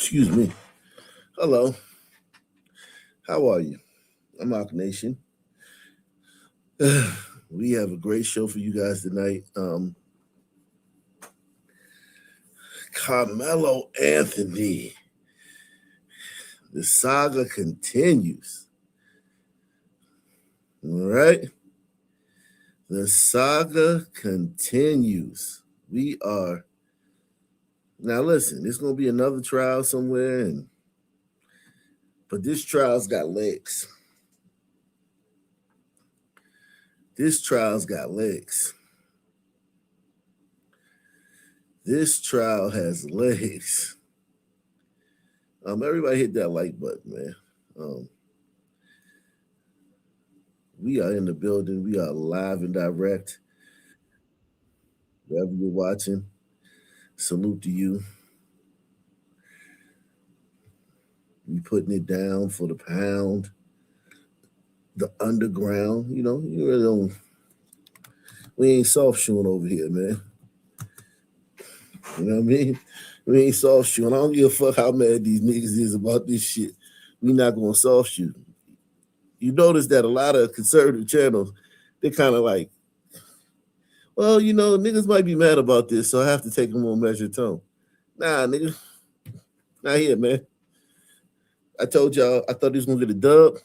Excuse me. Hello. How are you? I'm Rock Nation. We have a great show for you guys tonight. Carmelo Anthony. The saga continues. All right. The saga continues. We are now listen, there's gonna be another trial somewhere, but this trial's got legs. This trial's got legs. This trial has legs. Everybody hit that like button, man. We are in the building. We are live and direct. Wherever you're watching, salute to you. We putting it down for the pound, the underground. You really don't. We ain't soft shoeing over here, man. You know what I mean? We ain't soft shoeing. I don't give a fuck how mad these niggas is about this shit. We not gonna soft shoe. You notice that a lot of conservative channels, they're kind of like, well, niggas might be mad about this, so I have to take a more measured tone. Nah, nigga. Not here, man. I told y'all I thought he was gonna get a dub.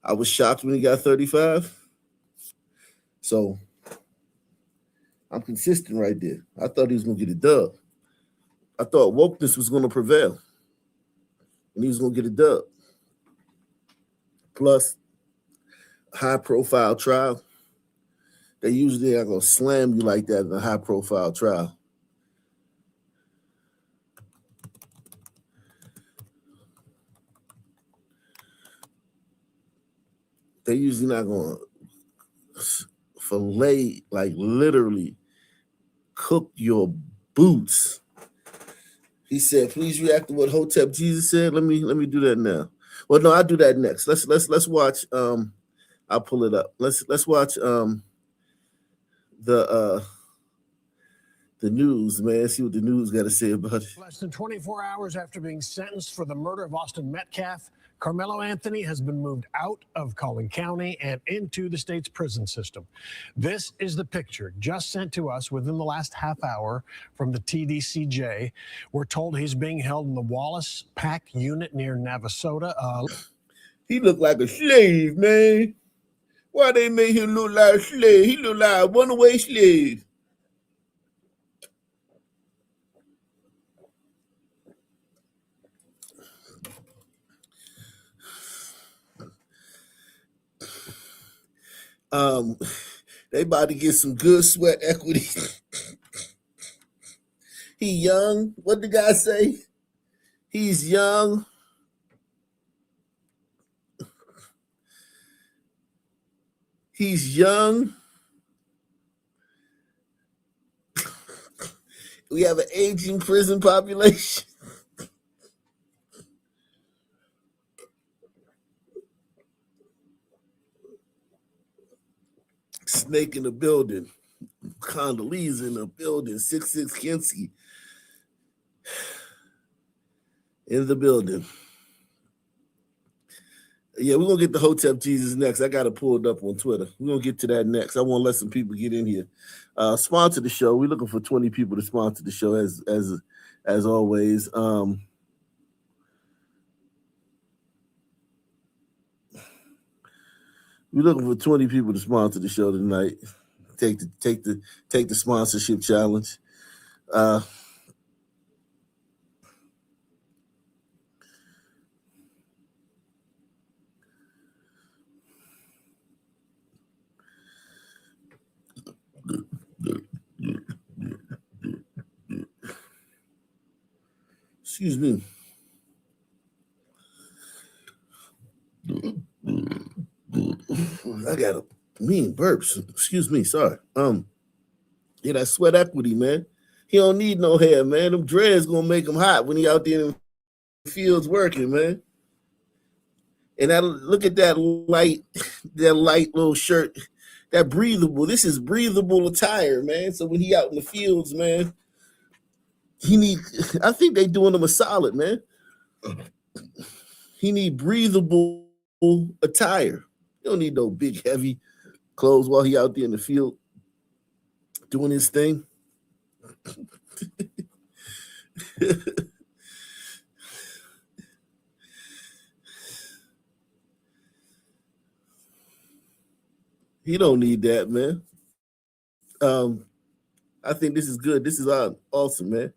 I was shocked when he got 35. So I'm consistent right there. I thought he was gonna get a dub. I thought wokeness was gonna prevail. And he was gonna get a dub. Plus, high profile trial. They usually are gonna slam you like that in a high profile trial. They usually not gonna fillet, like literally cook your boots. He said, "Please react to what Hotep Jesus said." Let me do that now. Well, no, I'll do that next. Let's watch. I'll pull it up. Let's watch the news, man. See what the news got to say about it. Less than 24 hours after being sentenced for the murder of Austin Metcalf, Karmelo Anthony has been moved out of Collin County and into the state's prison system. This is the picture just sent to us within the last half hour from the TDCJ. We're told he's being held in the Wallace PAC unit near Navasota. He looked like a slave, man. Why they made him look like a slave? He looked like a runaway slave. They about to get some good sweat equity. He young. What the guy say? He's young. He's young. We have an aging prison population. Snake in the building. Condoleezza in the building. 6'6" Kinsey in the building. Yeah, we're going to get the Hotep Jesus next. I got it pulled up on Twitter. We're going to get to that next. I want to let some people get in here. Sponsor the show. We're looking for 20 people to sponsor the show as always. We're looking for 20 people to sponsor the show tonight. Take the sponsorship challenge. Excuse me. I got a mean burps. Excuse me. Sorry. Yeah, that sweat equity, man. He don't need no hair, man. Them dreads gonna make him hot when he out there in the fields working, man. And look at that light little shirt, that breathable. This is breathable attire, man. So when he out in the fields, man, I think they doing him a solid, man. He need breathable attire. You don't need no big heavy clothes while he out there in the field doing his thing. He don't need that, man. I think this is good. This is awesome, man.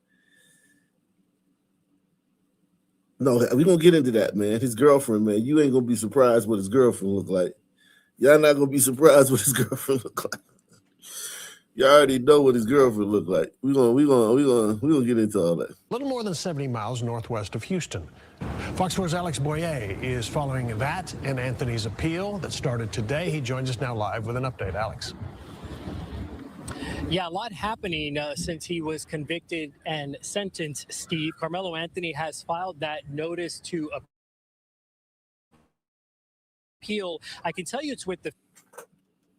No, we're gonna get into that, man. His girlfriend, man. You ain't gonna be surprised what his girlfriend look like. Y'all not gonna be surprised what his girlfriend look like. You already know what his girlfriend look like. We're gonna get into all that. A little more than 70 miles northwest of Houston. Fox 4's Alex Boyer is following that and Anthony's appeal that started today. He joins us now live with an update. Alex. Yeah, a lot happening since he was convicted and sentenced, Steve. Karmelo Anthony has filed that notice to appeal. I can tell you it's with the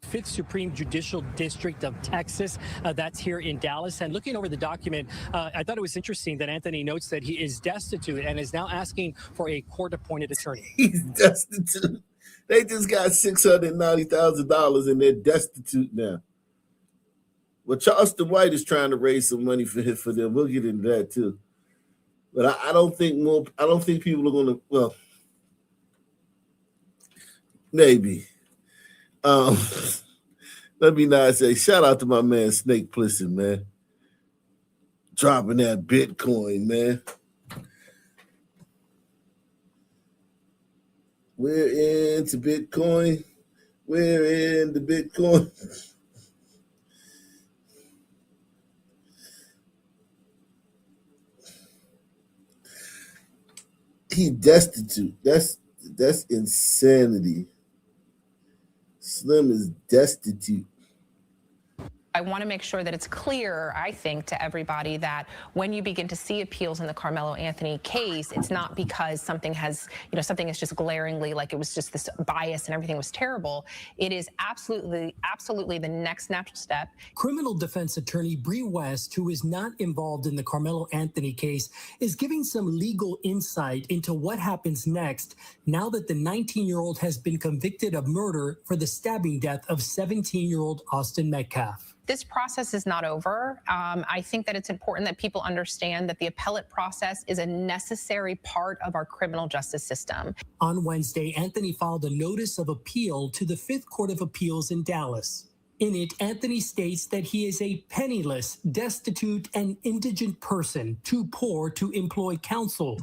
Fifth Supreme Judicial District of Texas. That's here in Dallas. And looking over the document, I thought it was interesting that Anthony notes that he is destitute and is now asking for a court-appointed attorney. He's destitute. They just got $690,000 and they're destitute now. Well, Charleston White is trying to raise some money for them. We'll get into that too. But I don't think people are gonna. Well, maybe. Let me not say shout out to my man Snake Plissken, man. Dropping that Bitcoin, man. We're into Bitcoin. We're in the Bitcoin. He destitute. That's insanity. Slim is destitute. I want to make sure that it's clear, I think, to everybody that when you begin to see appeals in the Karmelo Anthony case, it's not because something has, something is just glaringly like it was just this bias and everything was terrible. It is absolutely the next natural step. Criminal defense attorney Bree West, who is not involved in the Karmelo Anthony case, is giving some legal insight into what happens next now that the 19-year-old has been convicted of murder for the stabbing death of 17-year-old Austin Metcalf. This process is not over. I think that it's important that people understand that the appellate process is a necessary part of our criminal justice system. On Wednesday, Anthony filed a notice of appeal to the Fifth Court of Appeals in Dallas. In it, Anthony states that he is a penniless, destitute, and indigent person, too poor to employ counsel.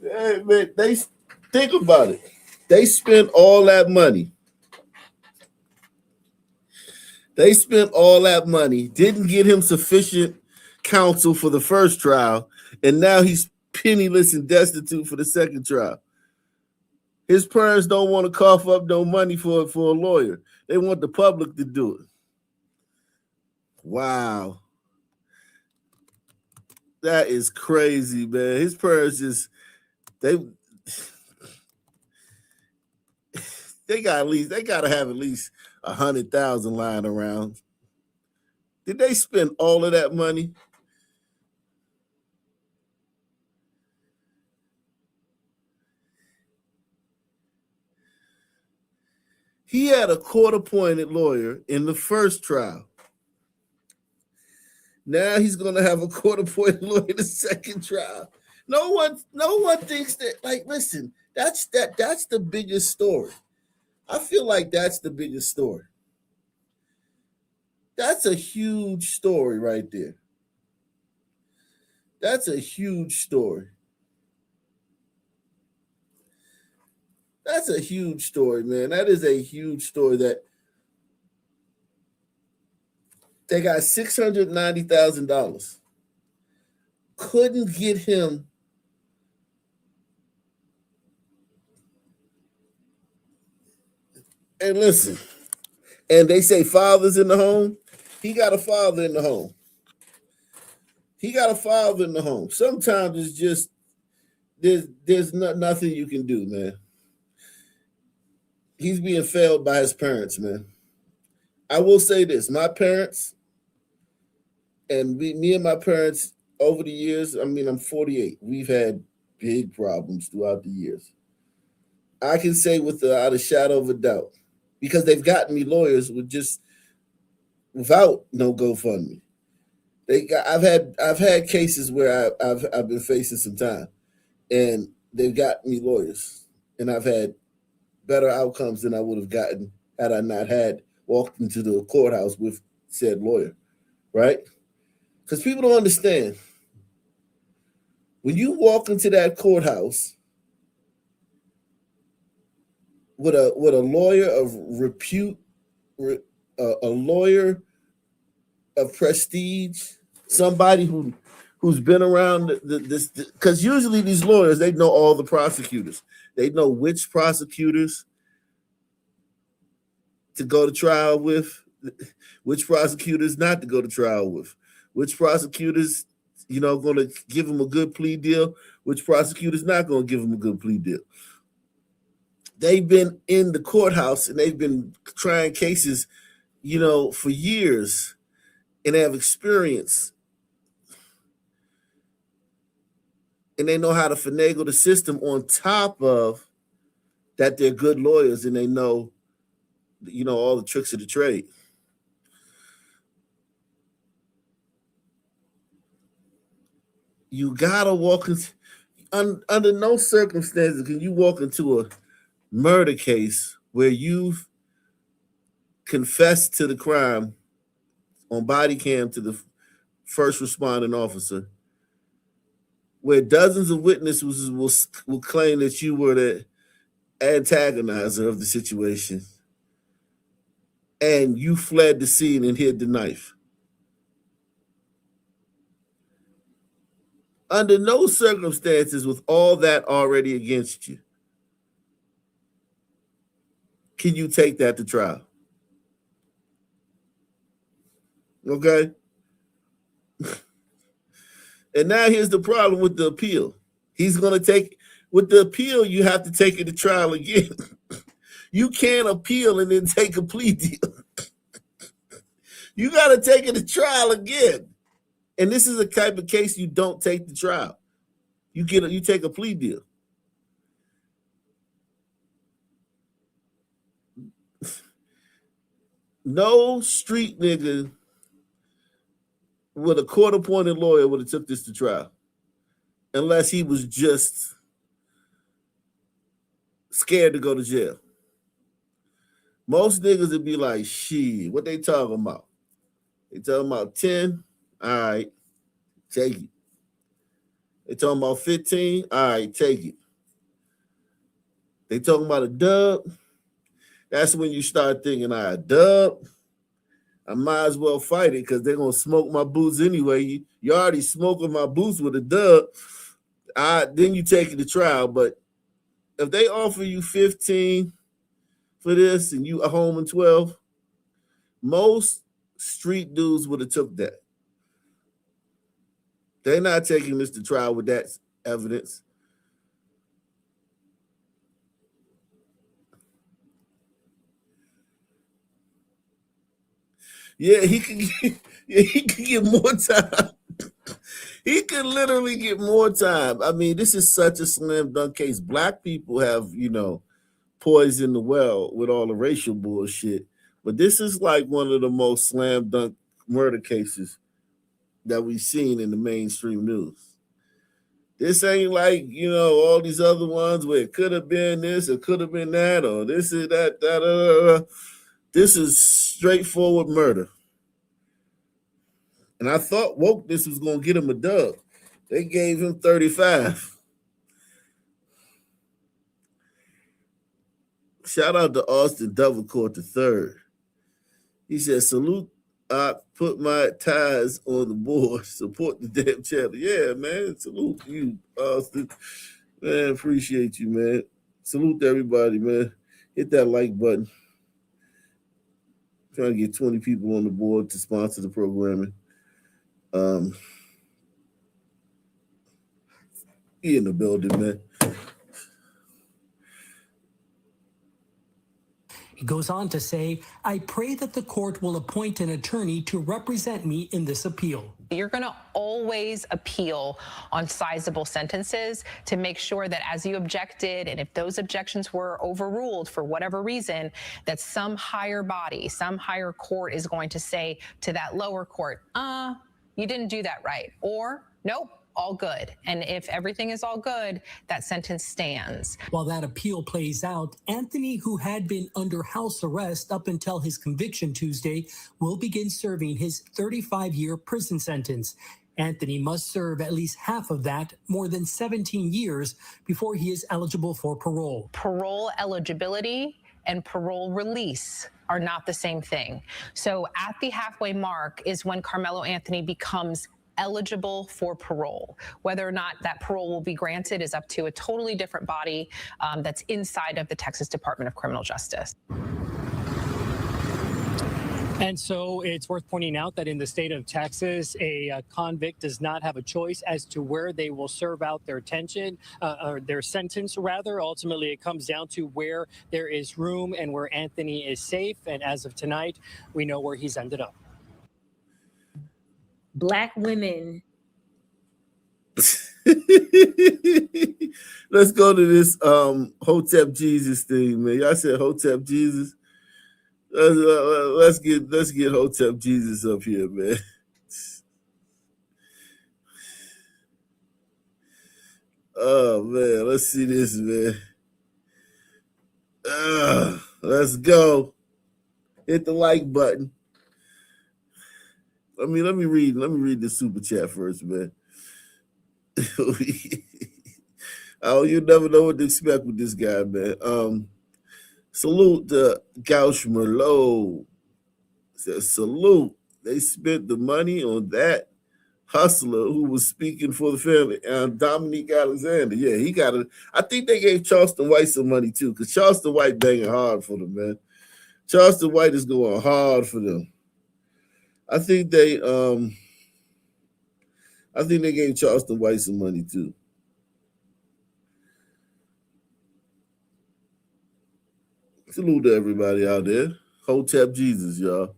Hey, man, they think about it. They spent all that money. They spent all that money, didn't get him sufficient counsel for the first trial, and now he's penniless and destitute for the second trial. His parents don't want to cough up no money for a lawyer. They want the public to do it. Wow. That is crazy, man. His parents just, they gotta have at least 100,000 lying around. Did they spend all of that money? He had a court-appointed lawyer in the first trial. Now he's gonna have a court-appointed lawyer in the second trial. No one thinks that. Like, listen, that's the biggest story. I feel like that's the biggest story. That's a huge story right there. That's a huge story. That's a huge story, man. That is a huge story that they got $690,000. Couldn't get him. And listen, and they say fathers in the home. He got a father in the home. He got a father in the home. Sometimes it's just there's nothing you can do, man. He's being failed by his parents, man. I will say this: my parents, And me and my parents over the years, I mean, I'm 48. We've had big problems throughout the years. I can say without a shadow of a doubt, because they've gotten me lawyers without no GoFundMe. I've had cases where I've been facing some time, and they've got me lawyers, and I've had better outcomes than I would have gotten had I not had walked into the courthouse with said lawyer, right? Because people don't understand. When you walk into that courthouse with a lawyer of repute, a lawyer of prestige, somebody who's been around this, because usually these lawyers, they know all the prosecutors. They know which prosecutors to go to trial with, which prosecutors not to go to trial with, which prosecutors, going to give them a good plea deal, which prosecutors not going to give them a good plea deal. They've been in the courthouse and they've been trying cases, for years, and they have experience. And they know how to finagle the system, on top of that they're good lawyers and they know, all the tricks of the trade. You gotta walk under no circumstances can you walk into a murder case where you've confessed to the crime on body cam to the first responding officer, where dozens of witnesses will claim that you were the antagonizer of the situation, and you fled the scene and hid the knife. Under no circumstances, with all that already against you, can you take that to trial. Okay? And now here's the problem with the appeal. He's going to take, with the appeal, you have to take it to trial again. You can't appeal and then take a plea deal. You got to take it to trial again. And this is a type of case you don't take to trial. You take a plea deal. No street nigga with a court-appointed lawyer would have took this to trial, unless he was just scared to go to jail. Most niggas would be like, shit, what they talking about? They talking about 10? All right, take it. They talking about 15? All right, take it. They talking about a dub? That's when you start thinking, all right, dub, I might as well fight it because they're going to smoke my boots anyway. You already smoking my boots with a dub. Then you take it to trial. But if they offer you 15 for this and you are home in 12, most street dudes would have took that. They're not taking this to trial with that evidence. Yeah, he could get more time. He could literally get more time. I mean, this is such a slam dunk case. Black people have, poisoned the well with all the racial bullshit. But this is like one of the most slam dunk murder cases that we've seen in the mainstream news. This ain't like, all these other ones where it could have been this, it could have been that, or this is that. This is straightforward murder. And I thought wokeness was going to get him a dub. They gave him 35. Shout out to Austin Dovercourt III. He said, salute, I put my ties on the board. Support the damn channel. Yeah, man. Salute you, Austin. Man, appreciate you, man. Salute to everybody, man. Hit that like button. Trying to get 20 people on the board to sponsor the programming. He in the building, man. He goes on to say, I pray that the court will appoint an attorney to represent me in this appeal. You're going to always appeal on sizable sentences to make sure that as you objected, and if those objections were overruled for whatever reason, that some higher body, some higher court is going to say to that lower court, you didn't do that right, or nope, all good. And if everything is all good, that sentence stands. While that appeal plays out, Anthony, who had been under house arrest up until his conviction Tuesday, will begin serving his 35-year prison sentence. Anthony must serve at least half of that, more than 17 years, before he is eligible for parole. Parole eligibility and parole release are not the same thing. So at the halfway mark is when Karmelo Anthony becomes eligible for parole. Whether or not that parole will be granted is up to a totally different body that's inside of the Texas Department of Criminal Justice. And so it's worth pointing out that in the state of Texas, a convict does not have a choice as to where they will serve out their or their sentence, rather. Ultimately, it comes down to where there is room and where Anthony is safe. And as of tonight, we know where he's ended up. Black women. Let's go to this Hotep Jesus thing, man. Y'all said Hotep Jesus. Let's get Hotep Jesus up here, man. Oh man, let's see this, man. Let's go. Hit the like button. Let me read the super chat first, man. Oh, you never know what to expect with this guy, man. Salute to Karmelo. Says salute. They spent the money on that hustler who was speaking for the family, Dominique Alexander. Yeah, he got it. I think they gave Charleston White some money too, because Charleston White banging hard for them, man. Charleston White is going hard for them. I think they gave Charleston White some money too. Salute to everybody out there. Hotep Jesus, y'all.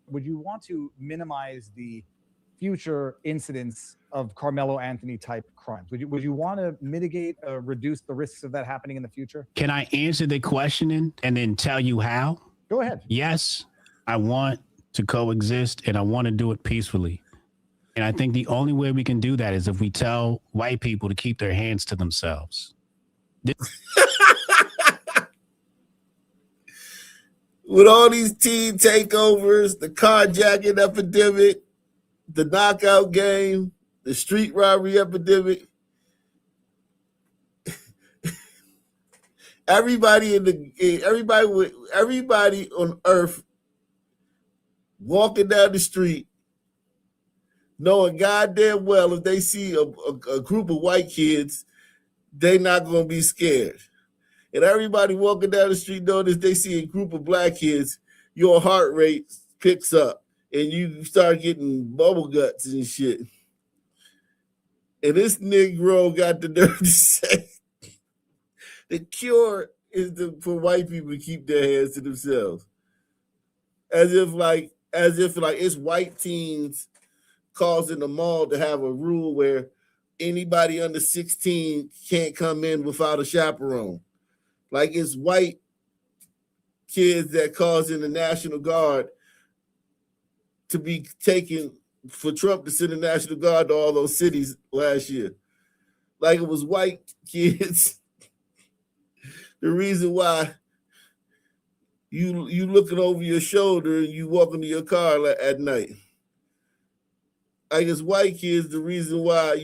Would you want to minimize the future incidents of Karmelo Anthony type crimes? Would you want to mitigate or reduce the risks of that happening in the future? Can I answer the questioning and then tell you how? Go ahead. Yes, I want to coexist and I want to do it peacefully. And I think the only way we can do that is if we tell white people to keep their hands to themselves. With all these teen takeovers, the carjacking epidemic, the knockout game, the street robbery epidemic, everybody on earth walking down the street, knowing goddamn well if they see a group of white kids, they not gonna be scared. And everybody walking down the street knowing if they see a group of black kids, your heart rate picks up and you start getting bubble guts and shit. And this Negro got the nerve to say the cure is for white people to keep their hands to themselves. As if it's white teens causing the mall to have a rule where anybody under 16 can't come in without a chaperone. Like it's white kids that causing the National Guard to be taken for Trump to send the National Guard to all those cities last year. Like it was white kids. The reason why you looking over your shoulder and you walking to your car at night. Like it's white kids, the reason why,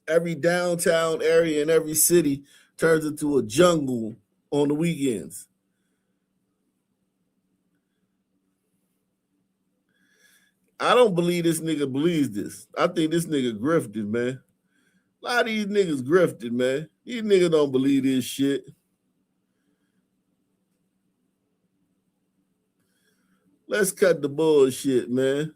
every downtown area in every city turns into a jungle on the weekends. I don't believe this nigga believes this. I think this nigga grifted, man. A lot of these niggas grifted, man. These niggas don't believe this shit. Let's cut the bullshit, man.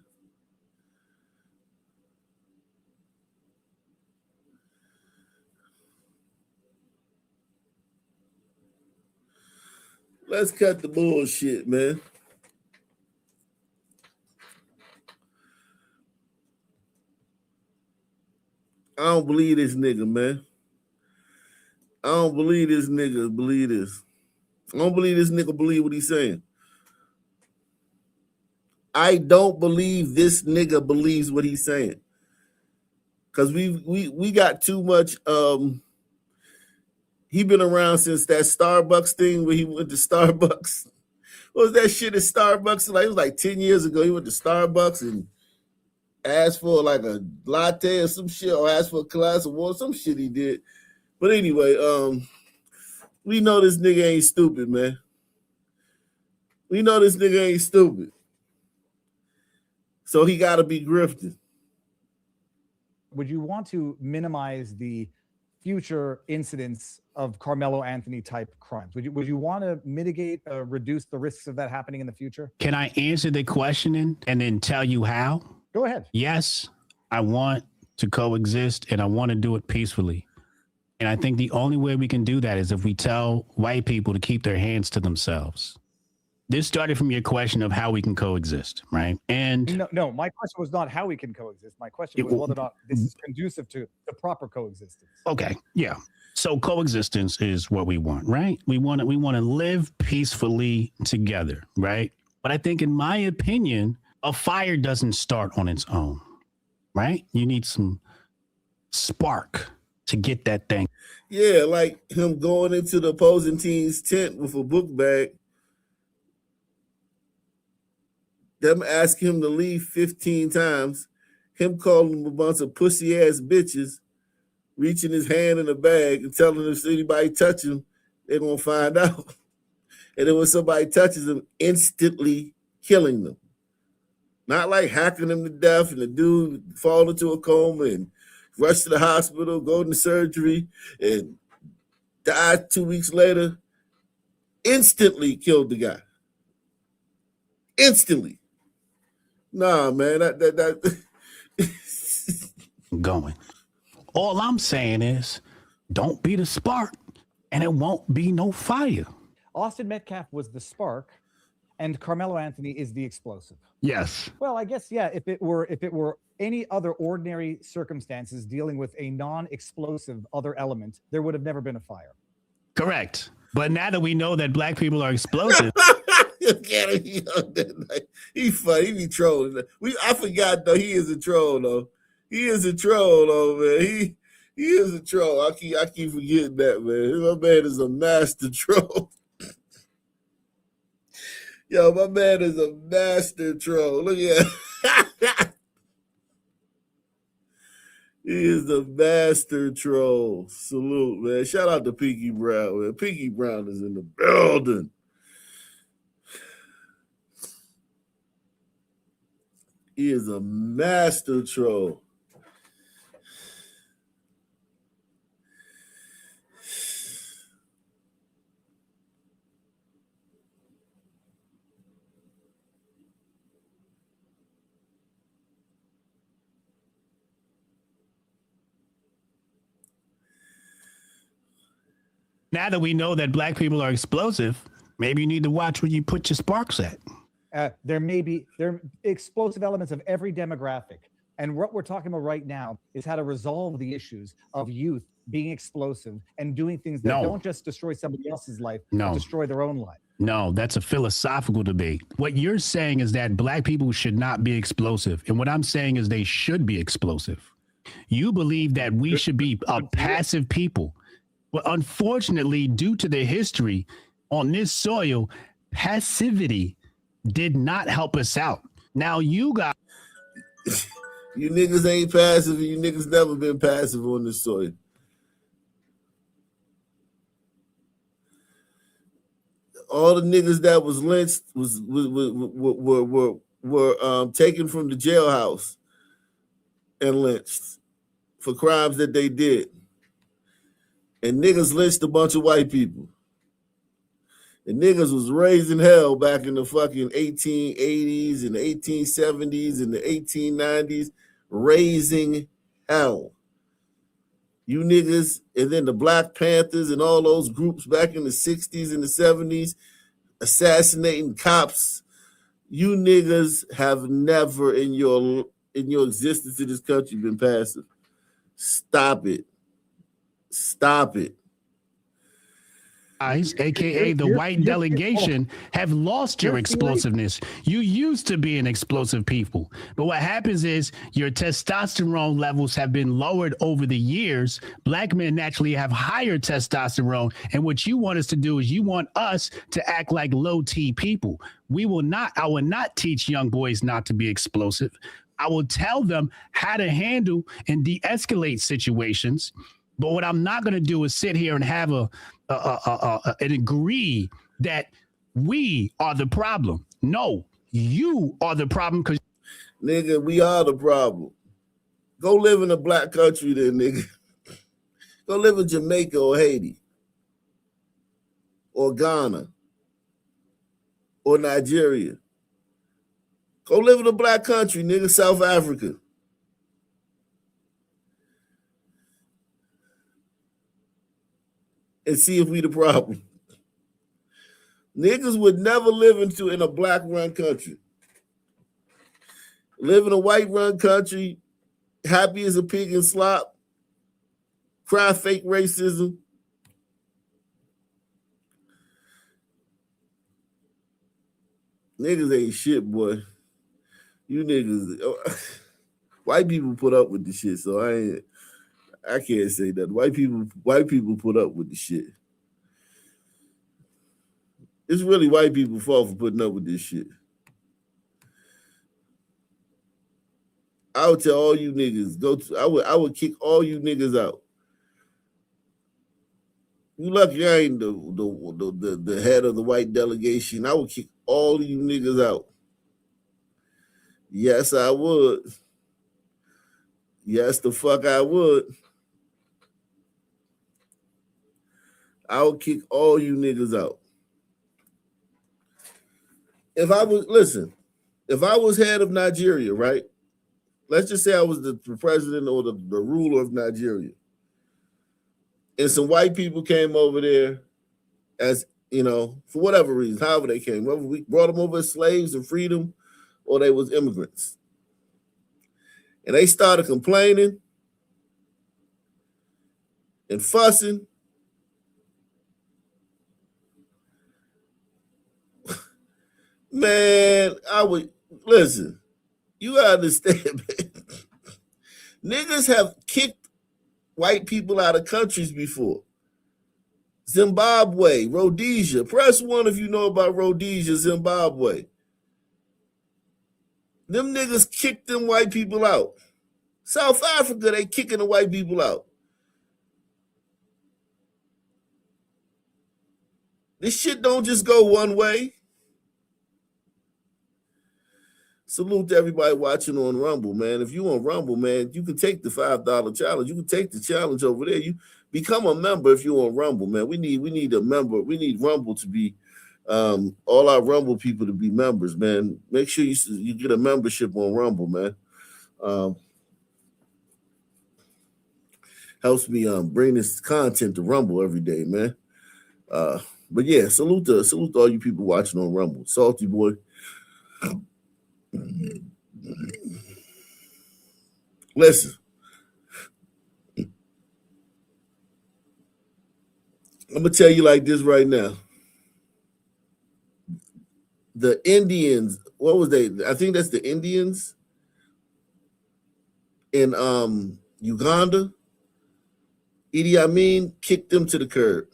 Let's cut the bullshit, man. I don't believe this nigga, man. I don't believe this nigga believe this. I don't believe this nigga believe what he's saying. I don't believe this nigga believes what he's saying. Cause we got too much. He been around since that Starbucks thing where he went to Starbucks. What was that shit at Starbucks? Like it was like 10 years ago. He went to Starbucks and asked for like a latte or some shit, or asked for a glass of water, some shit he did. But anyway, we know this nigga ain't stupid, man. We know this nigga ain't stupid. So he gotta be grifted. Would you want to minimize the future incidents of Carmelo Anthony type crimes? Would you want to mitigate, reduce the risks of that happening in the future? Can I answer the question and then tell you how? Go ahead. Yes, I want to coexist and I want to do it peacefully. And I think the only way we can do that is if we tell white people to keep their hands to themselves. This started from your question of how we can coexist, right? And no, my question was not how we can coexist. My question was whether or not this is conducive to the proper coexistence. Okay, yeah. So coexistence is what we want, right? We want to live peacefully together, right? But I think, in my opinion, a fire doesn't start on its own, right? You need some spark to get that thing. Yeah, like him going into the opposing team's tent with a book bag. Them asking him to leave 15 times, him calling them a bunch of pussy ass bitches, reaching his hand in the bag and telling them if anybody touch him, they're gonna find out. And then when somebody touches him, instantly killing them. Not like hacking them to death and the dude fall into a coma and rush to the hospital, go into surgery, and die 2 weeks later. Instantly killed the guy. Instantly. Nah, man, that going. All I'm saying is, don't be the spark, and it won't be no fire. Austin Metcalf was the spark, and Carmelo Anthony is the explosive. Yes. Well, I guess yeah. If it were any other ordinary circumstances dealing with a non-explosive other element, there would have never been a fire. Correct. But now that we know that black people are explosive. He funny. He be trolling. I forgot though. He is a troll though. He is a troll though, man. He is a troll. I keep forgetting that, man. My man is a master troll. Yo, my man is a master troll. Look at that. He is the master troll. Salute, man. Shout out to Pinky Brown, man. Pinky Brown is in the building. He is a master troll. Now that we know that black people are explosive, maybe you need to watch where you put your sparks at. There are explosive elements of every demographic. And what we're talking about right now is how to resolve the issues of youth being explosive and doing things that don't just destroy somebody else's life, but destroy their own life. No, that's a philosophical debate. What you're saying is that black people should not be explosive. And what I'm saying is they should be explosive. You believe that we should be a passive people. But unfortunately, due to the history on this soil, passivity did not help us out. Now you got... You niggas ain't passive, and you niggas never been passive on this soil. All the niggas that was lynched were taken from the jailhouse and lynched for crimes that they did. And niggas lynched a bunch of white people. And niggas was raising hell back in the fucking 1880s and the 1870s and the 1890s, raising hell. You niggas, and then the Black Panthers and all those groups back in the 60s and the 70s, assassinating cops. You niggas have never in your existence in this country been passive. Stop it. Stop it. Guys, aka the white delegation, have lost your explosiveness. You used to be an explosive people, but what happens is your testosterone levels have been lowered over the years. Black men naturally have higher testosterone, and what you want us to do is you want us to act like low T people. I will not teach young boys not to be explosive. I will tell them how to handle and de-escalate situations. But what I'm not going to do is sit here and have and agree that we are the problem. No, you are the problem. Because nigga, we are the problem. Go live in a black country then, nigga. Go live in Jamaica or Haiti or Ghana or Nigeria. Go live in a black country, nigga, South Africa. And see if we the problem. Niggas would never live in a black run country. Live in a white run country, happy as a pig in slop, cry fake racism. Niggas ain't shit, boy. You niggas, white people put up with the shit, so I can't say that. White people put up with the shit. It's really white people's fault for putting up with this shit. I would tell all you niggas, I would kick all you niggas out. You lucky I ain't the head of the white delegation. I would kick all you niggas out. Yes, I would. Yes, the fuck I would. I would kick all you niggas out. If I was head of Nigeria, right? Let's just say I was the president or the ruler of Nigeria. And some white people came over there as, for whatever reason, however they came. Whether we brought them over as slaves and freedom or they was immigrants. And they started complaining and fussing. Man, I would listen. You gotta understand, man. Niggas have kicked white people out of countries before. Zimbabwe, Rhodesia. Press 1 if you know about Rhodesia, Zimbabwe. Them niggas kicked them white people out. South Africa, they kicking the white people out. This shit don't just go one way. Salute to everybody watching on Rumble, man. If you on Rumble, man, you can take the $5 challenge. You can take the challenge over there. You become a member if you're on Rumble, man. We need a member. We need Rumble to be all our Rumble people to be members, man. Make sure you get a membership on Rumble, man. Helps me bring this content to Rumble every day, man. But yeah, salute to all you people watching on Rumble. Salty boy. Listen, I'm gonna tell you like this right now. The Indians, what was they? I think that's the Indians in Uganda. Idi Amin kicked them to the curb.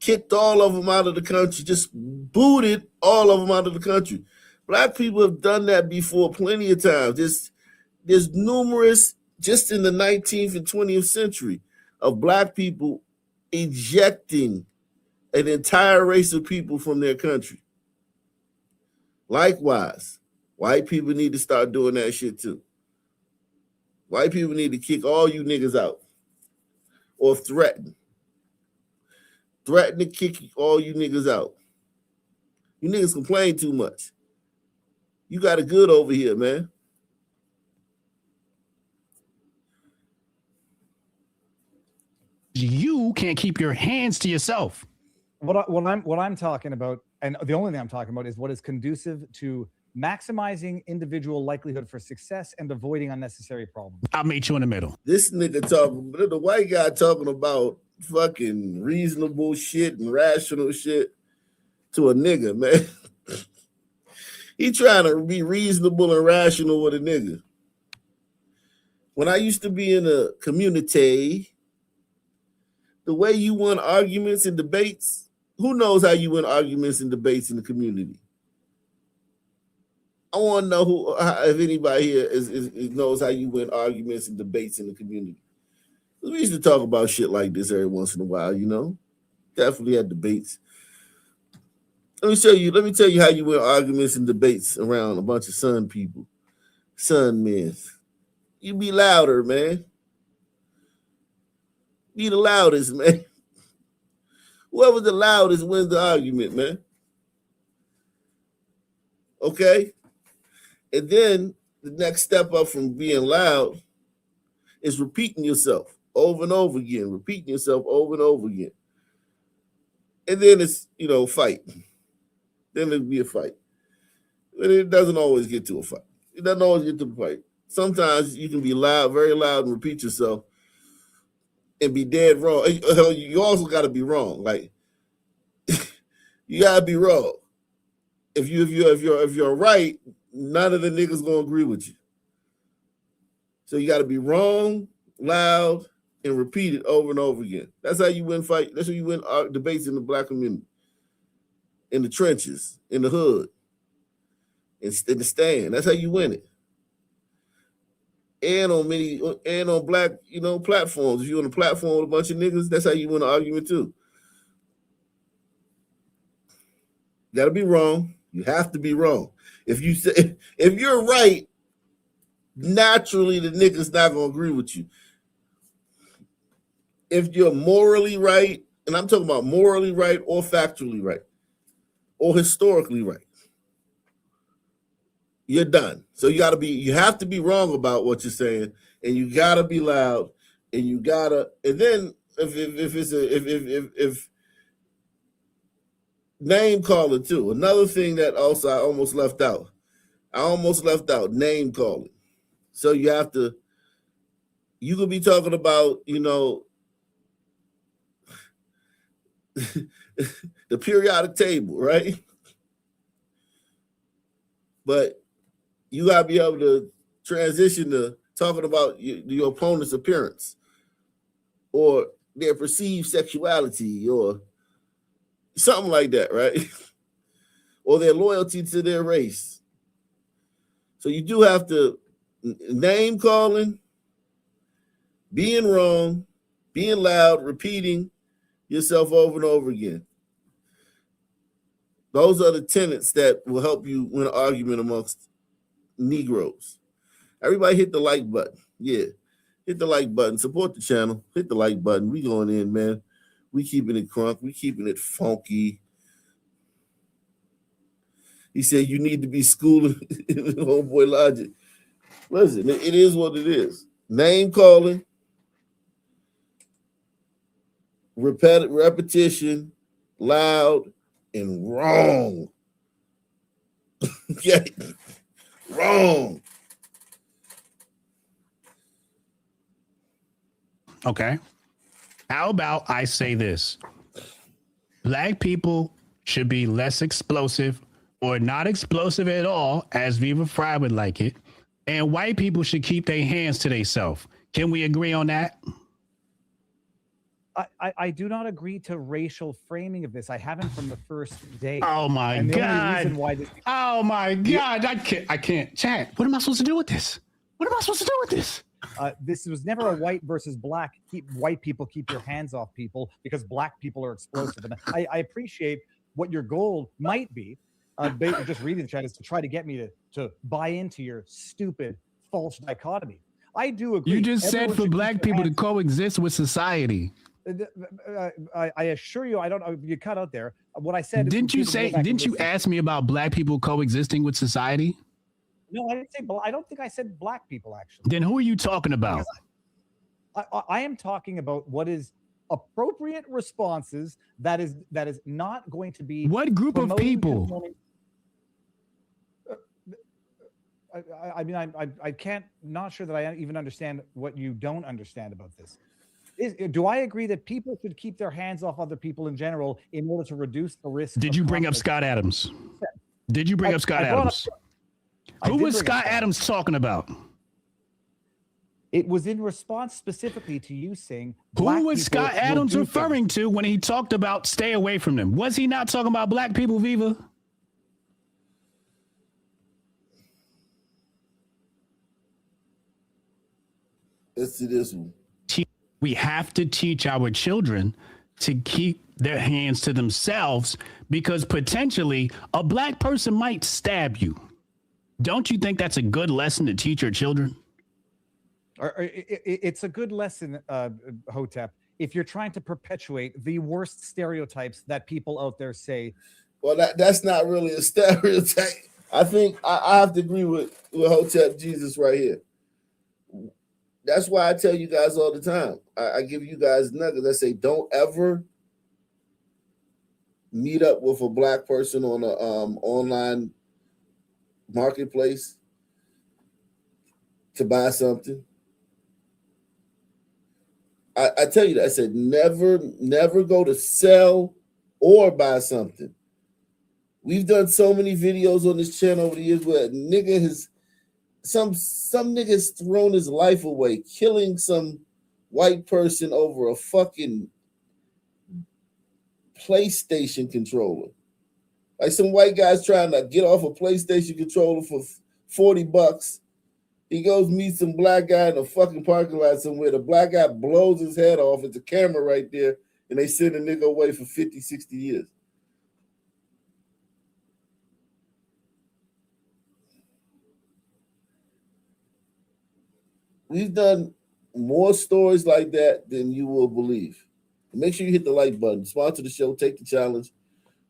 Kicked all of them out of the country, just booted all of them out of the country. Black people have done that before plenty of times. There's numerous, just in the 19th and 20th century, of black people ejecting an entire race of people from their country. Likewise, white people need to start doing that shit too. White people need to kick all you niggas out or threaten. Threaten to kick all you niggas out. You niggas complain too much. You got it good over here, man. You can't keep your hands to yourself. What I'm talking about, and the only thing I'm talking about is what is conducive to maximizing individual likelihood for success and avoiding unnecessary problems. I'll meet you in the middle. This nigga talking, the white guy talking about fucking reasonable shit and rational shit to a nigga, man. He trying to be reasonable and rational with a nigga. When I used to be in a community, the way you won arguments and debates, who knows how you win arguments and debates in the community? I want to know if anybody here knows how you win arguments and debates in the community. We used to talk about shit like this every once in a while, you know. Definitely had debates. Let me tell you how you win arguments and debates around a bunch of sun people, sun men. You be louder, man. Be the loudest, man. Whoever's the loudest wins the argument, man. Okay? And then the next step up from being loud is repeating yourself over and over again, repeating yourself over and over again. And then it's, fight. Then it'll be a fight. But it doesn't always get to a fight. It doesn't always get to a fight. Sometimes you can be loud, very loud, and repeat yourself and be dead wrong. You also got to be wrong. Like, you got to be wrong. If you're right, none of the niggas gonna agree with you. So you got to be wrong, loud, and repeat it over and over again. That's how you win fight. That's how you win debates in the black community, in the trenches, in the hood, in the stand. That's how you win it. And on black, platforms. If you're on a platform with a bunch of niggas, that's how you win an argument too. You gotta be wrong. You have to be wrong. If you're right, naturally the nigga's not gonna agree with you. If you're morally right, and I'm talking about morally right or factually right or historically right, you're done. So you have to be wrong about what you're saying, and you gotta be loud, and then if name calling too. Another thing that also I almost left out name calling. So you could be talking about, the periodic table, right? But you gotta be able to transition to talking about your opponent's appearance or their perceived sexuality or something like that, right? Or their loyalty to their race. So you do have to name calling, being wrong, being loud, repeating yourself over and over again. Those are the tenets that will help you win an argument amongst Negroes. Everybody hit the like button. Yeah, hit the like button. Support the channel. Hit the like button. We going in, man. We keeping it crunk. We keeping it funky. He said you need to be schooling homeboy logic. Listen, it is what it is. Name calling, repetition, loud, and wrong. Yeah, wrong. Okay. How about I say this? Black people should be less explosive or not explosive at all, as Viva Fry would like it. And white people should keep their hands to themselves. Can we agree on that? I do not agree to racial framing of this. I haven't from the first day. Oh my God. Oh my God. I can't. Chad, what am I supposed to do with this? This was never a white versus black. White people keep your hands off people because black people are explosive. And I appreciate what your goal might be. Just reading the chat is to try to get me to buy into your stupid false dichotomy. I do agree. You just said for black people to coexist with society. I assure you, I don't know. You cut out there. What I said. Didn't you ask me about black people coexisting with society? No, I didn't say. I don't think I said black people. Actually. Then who are you talking about? I am talking about what is appropriate responses. That is not going to be. What group of people? I mean, I can't, not sure that I even understand what you don't understand about this. Do I agree that people should keep their hands off other people in general in order to reduce the risk? Did you bring up Scott Adams? Did you bring up Scott Adams? Who was Scott Adams talking about? It was in response specifically to you saying. Who was Scott Adams referring to when he talked about stay away from them? Was he not talking about black people, Viva? Let's see this one. We have to teach our children to keep their hands to themselves because potentially a black person might stab you. Don't you think that's a good lesson to teach your children? It's a good lesson, Hotep, if you're trying to perpetuate the worst stereotypes that people out there say. Well, that's not really a stereotype. I think I have to agree with Hotep Jesus right here. That's why I tell you guys all the time. I give you guys nuggets. I say, don't ever meet up with a black person on a online marketplace to buy something. I tell you that. I said, never go to sell or buy something. We've done so many videos on this channel over the years where a nigga has some nigga's thrown his life away, killing some white person over a fucking PlayStation controller. Like some white guy's trying to get off a PlayStation controller for $40. He goes meet some black guy in a fucking parking lot somewhere. The black guy blows his head off. It's a camera right there, and they send a nigga away for 50, 60 years. We've done more stories like that than you will believe. Make sure you hit the like button. Sponsor the show. Take the challenge.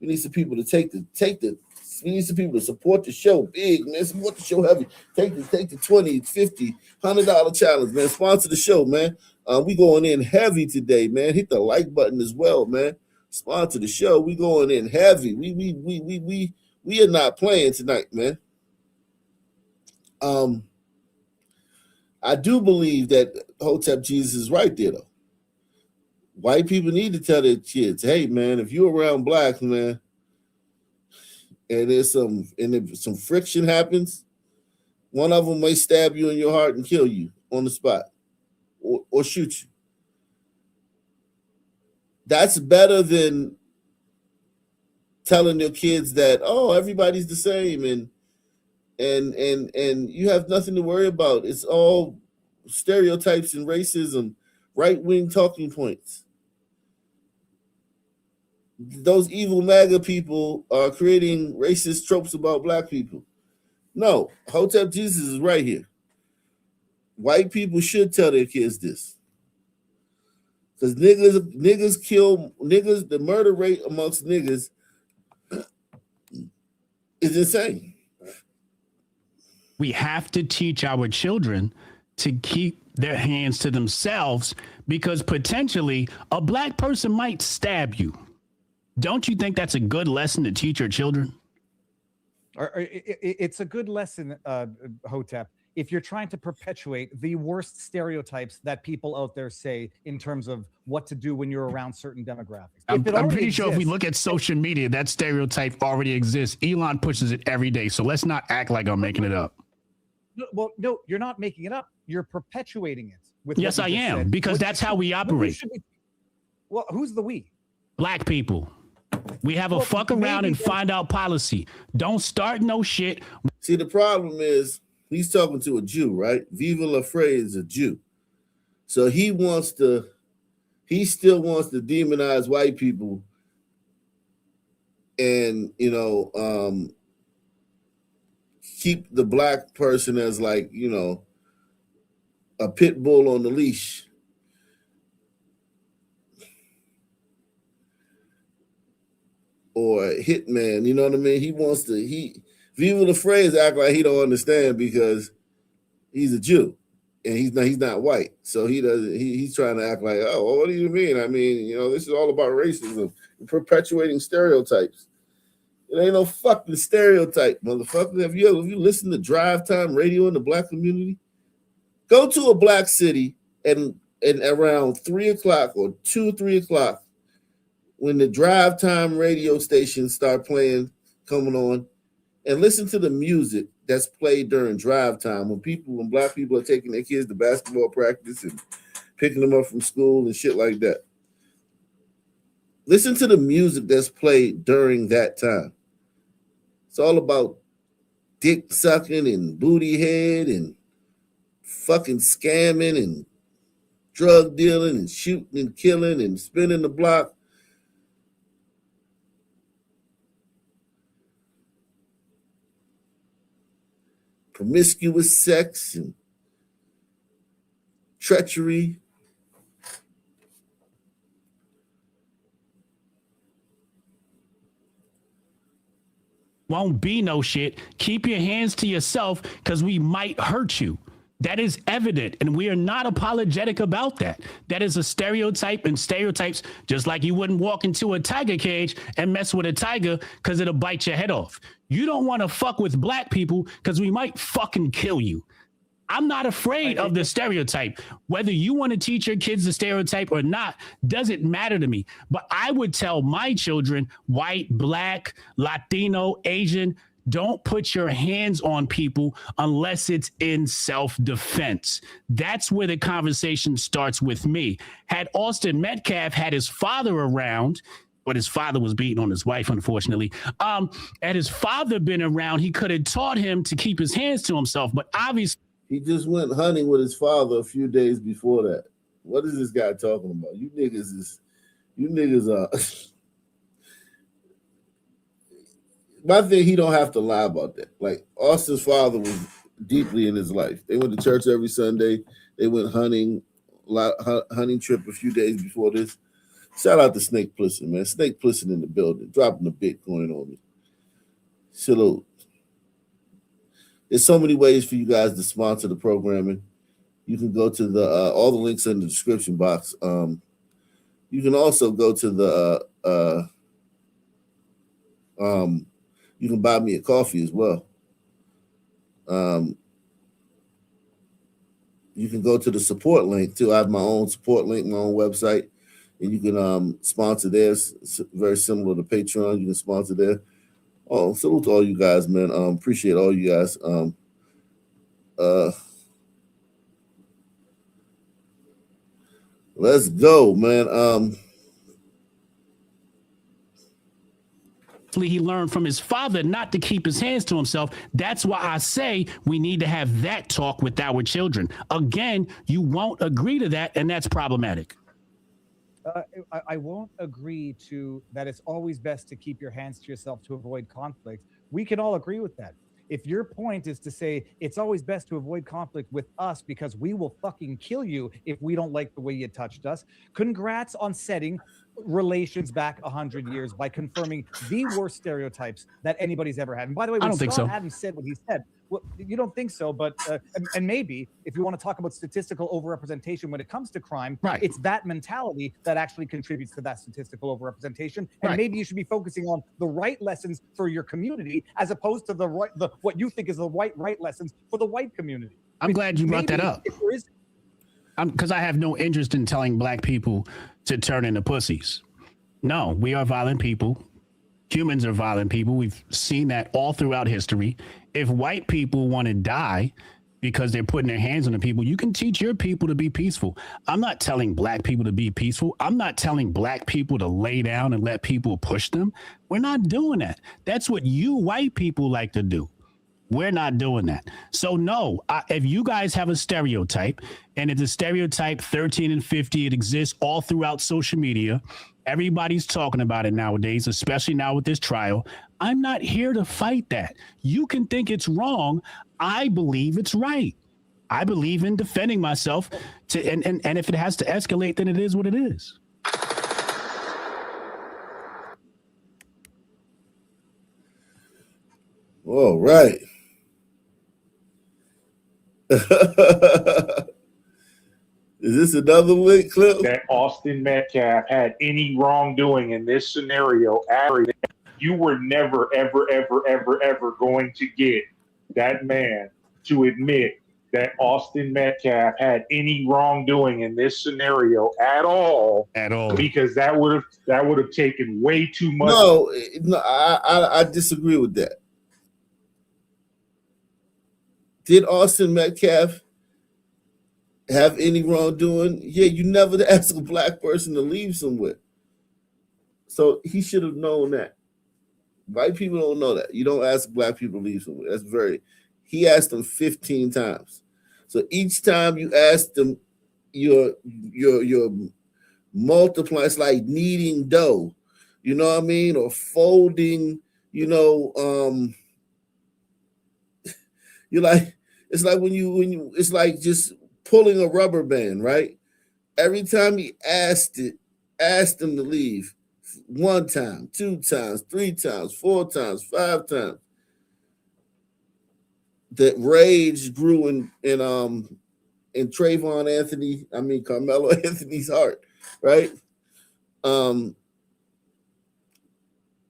We need some people to we need some people to support the show big, man. Support the show heavy. Take the 20, 50, $100 challenge, man. Sponsor the show, man. We going in heavy today, man. Hit the like button as well, man. Sponsor the show. We going in heavy. We are not playing tonight, man. I do believe that Hotep Jesus is right there, though. White people need to tell their kids, hey, man, if you're around blacks, man, and if some friction happens, one of them may stab you in your heart and kill you on the spot or shoot you. That's better than telling your kids that, oh, everybody's the same and you have nothing to worry about. It's all stereotypes and racism, right-wing talking points. Those evil MAGA people are creating racist tropes about black people. No, Hotep Jesus is right here. White people should tell their kids this. Because niggas kill niggas, the murder rate amongst niggas is insane. We have to teach our children to keep their hands to themselves because potentially a black person might stab you. Don't you think that's a good lesson to teach your children? It's a good lesson, Hotep, if you're trying to perpetuate the worst stereotypes that people out there say in terms of what to do when you're around certain demographics. I'm pretty sure if we look at social media, that stereotype already exists. Elon pushes it every day. So let's not act like I'm making it up. Well, no, you're not making it up. You're perpetuating it. Yes, I am, because that's how we operate. Well, who's the we? Black people. We have a fuck around and find out policy. Don't start no shit. See, the problem is he's talking to a Jew, right? Viva la Frey is a Jew. So he still wants to demonize white people and, keep the black person as like, a pit bull on the leash. Or a hitman, you know what I mean? Viva la Frey act like he don't understand because he's a Jew and he's not white. So he's trying to act like, oh, what do you mean? I mean, this is all about racism, perpetuating stereotypes. It ain't no fucking stereotype, motherfucker. If you listen to drive time radio in the black community, go to a black city and around 3 o'clock or 3 o'clock, when the drive time radio stations start playing, coming on, and listen to the music that's played during drive time when black people are taking their kids to basketball practice and picking them up from school and shit like that. Listen to the music that's played during that time. It's all about dick sucking and booty head and fucking scamming and drug dealing and shooting and killing and spinning the block. Promiscuous sex and treachery. Won't be no shit. Keep your hands to yourself because we might hurt you. That is evident, and we are not apologetic about that. That is a stereotype, and stereotypes, just like you wouldn't walk into a tiger cage and mess with a tiger because it'll bite your head off. You don't want to fuck with black people because we might fucking kill you. I'm not afraid of the stereotype. Whether you want to teach your kids the stereotype or not doesn't matter to me. But I would tell my children, white, black, Latino, Asian, don't put your hands on people unless it's in self-defense. That's where the conversation starts with me. Had Austin Metcalf had his father around, but his father was beating on his wife, unfortunately. Had his father been around, he could have taught him to keep his hands to himself. But obviously, he just went hunting with his father a few days before that. What is this guy talking about? You niggas are. My thing, he don't have to lie about that. Like, Austin's father was deeply in his life. They went to church every Sunday. They went hunting trip a few days before this. Shout out to Snake Plissken, man. Snake Plissken in the building, dropping the Bitcoin on me. Salute. There's so many ways for you guys to sponsor the programming. You can go to the all the links in the description box. You can also go to the you can buy me a coffee as well. You can go to the support link too. I have my own support link, my own website, and you can sponsor there. It's very similar to Patreon. You can sponsor there. Oh, salute to all you guys, man. Appreciate all you guys. Let's go, man. he learned from his father not to keep his hands to himself. That's why I say we need to have that talk with our children. Again, you won't agree to that, and that's problematic. I won't agree to that. It's always best to keep your hands to yourself to avoid conflict. We can all agree with that. If your point is to say it's always best to avoid conflict with us because we will fucking kill you if we don't like the way you touched us, congrats on setting relations back 100 years by confirming the worst stereotypes that anybody's ever had. And by the way, when Scott Adams said what he said, well, you don't think so, but and maybe if you want to talk about statistical overrepresentation when it comes to crime, it's that mentality that actually contributes to that statistical overrepresentation. And maybe you should be focusing on the right lessons for your community as opposed to the what you think is the right lessons for the white community. I'm glad you brought that up. Because I have no interest in telling black people to turn into pussies. No, we are violent people. Humans are violent people. We've seen that all throughout history. If white people want to die because they're putting their hands on the people, you can teach your people to be peaceful. I'm not telling black people to be peaceful. I'm not telling black people to lay down and let people push them. We're not doing that. That's what you white people like to do. We're not doing that. So no, if you guys have a stereotype, and it's a stereotype 13 and 50, it exists all throughout social media. Everybody's talking about it nowadays, especially now with this trial. I'm not here to fight that. You can think it's wrong. I believe it's right. I believe in defending myself. And if it has to escalate, then it is what it is. All right. Is this another link clip? That Austin Metcalf had any wrongdoing in this scenario. you were never, ever, ever, ever, ever going to get that man to admit that Austin Metcalf had any wrongdoing in this scenario at all, because that would have taken way too much. No, I disagree with that. Did Austin Metcalf have any wrongdoing? Yeah, you never ask a black person to leave somewhere. So he should have known that. White people don't know that. You don't ask black people to leave somewhere. That's very. He asked them 15 times. So each time you ask them, you're multiplying. It's like kneading dough. You know what I mean? Or folding, you're like, it's like when you it's like just pulling a rubber band, right? Every time he asked them to leave, 1 time, 2 times, 3 times, 4 times, 5 times, the rage grew in Carmelo Anthony's heart, right? And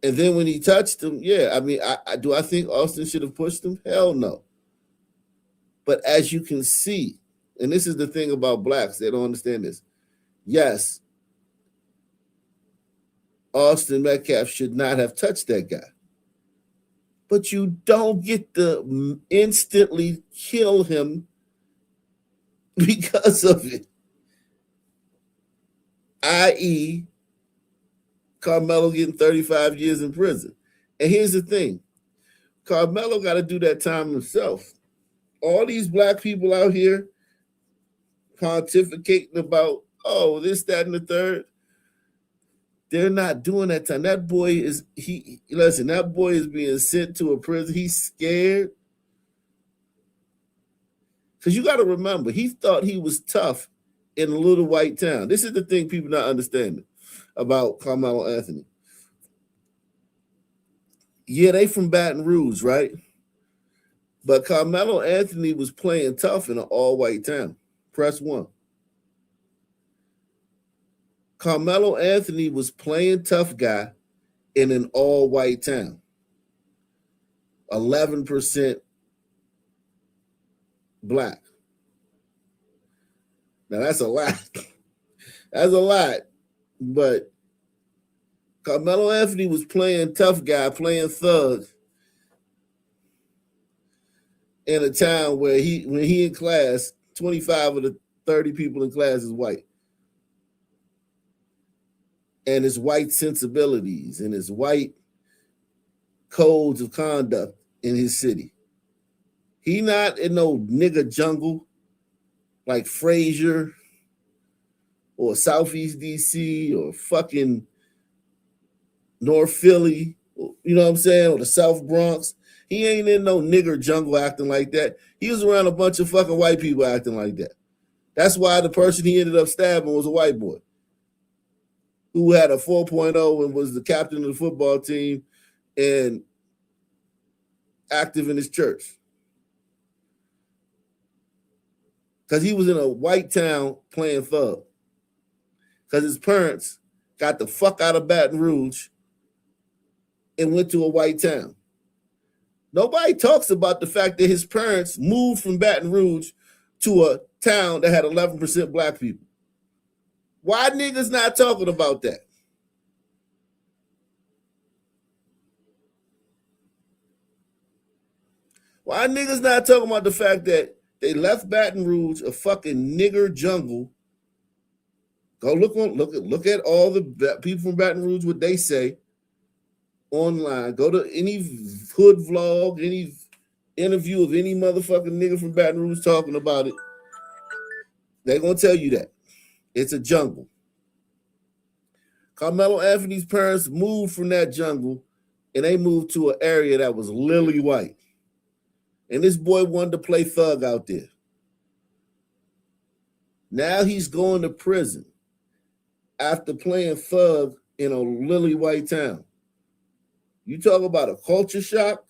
then when he touched him, I think Austin should have pushed him? Hell no. But as you can see, and this is the thing about blacks, they don't understand this. Yes, Austin Metcalf should not have touched that guy. But you don't get to instantly kill him because of it. I.e., Karmelo getting 35 years in prison. And here's the thing. Karmelo got to do that time himself. All these black people out here pontificating about, this, that, and the third, they're not doing that time. That boy is being sent to a prison. He's scared. Because you got to remember, he thought he was tough in a little white town. This is the thing people not understanding about Carmelo Anthony. Yeah, they from Baton Rouge, right? But Carmelo Anthony was playing tough in an all-white town. Press 1. Carmelo Anthony was playing tough guy in an all-white town. 11% black. Now that's a lot. That's a lot. But Carmelo Anthony was playing tough guy, playing thug in a town where when he in class, 25 of the 30 people in class is white. And his white sensibilities and his white codes of conduct in his city. He not in no nigga jungle like Frazier or Southeast DC or fucking North Philly, you know what I'm saying, or the South Bronx. He ain't in no nigger jungle acting like that. He was around a bunch of fucking white people acting like that. That's why the person he ended up stabbing was a white boy who had a 4.0 and was the captain of the football team and active in his church. Because he was in a white town playing thug. Because his parents got the fuck out of Baton Rouge and went to a white town. Nobody talks about the fact that his parents moved from Baton Rouge to a town that had 11% black people. Why niggas not talking about that? Why niggas not talking about the fact that they left Baton Rouge, a fucking nigger jungle? Go look at all the people from Baton Rouge, what they say online. Go to any hood vlog, any interview of any motherfucking nigga from Baton Rouge talking about it. They're gonna tell you that. It's a jungle. Carmelo Anthony's parents moved from that jungle and they moved to an area that was lily white. And this boy wanted to play thug out there. Now he's going to prison after playing thug in a lily white town. You talk about a culture shock?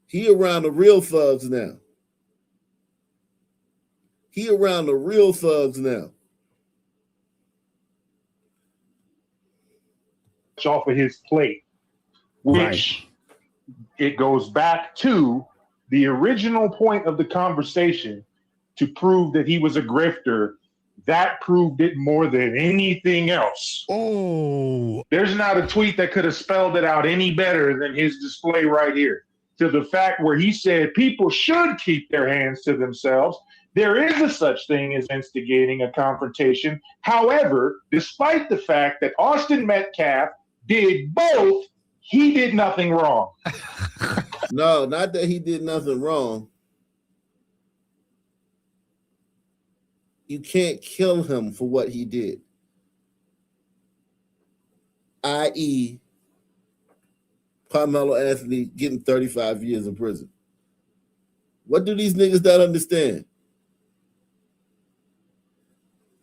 He around the real thugs now. He around the real thugs now. off of his plate, which it goes back to the original point of the conversation to prove that he was a grifter. That proved it more than anything else. Oh, there's not a tweet that could have spelled it out any better than his display right here. To the fact where he said people should keep their hands to themselves. There is a such thing as instigating a confrontation. However, despite the fact that Austin Metcalf did both, he did nothing wrong. No, not that he did nothing wrong. You can't kill him for what he did. I.e., Karmelo Anthony getting 35 years in prison. What do these niggas not understand?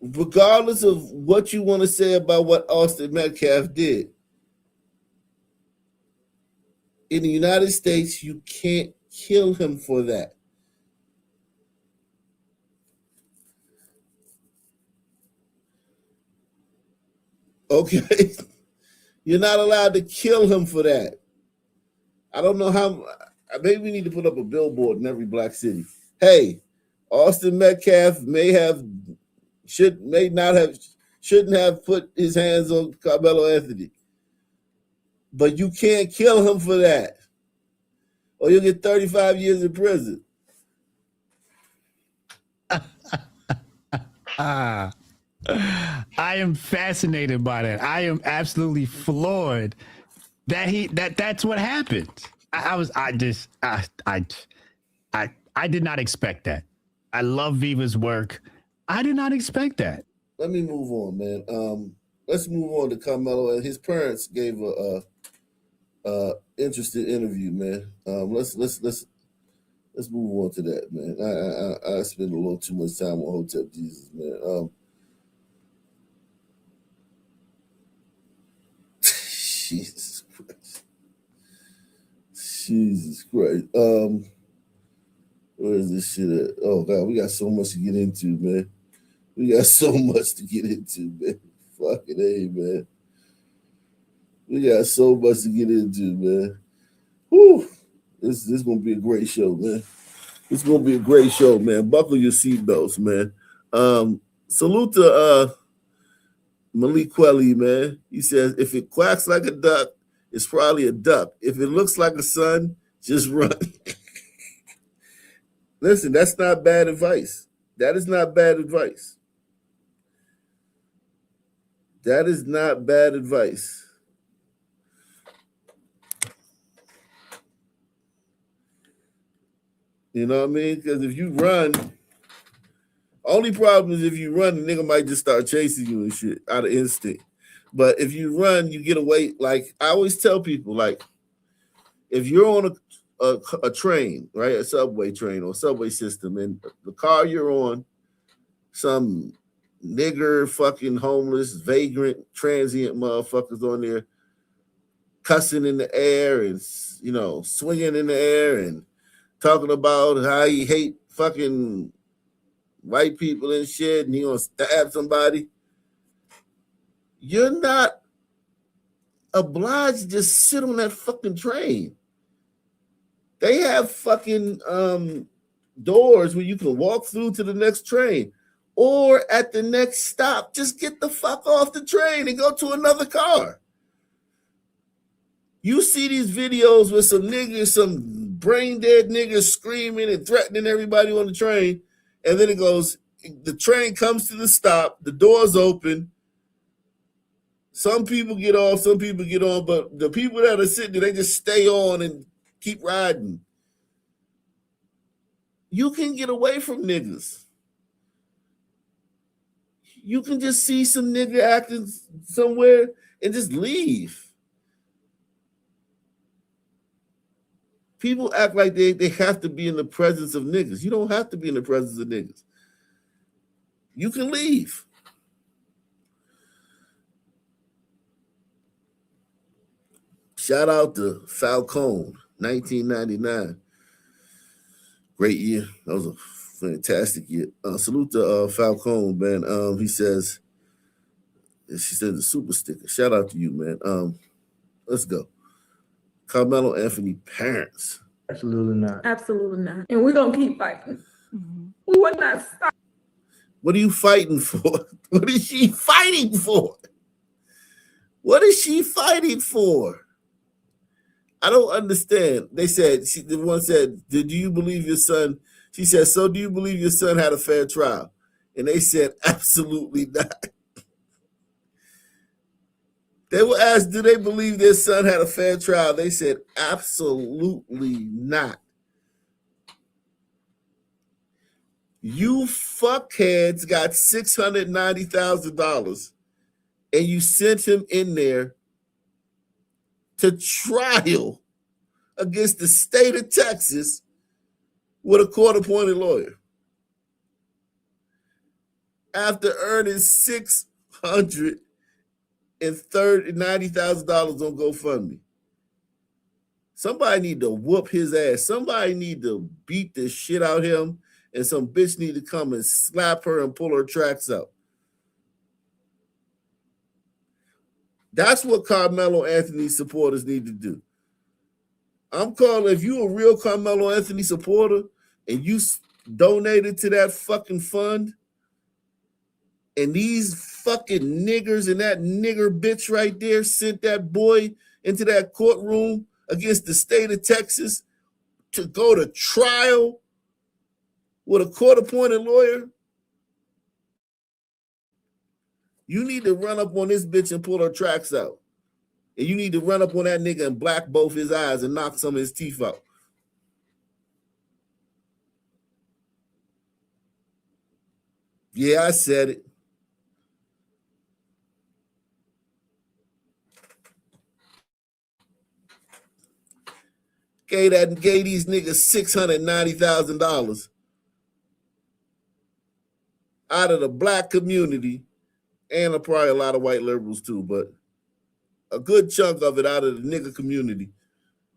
Regardless of what you want to say about what Austin Metcalf did, in the United States, you can't kill him for that. Okay? You're not allowed to kill him for that. I don't know how. Maybe we need to put up a billboard in every black city. Hey, Austin Metcalf shouldn't have put his hands on Karmelo Anthony. But you can't kill him for that, or you'll get 35 years in prison. I am fascinated by that. I am absolutely floored that that's what happened. I did not expect that. I love Viva's work. I did not expect that. Let me move on, man. Let's move on to Karmelo. His parents gave a interesting interview, man. Let's move on to that, man. I spend a little too much time on Hotep Jesus, man. Jesus Christ. Jesus Christ. Where is this shit at? Oh God, we got so much to get into, man. We got so much to get into, man. Fucking A, man. We got so much to get into, man. Whew. This is gonna be a great show, man. It's gonna be a great show, man. Buckle your seatbelts, man. Salute to Malik Quelly, man. He says, if it quacks like a duck, it's probably a duck. If it looks like a sun, just run. Listen, that's not bad advice. That is not bad advice. That is not bad advice. You know what I mean? Because if you run, only problem is if you run, the nigga might just start chasing you and shit out of instinct. But if you run, you get away. Like I always tell people, like if you're on a train, right, a subway train or subway system, and the car you're on, some nigger, fucking homeless, vagrant, transient motherfuckers on there cussing in the air and, you know, swinging in the air and talking about how he hate fucking white people and shit and he gonna stab somebody. You're not obliged to just sit on that fucking train. They have fucking doors where you can walk through to the next train. Or at the next stop, just get the fuck off the train and go to another car. You see these videos with some niggas, some brain dead niggas screaming and threatening everybody on the train. And then it goes, the train comes to the stop, the doors open. Some people get off, some people get on, but the people that are sitting there, they just stay on and keep riding. You can get away from niggas. You can just see some nigga acting somewhere and just leave. People act like they have to be in the presence of niggas. You don't have to be in the presence of niggas. You can leave. Shout out to Falcone, 1999. Great year. That was a fantastic year. Salute to Falcone, man. He says, She said the super sticker. Shout out to you, man. Let's go. Carmelo Anthony parents. Absolutely not. Absolutely not. And we're going to keep fighting. We will not stop. What are you fighting for? What is she fighting for? What is she fighting for? I don't understand. They said, the one said, "Did you believe your son?" She said, "So do you believe your son had a fair trial?" And they said, "Absolutely not." They were asked, "Do they believe their son had a fair trial?" They said, "Absolutely not." You fuckheads got $690,000 and you sent him in there to trial against the state of Texas with a court-appointed lawyer after earning $690,000 on GoFundMe. Somebody need to whoop his ass. Somebody need to beat the shit out of him, and some bitch need to come and slap her and pull her tracks out. That's what Carmelo Anthony supporters need to do. I'm calling, if you a real Carmelo Anthony supporter and you donated to that fucking fund, and these fucking niggers and that nigger bitch right there sent that boy into that courtroom against the state of Texas to go to trial with a court-appointed lawyer, you need to run up on this bitch and pull her tracks out. And you need to run up on that nigga and black both his eyes and knock some of his teeth out. Yeah, I said it. Gave these niggas $690,000 out of the black community, and probably a lot of white liberals too, but a good chunk of it out of the nigga community,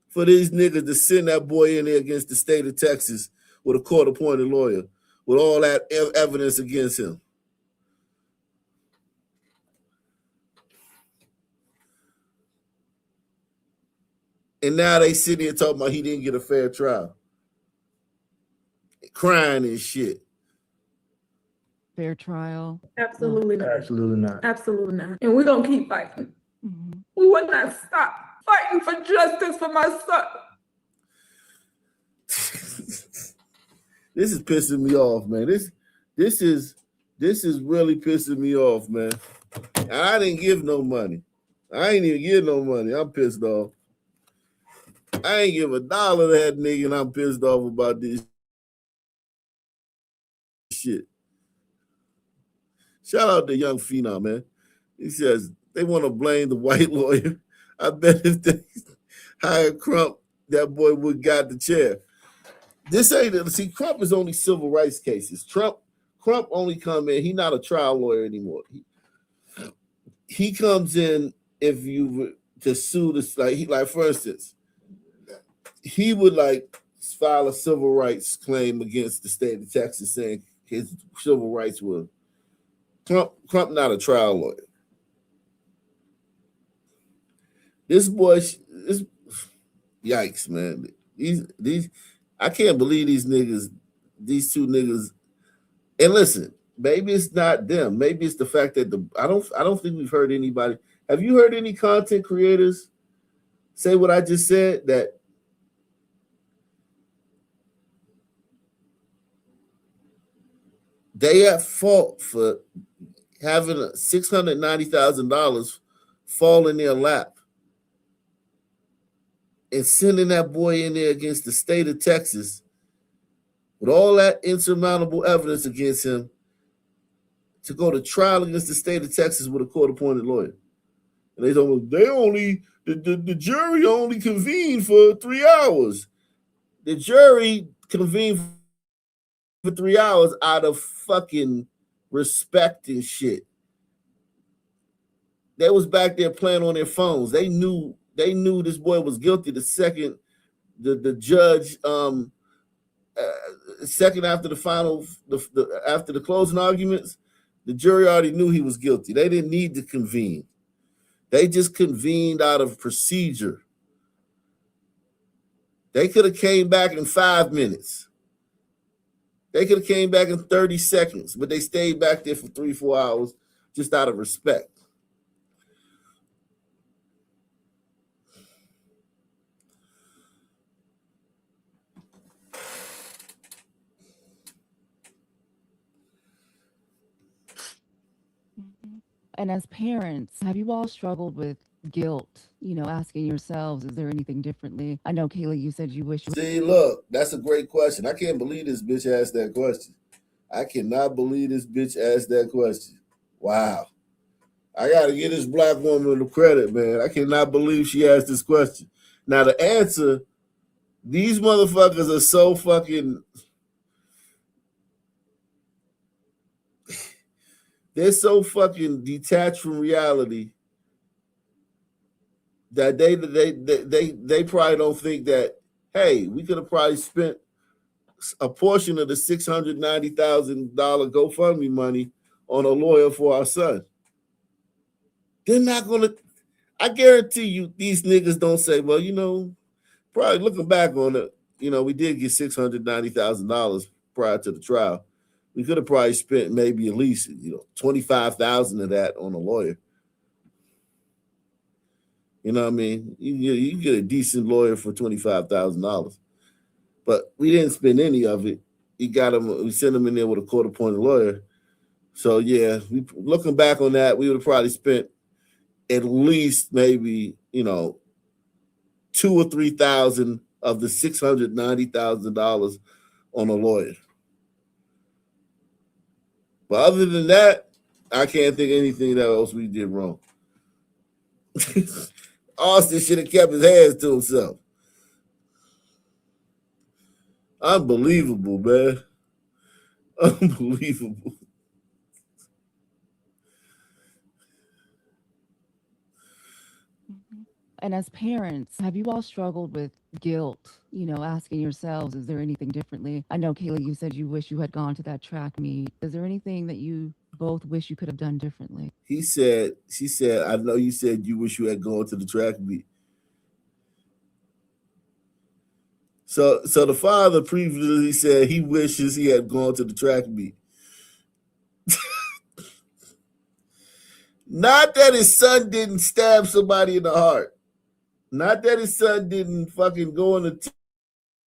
for these niggas to send that boy in there against the state of Texas with a court-appointed lawyer with all that evidence against him. And now they sit here talking about he didn't get a fair trial. Crying and shit. Fair trial. Absolutely not. Absolutely not. Absolutely not. And we're going to keep fighting. We will not stop fighting for justice for my son. This is pissing me off, man. This is really pissing me off, man. And I didn't give no money. I ain't even give no money. I'm pissed off. I ain't give $1 to that nigga, and I'm pissed off about this shit. Shout out to Young Phenom, man. He says they want to blame the white lawyer. I bet if they hired Crump, that boy would got the chair. This ain't, see, Crump is only civil rights cases. Crump only come in, he not a trial lawyer anymore. He comes in if you to sue this, like for instance, he would like file a civil rights claim against the state of Texas saying his civil rights were Crump not a trial lawyer. This boy, yikes, man. These I can't believe these niggas, these two niggas. And listen, maybe it's not them. Maybe it's the fact that I don't think we've heard anybody. Have you heard any content creators say what I just said? That they at fault for having $690,000 fall in their lap and sending that boy in there against the state of Texas with all that insurmountable evidence against him to go to trial against the state of Texas with a court-appointed lawyer. And the jury only convened for 3 hours. The jury convened for 3 hours out of fucking respect and shit. They was back there playing on their phones. They knew this boy was guilty the second the judge second after the final after the closing arguments, The jury already knew he was guilty. They didn't need to convene. They just convened out of procedure. They could have came back in 5 minutes. They could have came back in 30 seconds, but they stayed back there for 3-4 hours just out of respect. And as parents, have you all struggled with guilt? Asking yourselves, is there anything differently? I know, Kayla, you said you wish you. See, look, that's a great question. I can't believe this bitch asked that question. I cannot believe this bitch asked that question. Wow. I got to give this black woman the credit, man. I cannot believe she asked this question. Now, the answer, these motherfuckers are so fucking... They're so fucking detached from reality that they probably don't think that, hey, we could have probably spent a portion of the $690,000 GoFundMe money on a lawyer for our son. They're not going to, I guarantee you, these niggas don't say, well, probably looking back on it, we did get $690,000 prior to the trial. We could have probably spent maybe at least, $25,000 of that on a lawyer. You know what I mean? You get a decent lawyer for $25,000. But we didn't spend any of it. We sent him in there with a court-appointed lawyer. So, yeah, looking back on that, we would have probably spent at least maybe, $2,000 or $3,000 of the $690,000 on a lawyer. But other than that, I can't think of anything else we did wrong. Austin should have kept his hands to himself. Unbelievable, man. Unbelievable. And as parents, have you all struggled with guilt? Asking yourselves, is there anything differently? I know, Kayla, you said you wish you had gone to that track meet. Is there anything that you both wish you could have done differently? She said, I know you said you wish you had gone to the track meet. So the father previously said he wishes he had gone to the track meet. Not that his son didn't stab somebody in the heart. Not that his son didn't fucking go in the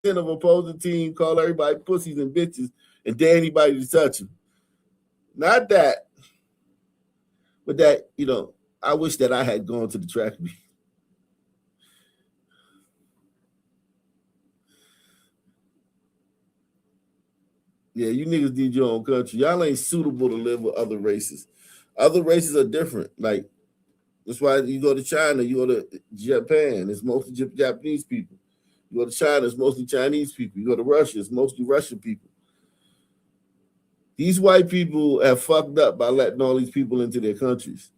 tent of opposing team, call everybody pussies and bitches, and dare anybody to touch him. Not that. But that, I wish that I had gone to the track meet. Yeah, you niggas need your own country. Y'all ain't suitable to live with other races. Other races are different. Like, that's why you go to China, you go to Japan, it's mostly Japanese people. You go to China, it's mostly Chinese people. You go to Russia, it's mostly Russian people. These white people have fucked up by letting all these people into their countries.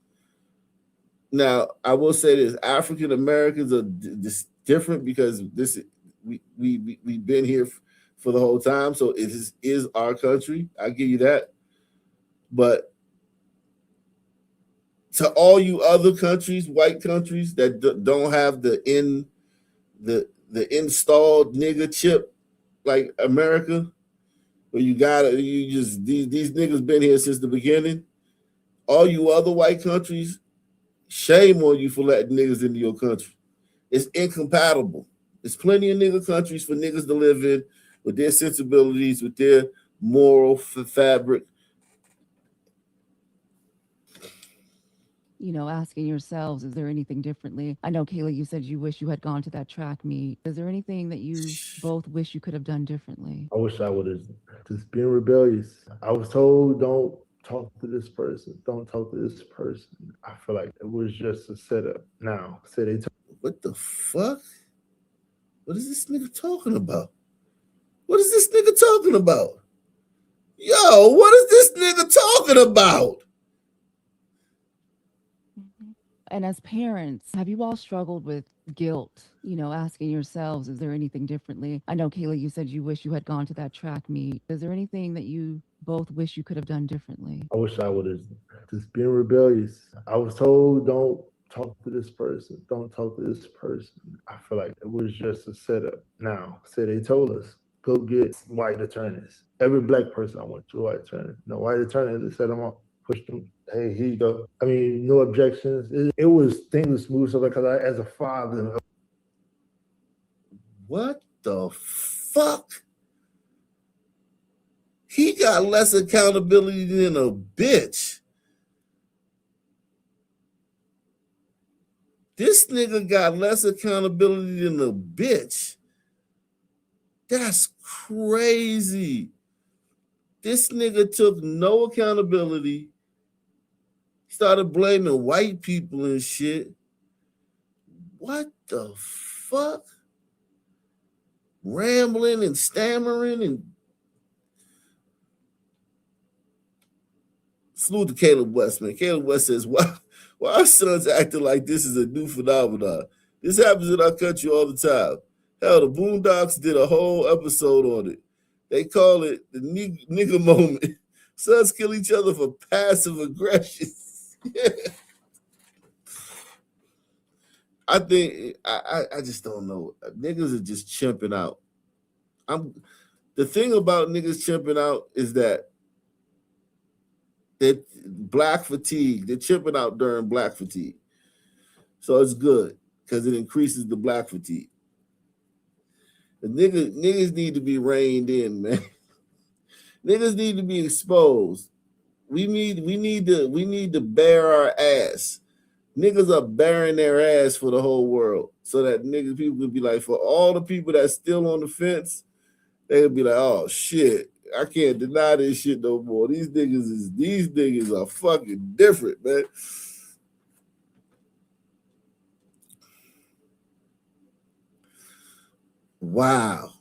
Now, I will say this: African Americans are different because we've been here for the whole time, so it is our country. I give you that. But to all you other countries, white countries that don't have the installed nigga chip like America, where these niggas been here since the beginning. All you other white countries, shame on you for letting niggas into your country. It's incompatible. There's plenty of nigga countries for niggas to live in with their sensibilities, with their moral fabric. Asking yourselves, is there anything differently? I know, Kayla, you said you wish you had gone to that track meet. Is there anything that you both wish you could have done differently? I wish I would have just been rebellious. I was told, don't talk to this person. Don't talk to this person. I feel like it was just a setup. Now, what the fuck? What is this nigga talking about? What is this nigga talking about? Yo, what is this nigga talking about? And as parents, have you all struggled with guilt? Asking yourselves, is there anything differently? I know, Kayla, you said you wish you had gone to that track meet. Is there anything that you both wish you could have done differently? I wish I would have just been rebellious. I was told, don't talk to this person, don't talk to this person. I feel like it was just a setup. Now, say they told us, go get white attorneys. Every black person I went to, white attorney. No white attorney, they set them up, pushed them. Hey, here you go. I mean, no objections. It was things were smooth. So because I, as a father, What the fuck? He got less accountability than a bitch. This nigga got less accountability than a bitch. That's crazy. This nigga took no accountability, started blaming white people and shit. What the fuck? Rambling and stammering and salute to Caleb West, man. Caleb West says, why our sons acting like this is a new phenomenon? This happens in our country all the time. Hell, the Boondocks did a whole episode on it. They call it the nigga moment. Sons kill each other for passive aggression. I think I just don't know. Niggas are just chimping out. The thing about niggas chimping out is that they're black fatigue. They're chimping out during black fatigue. So it's good because it increases the black fatigue. The niggas need to be reined in, man. Niggas need to be exposed. We need to bear our ass. Niggas are bearing their ass for the whole world. So that people could be like, for all the people that's still on the fence, they'll be like, oh shit, I can't deny this shit no more. These niggas are fucking different, man. Wow.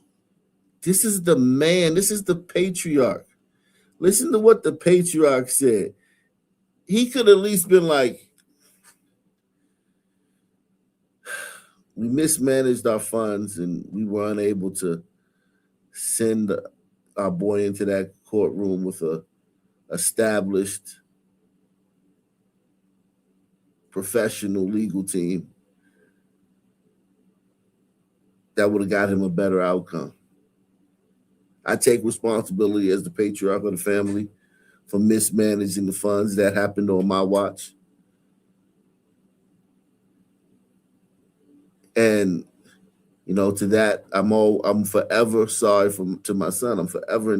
This is the man. This is the patriarch. Listen to what the patriarch said. He could at least been like, we mismanaged our funds and we were unable to send our boy into that courtroom with a established professional legal team that would have got him a better outcome. I take responsibility as the patriarch of the family for mismanaging the funds. That happened on my watch. And to that, I'm forever sorry to my son. I'm forever,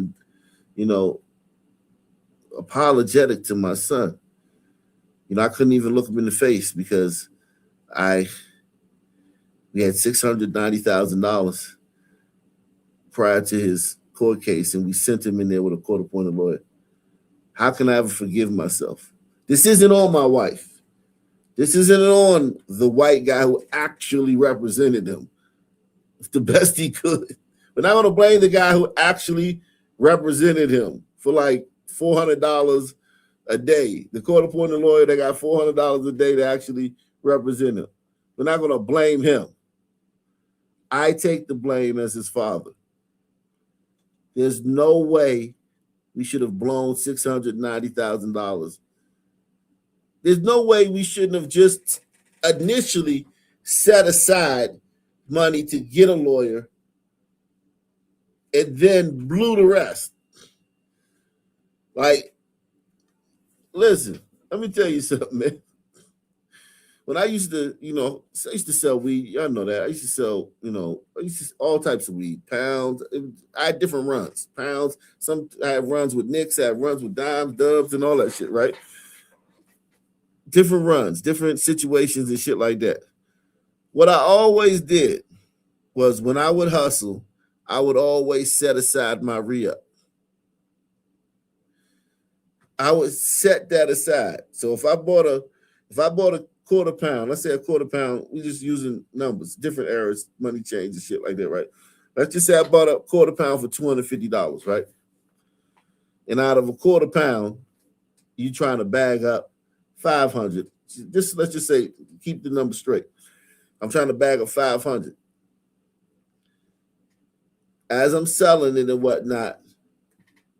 apologetic to my son. I couldn't even look him in the face because we had $690,000 prior to his court case, and we sent him in there with a court-appointed lawyer. How can I ever forgive myself? This isn't on my wife. This isn't on the white guy who actually represented him the best he could. We're not going to blame the guy who actually represented him for like $400 a day. The court-appointed lawyer that got $400 a day to actually represent him. We're not going to blame him. I take the blame as his father. There's no way we should have blown $690,000. There's no way we shouldn't have just initially set aside money to get a lawyer and then blew the rest. Like, listen, let me tell you something, man. When I used to sell weed, y'all know that. I used to sell, all types of weed, pounds. I had different runs, pounds. I had runs with nicks, I had runs with dimes, dubs, and all that shit, right? Different runs, different situations and shit like that. What I always did was when I would hustle, I would always set aside my re-up. I would set that aside. So if I bought a quarter pound, let's say a quarter pound, we just using numbers, different eras, money change and shit like that, right? Let's just say I bought a quarter pound for $250, right? And out of a quarter pound, you trying to bag up 500. Let's just say, keep the number straight. I'm trying to bag up 500. As I'm selling it and whatnot,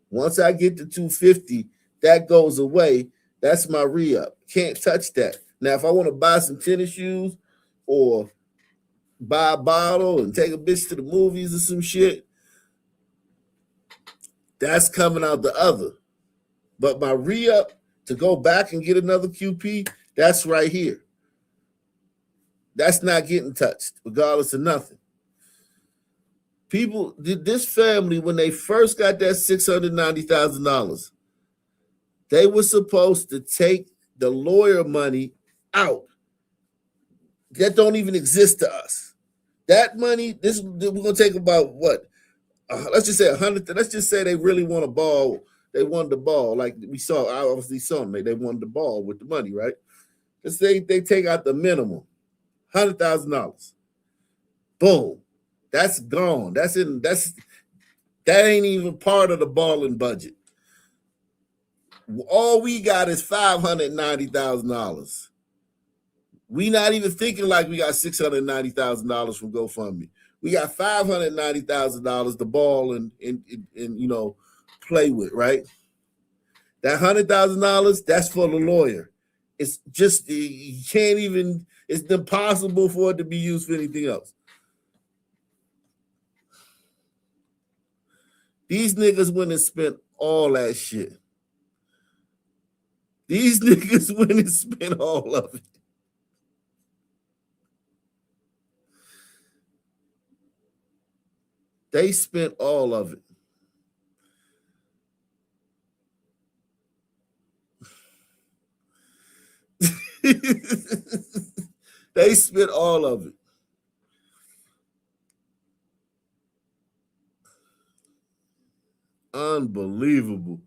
Once I get to 250, that goes away. That's my re-up. Can't touch that. Now, if I want to buy some tennis shoes or buy a bottle and take a bitch to the movies or some shit, that's coming out the other. But my re-up to go back and get another QP, that's right here. That's not getting touched, regardless of nothing. People, this family, when they first got that $690,000, they were supposed to take the lawyer money out. That don't even exist to us. That money, we're gonna take about what? Let's just say 100. Let's just say they really want a ball. They wanted the ball, like we saw. I obviously saw them. They wanted the ball with the money, right? Let's say they take out the minimum, $100,000. Boom, that's gone. That ain't even part of the balling budget. All we got is $590,000. We not even thinking like we got $690,000 from GoFundMe. We got $590,000 to ball and play with, right? That $100,000, that's for the lawyer. It's just you can't even. It's impossible for it to be used for anything else. These niggas went and spent all that shit. These niggas went and spent all of it. They spent all of it. They spent all of it. Unbelievable.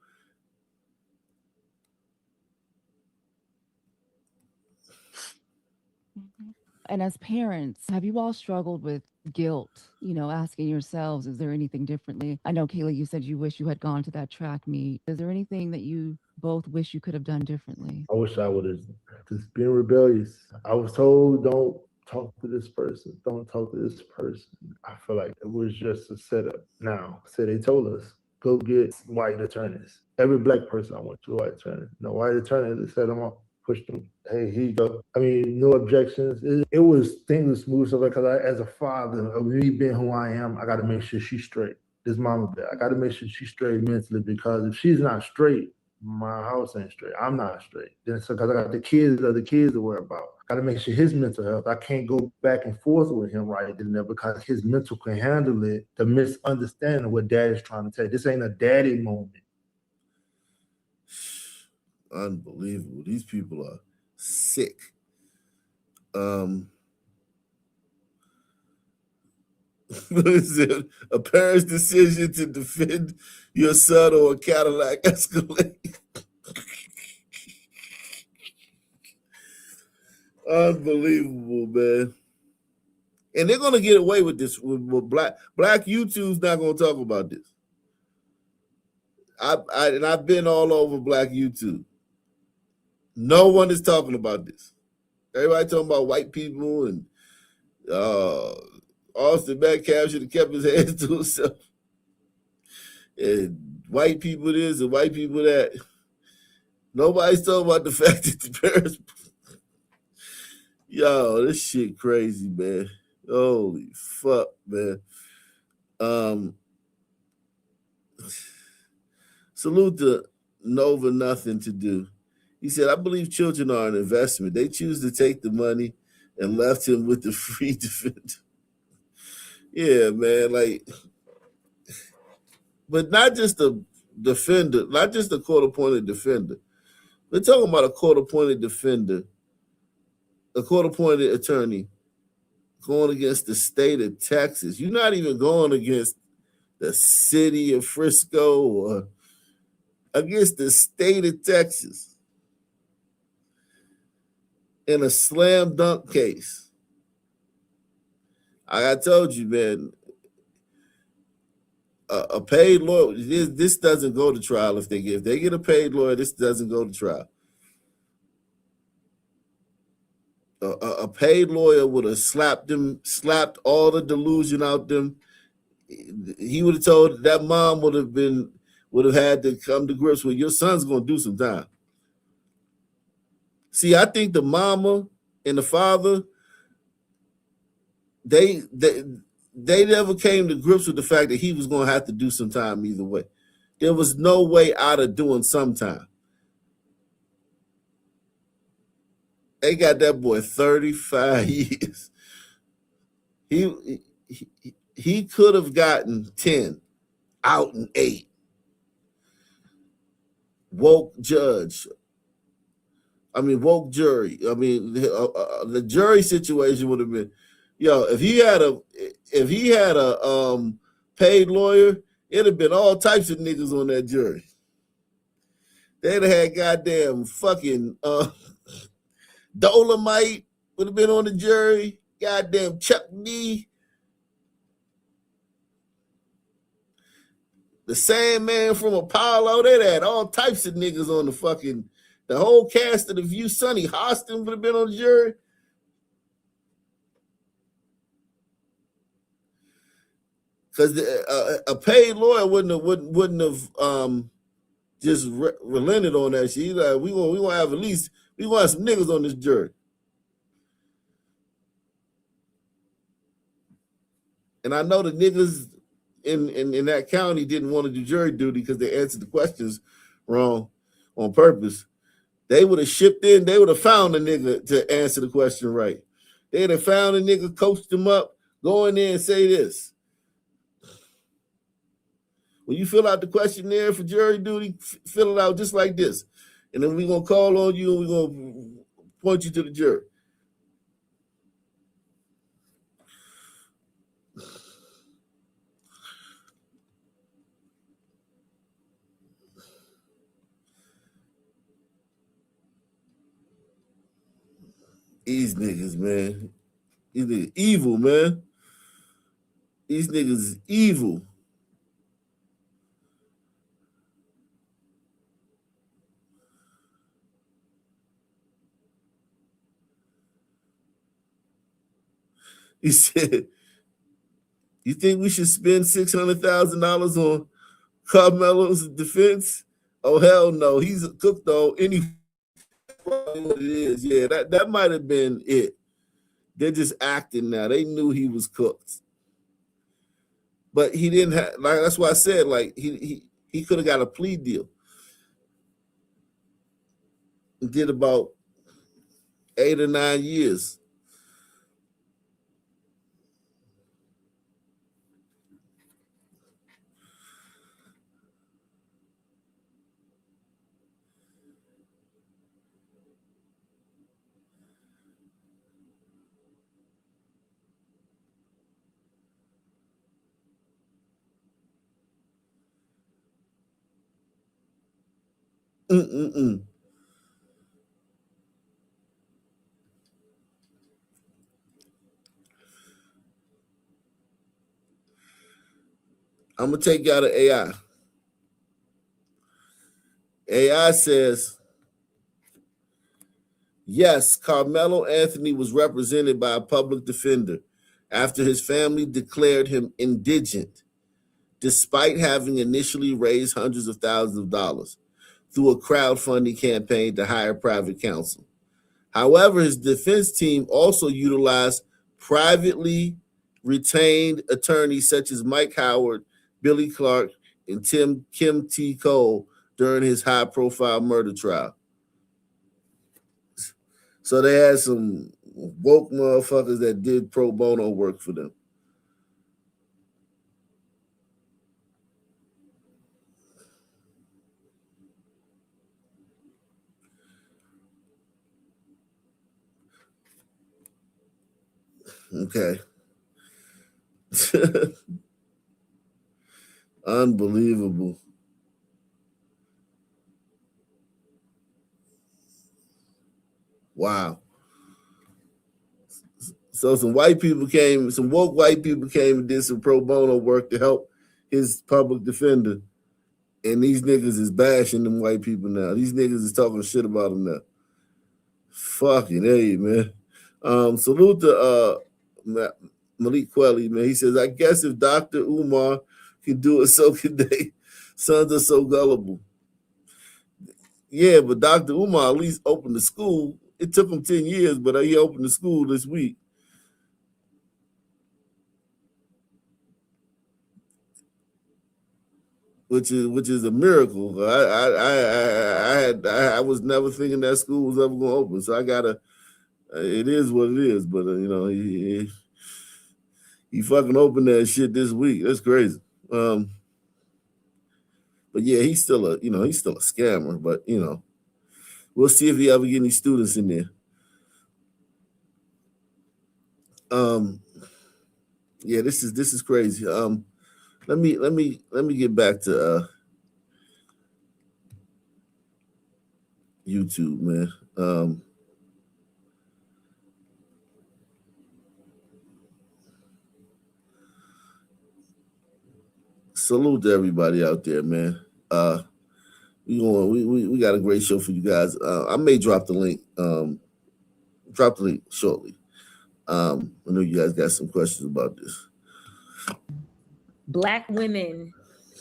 And as parents, have you all struggled with guilt, asking yourselves, is there anything differently? I know, Kayla, you said you wish you had gone to that track meet. Is there anything that you both wish you could have done differently? I wish I would have just been rebellious. I was told, don't talk to this person. Don't talk to this person. I feel like it was just a setup. Now, so they told us, go get white attorneys. Every black person I went to, white attorney. No white attorney, they set them up. Pushed them. Hey, here you go. I mean, no objections. It was things smooth stuff because as a father of me being who I am, I got to make sure she's straight. This mama, I got to make sure she's straight mentally because if she's not straight, my house ain't straight. I'm not straight. Then so because I got the kids to worry about. Got to make sure his mental health. I can't go back and forth with him right in there because his mental can handle it. The misunderstanding of what dad is trying to tell. This ain't a daddy moment. Unbelievable. These people are sick. Is it a parent's decision to defend your son or a Cadillac Escalade? Unbelievable, man. And they're gonna get away with this with black YouTube's not gonna talk about this. I've been all over black YouTube. No one is talking about this. Everybody talking about white people and Austin Metcalf should have kept his hands to himself. And white people this and white people that. Nobody's talking about the fact that the parents. Yo, this shit crazy, man. Holy fuck, man. Salute to Nova Nothing to Do. He said, I believe children are an investment. They choose to take the money and left him with the free defender. Yeah, man, but not just a defender, not just a court-appointed defender. We're talking about a court-appointed defender, a court-appointed attorney going against the state of Texas. You're not even going against the city of Frisco or against the state of Texas. In a slam dunk case. I told you, man, a paid lawyer, this doesn't go to trial if they get a paid lawyer, this doesn't go to trial. A paid lawyer would have slapped all the delusion out them. He would have told that mom would have been would have had to come to grips with your son's going to do some time. See, I think the mama and the father, they never came to grips with the fact that he was going to have to do some time either way. There was no way out of doing some time. They got that boy 35 years. He could have gotten 10 out in 8. Woke jury. I mean, the jury situation would have been, if he had a paid lawyer, it'd have been all types of niggas on that jury. They'd have had goddamn fucking Dolomite would have been on the jury. Goddamn Chuck D. The Sandman from Apollo. They'd had all types of niggas on the whole cast of The View. Sonny Hostin would have been on the jury. Because a paid lawyer wouldn't have just relented on that shit. He's like, we gonna have some niggas on this jury. And I know the niggas in that county didn't want to do jury duty because they answered the questions wrong on purpose. They would have shipped in, they would have found a nigga to answer the question right. They'd have found a nigga, coached him up, go in there and say this. When you fill out the questionnaire for jury duty, fill it out just like this. And then we're going to call on you and we're going to point you to the jury. These niggas, man. These niggas evil, man. These niggas is evil. He said, you think we should spend $600,000 on Karmelo's defense? Oh, hell no. He's cooked on any what it is. Yeah, that might have been it. They're just acting now. They knew he was cooked. But he didn't have, like, that's why I said, like, he could have got a plea deal. He did about 8 or 9 years. I'm gonna take you out of AI. AI says, yes, Karmelo Anthony was represented by a public defender after his family declared him indigent, despite having initially raised hundreds of thousands of dollars through a crowdfunding campaign to hire private counsel. However, his defense team also utilized privately retained attorneys such as Mike Howard, Billy Clark, and Kim T. Cole during his high-profile murder trial. So they had some woke motherfuckers that did pro bono work for them. Okay. Unbelievable. Wow. So some woke white people came and did some pro bono work to help his public defender. And these niggas is bashing them white people now. These niggas is talking shit about them now. Fucking hey, man. Salute to Malik Quelly, man. He says, I guess if Dr. Umar can do it, so can they. Sons are so gullible. Yeah, but Dr. Umar at least opened the school. It took him 10 years, but he opened the school this week. Which is a miracle. I was never thinking that school was ever gonna open. So I gotta. It is what it is. But he fucking opened that shit this week. That's crazy. But yeah, he's still a scammer. But we'll see if he ever get any students in there. Yeah, this is crazy. Let me get back to YouTube, man. Salute to everybody out there, man. We got a great show for you guys. I may drop the link. Drop the link shortly. I know you guys got some questions about this. Black women,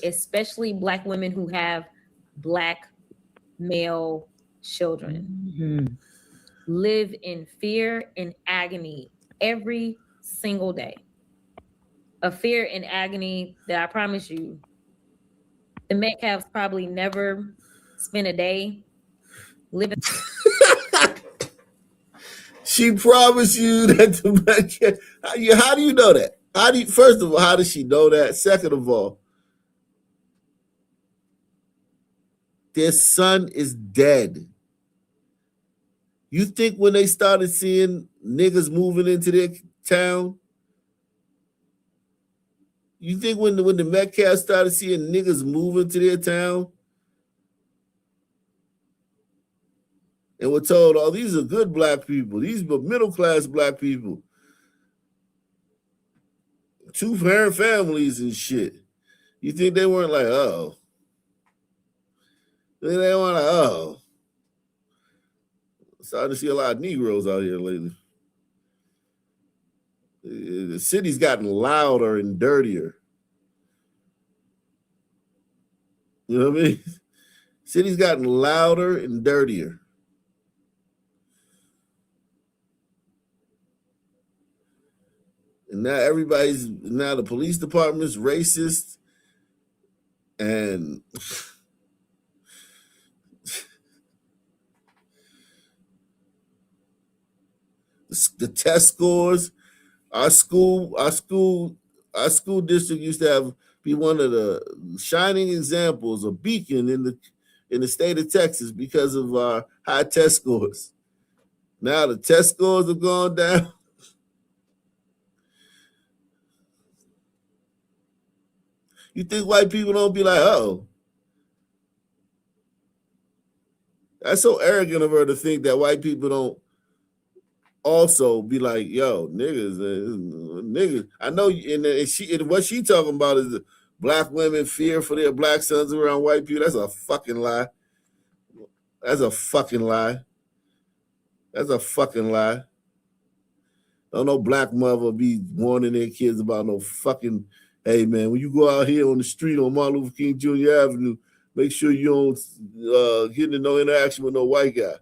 especially Black women who have Black male children, live in fear and agony every single day. A fear and agony that I promise you, the Metcalfs probably never spent a day living. She promised you that the Metcalf. How do you know that? First of all, how does she know that? Second of all, their son is dead. You think when they started seeing niggas moving into their town, you think when the Metcalfs started seeing niggas moving to their town and were told, oh, these are good Black people, these are middle-class Black people, two-parent families and shit, you think they weren't like, oh. They weren't like, oh. Starting to see a lot of Negroes out here lately. The city's gotten louder and dirtier. You know what I mean? City's gotten louder and dirtier. And now the police department's racist and the test scores. Our school district used to be one of the shining examples, a beacon in the state of Texas because of our high test scores. Now the test scores have gone down. You think white people don't be like, oh, that's so arrogant of her to think that white people don't also be like, yo, niggas. I know, and what she talking about is the Black women fear for their Black sons around white people. That's a fucking lie. That's a fucking lie. That's a fucking lie. Don't no Black mother be warning their kids about no fucking, hey man, when you go out here on the street on Martin Luther King Jr. Avenue, make sure you don't get into no interaction with no white guy.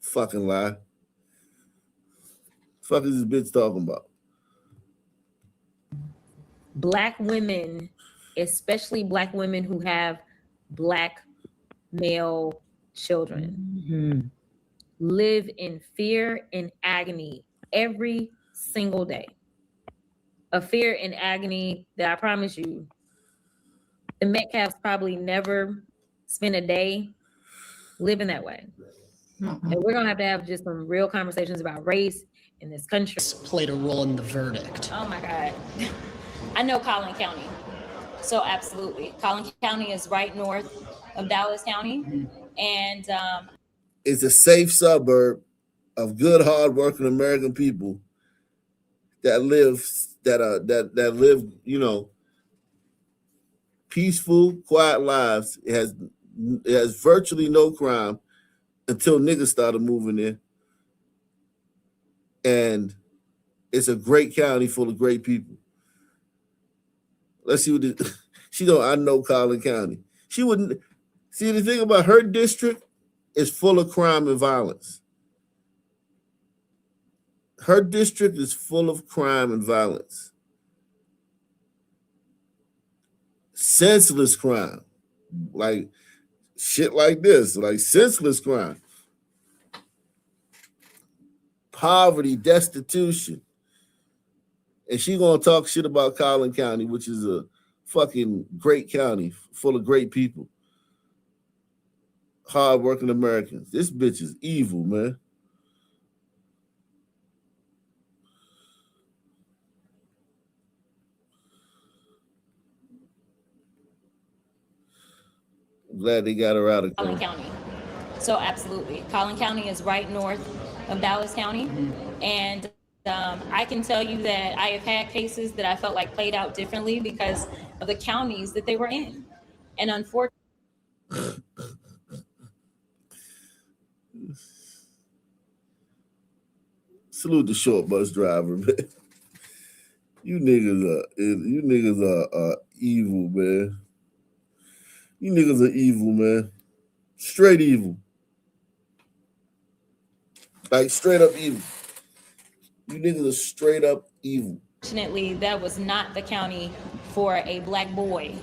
Fucking lie. Fuck is this bitch talking about? Black women, especially Black women who have Black male children, live in fear and agony every single day. A fear and agony that I promise you, the Metcalfs probably never spent a day living that way. And we're gonna have just some real conversations about race in this country. Played a role in the verdict. Oh my God. I know Collin County. So absolutely. Collin County is right north of Dallas County. And it's a safe suburb of good, hardworking American people that live, peaceful, quiet lives. It has virtually no crime until niggas started moving in. And it's a great county full of great people. Let's see what she don't. I know Collin County. She wouldn't see the thing about her district is full of crime and violence. Her district is full of crime and violence. Senseless crime. Like shit like this, like senseless crime. Poverty, destitution. And she gonna talk shit about Collin County, which is a fucking great county full of great people. Hardworking Americans. This bitch is evil, man. I'm glad they got her out of Collin County. So absolutely. Collin County is right north of Dallas County. And I can tell you that I have had cases that I felt like played out differently because of the counties that they were in. And unfortunately, salute the short bus driver, man. You niggas are evil, man. You niggas are evil, man. Straight evil. Like straight up evil. You niggas are straight up evil. Unfortunately, that was not the county for a black boy.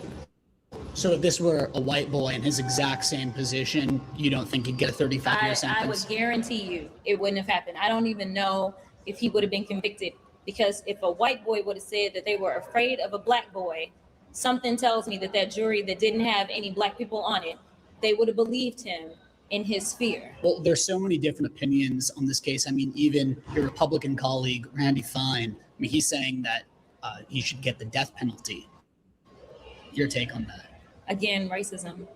So if this were a white boy in his exact same position, you don't think he'd get a 35-year sentence? I would guarantee you it wouldn't have happened. I don't even know if he would have been convicted, because if a white boy would have said that they were afraid of a black boy, something tells me that that jury that didn't have any black people on it, they would have believed him in his fear. Well, there's so many different opinions on this case. I mean, even your Republican colleague, Randy Fine, I mean, he's saying that he should get the death penalty. Your take on that? Again, racism.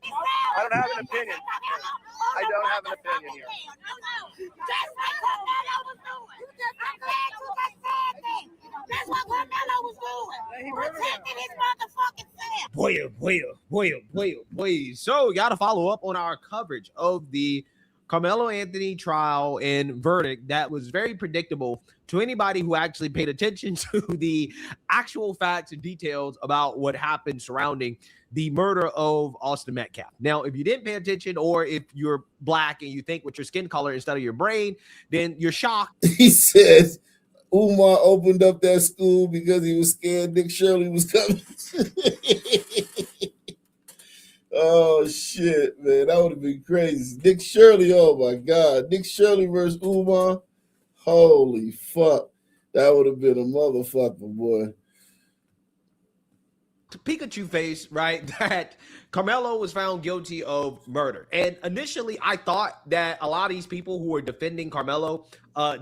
I don't have an opinion. I don't have an opinion here. That's what Karmelo was doing. Protecting his motherfucking self. Boy. So, we got to follow up on our coverage of the Karmelo Anthony trial and verdict that was very predictable to anybody who actually paid attention to the actual facts and details about what happened surrounding the murder of Austin Metcalf. Now, if you didn't pay attention, or if you're black and you think with your skin color instead of your brain, then you're shocked. He says Umar opened up that school because he was scared Nick Shirley was coming. Oh shit, man, that would have been crazy. Nick Shirley, oh my God, Nick Shirley versus Umar. Holy fuck, that would have been a motherfucker, boy. Pikachu face, right, that Karmelo was found guilty of murder. And initially, I thought that a lot of these people who were defending Karmelo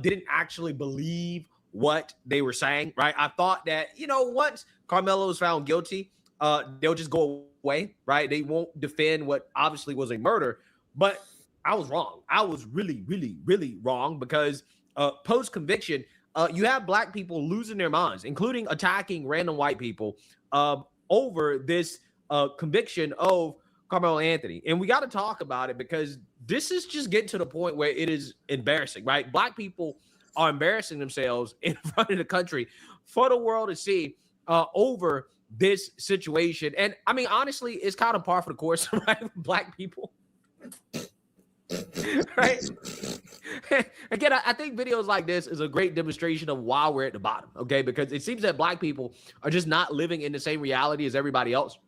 didn't actually believe what they were saying, right? I thought that, once Karmelo was found guilty, they'll just go away, right? They won't defend what obviously was a murder. But I was wrong. I was really, really, really wrong, because post-conviction, you have black people losing their minds, including attacking random white people over this conviction of Karmelo Anthony. And we got to talk about it, because this is just getting to the point where it is embarrassing, right? Black people are embarrassing themselves in front of the country for the world to see over this situation. And I mean, honestly, it's kind of par for the course, right? Black people. Right? Again, I think videos like this is a great demonstration of why we're at the bottom, okay? Because it seems that black people are just not living in the same reality as everybody else.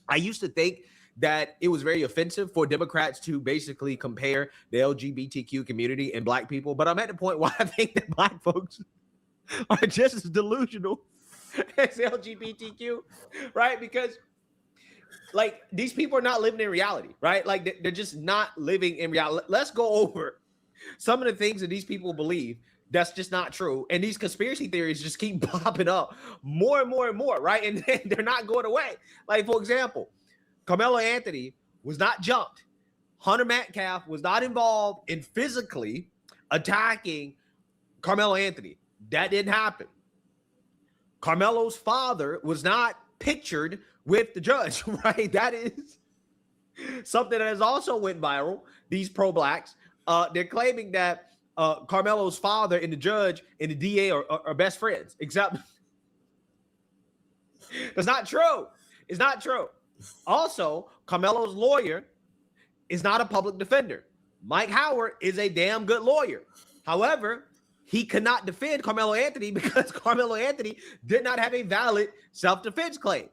I used to think that it was very offensive for Democrats to basically compare the LGBTQ community and black people, but I'm at the point where I think that black folks are just as delusional as LGBTQ, right? Because like, these people are not living in reality, right? Like, they're just not living in reality. Let's go over some of the things that these people believe that's just not true. And these conspiracy theories just keep popping up more and more and more, right? And they're not going away. Like, for example, Karmelo Anthony was not jumped. Hunter Metcalf was not involved in physically attacking Karmelo Anthony. That didn't happen. Carmelo's father was not pictured with the judge, right? That is something that has also went viral. These pro-blacks, they're claiming that Carmelo's father and the judge and the DA are best friends, except That's not true. It's not true. Also, Karmelo's lawyer is not a public defender. Mike Howard is a damn good lawyer. However, he could not defend Carmelo Anthony because Carmelo Anthony did not have a valid self-defense claim.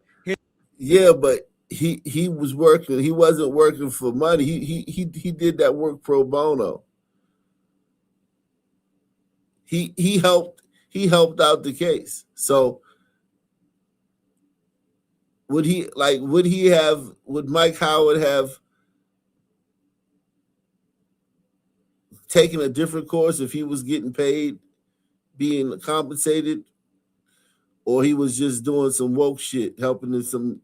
Yeah, but he was working. He wasn't working for money. He did that work pro bono. He helped out the case. So would Mike Howard have taken a different course if he was getting paid, being compensated, or he was just doing some woke shit, helping some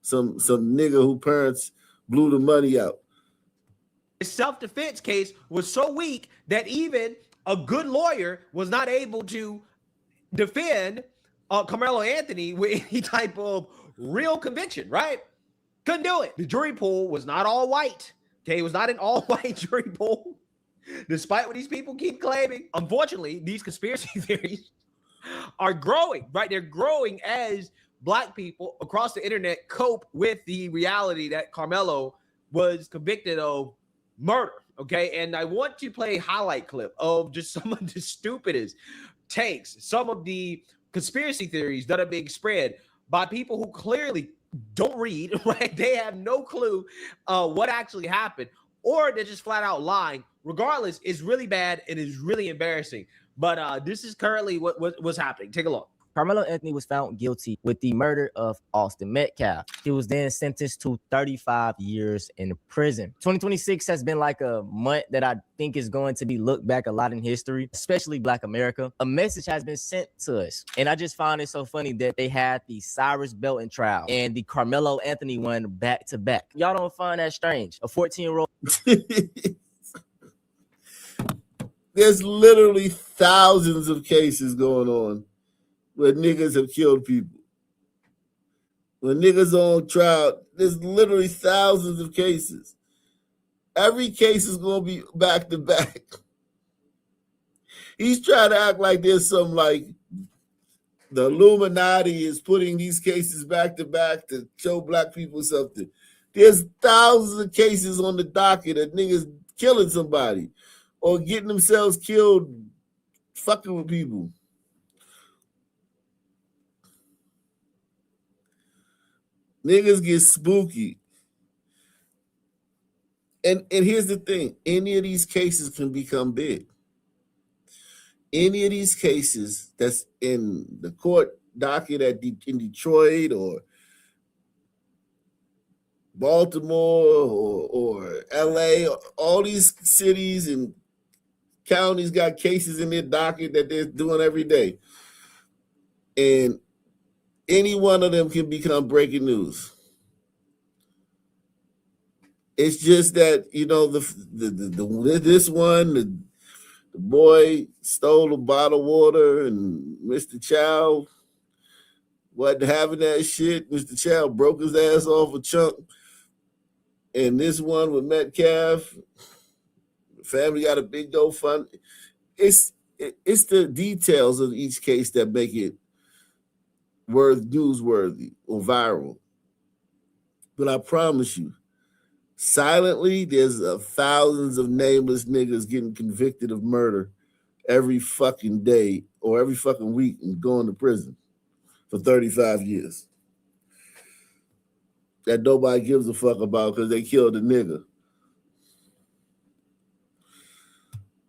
nigga who parents blew the money out? His self-defense case was so weak that even a good lawyer was not able to defend Carmelo Anthony with any type of real conviction, right? Couldn't do it. The jury pool was not all white. Okay, it was not an all-white jury pool, despite what these people keep claiming. Unfortunately, these conspiracy theories are growing, right? They're growing as Black people across the internet cope with the reality that Carmelo was convicted of murder, okay? And I want to play a highlight clip of just some of the stupidest takes, some of the conspiracy theories that are being spread by people who clearly don't read, right? They have no clue what actually happened, or they're just flat out lying. Regardless, it's really bad and it's really embarrassing. But this is currently what's happening. Take a look. Carmelo Anthony was found guilty with the murder of Austin Metcalf. He was then sentenced to 35 years in prison. 2026 has been like a month that I think is going to be looked back a lot in history, especially Black America. A message has been sent to us. And I just found it so funny that they had the Cyrus Belton trial and the Carmelo Anthony one back to back. Y'all don't find that strange? A 14-year-old. There's literally thousands of cases going on where niggas have killed people. When niggas on trial, there's literally thousands of cases. Every case is going to be back to back. He's trying to act like there's some like the Illuminati is putting these cases back to back to show Black people something. There's thousands of cases on the docket of niggas killing somebody or getting themselves killed fucking with people. Niggas get spooky. And here's the thing. Any of these cases can become big. Any of these cases that's in the court docket in Detroit or Baltimore or LA, all these cities and counties got cases in their docket that they're doing every day. And any one of them can become breaking news. It's just that, you know, this one, the boy stole a bottle of water and Mr. Chow wasn't having that shit. Mr. Chow broke his ass off a chunk. And this one with Metcalf, family got a big GoFundMe. It's the details of each case that make it newsworthy or viral. But I promise you, silently, there's thousands of nameless niggas getting convicted of murder every fucking day or every fucking week and going to prison for 35 years. That nobody gives a fuck about because they killed a nigga.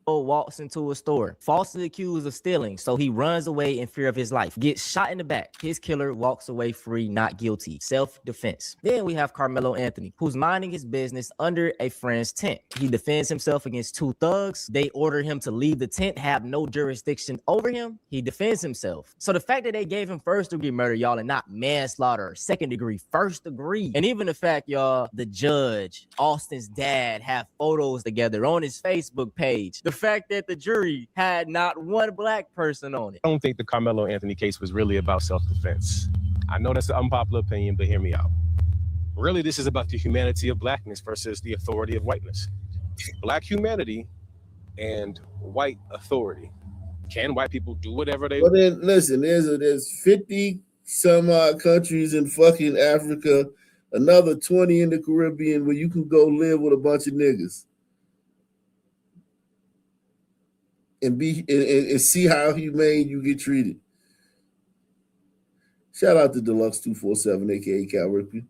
Walks into a store, falsely accused of stealing, so he runs away in fear of his life, gets shot in the back. His killer walks away free, not guilty. Self-defense. Then we have Carmelo Anthony, who's minding his business under a friend's tent. He defends himself against two thugs. They order him to leave the tent, have no jurisdiction over him. He defends himself. So the fact that they gave him first-degree murder, y'all, and not manslaughter, second-degree, first-degree, and even the fact, y'all, the judge, Austin's dad, have photos together on his Facebook page. The fact that the jury had not one Black person on it. I don't think the Carmelo Anthony case was really about self-defense. I know that's an unpopular opinion, but hear me out. Really, this is about the humanity of Blackness versus the authority of whiteness. Black humanity and white authority. Can white people do whatever they want? Well, then listen, there's 50 some countries in fucking Africa, another 20 in the Caribbean where you can go live with a bunch of niggas and and see how humane you get treated. Shout out to Deluxe 247, aka Cal Ripley,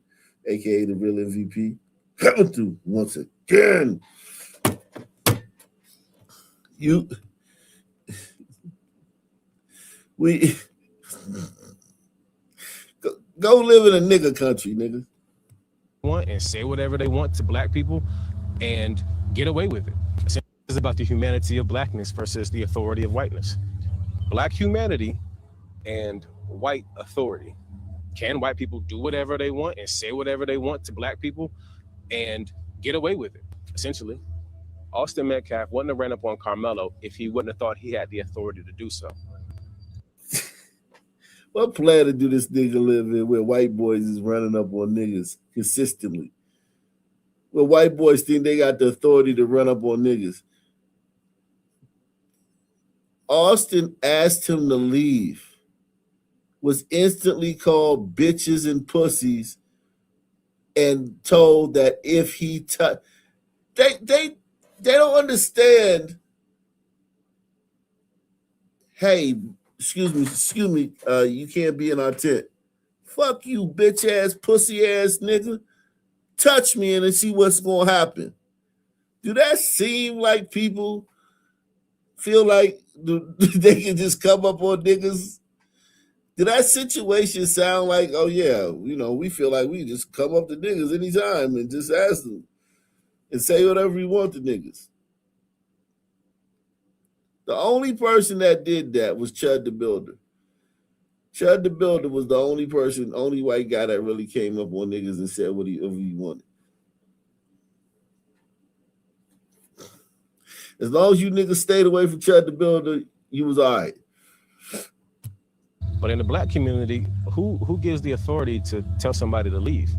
aka the real MVP. Coming through once again. We go live in a nigga country, nigga. Want and say whatever they want to black people and get away with it. It's about the humanity of blackness versus the authority of whiteness. Black humanity and white authority. Can white people do whatever they want and say whatever they want to black people and get away with it? Essentially, Austin Metcalf wouldn't have ran up on Karmelo if he wouldn't have thought he had the authority to do so. What planet do this nigga live in where white boys is running up on niggas consistently? Where white boys think they got the authority to run up on niggas. Austin asked him to leave, was instantly called bitches and pussies, and told that if he they don't understand. Hey, excuse me, you can't be in our tent. Fuck you, bitch ass, pussy ass nigga. Touch me and see what's gonna happen. Do that seem like people feel like they can just come up on niggas? Did that situation sound like, oh yeah, we feel like we just come up to niggas anytime and just ask them and say whatever we want to niggas? The only person that did that was Chud the Builder. Chud the Builder was the only white guy that really came up on niggas and said whatever he wanted. As long as you niggas stayed away from Chud the Builder, you was all right. But in the black community, who gives the authority to tell somebody to leave?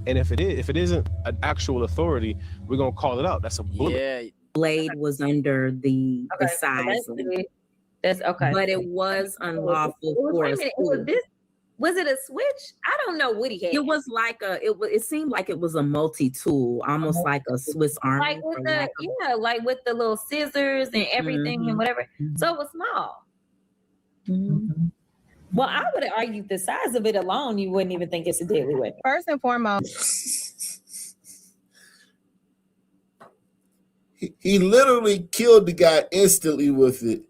And if it isn't an actual authority, we're gonna call it out. That's a bullet. Yeah. Blade was under the size limit. That's okay. But it was unlawful for us. Was it a switch? I don't know what he had. It was like it seemed like it was a multi-tool, almost like a Swiss Army. Like with like with the little scissors and everything and whatever. So it was small. Well, I would argue the size of it alone, you wouldn't even think it's a deadly weapon. First and foremost, he literally killed the guy instantly with it.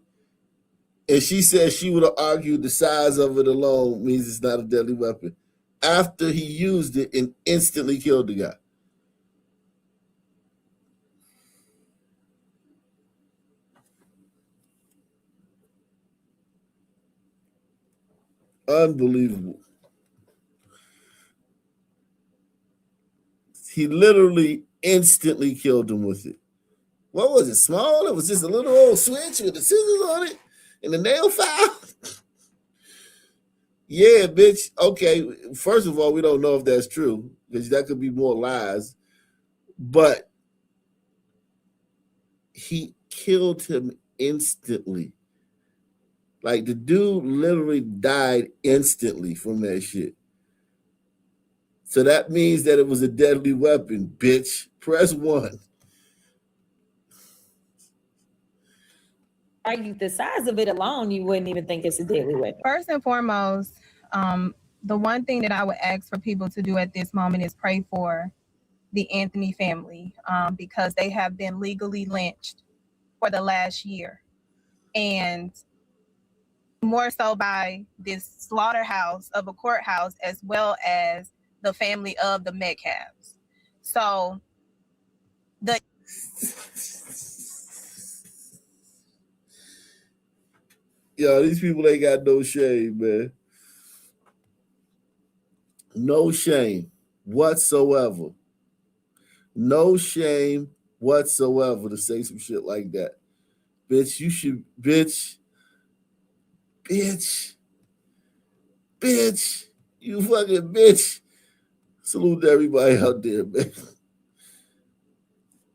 And she said she would have argued the size of it alone means it's not a deadly weapon after he used it and instantly killed the guy. Unbelievable. He literally instantly killed him with it. What was it? Small? It was just a little old switch with the scissors on it and the nail file. Yeah, bitch. Okay. First of all, we don't know if that's true because that could be more lies. But he killed him instantly. Like the dude literally died instantly from that shit. So that means that it was a deadly weapon, bitch. Press 1. Argue the size of it alone, you wouldn't even think it's a deadly weapon. first and foremost, the one thing that I would ask for people to do at this moment is pray for the Anthony family because they have been legally lynched for the last year. And more so by this slaughterhouse of a courthouse as well as the family of the Metcalfs. So Yo, these people ain't got no shame, man. No shame whatsoever. No shame whatsoever to say some shit like that. Bitch, you should, bitch, you fucking bitch. Salute to everybody out there, man.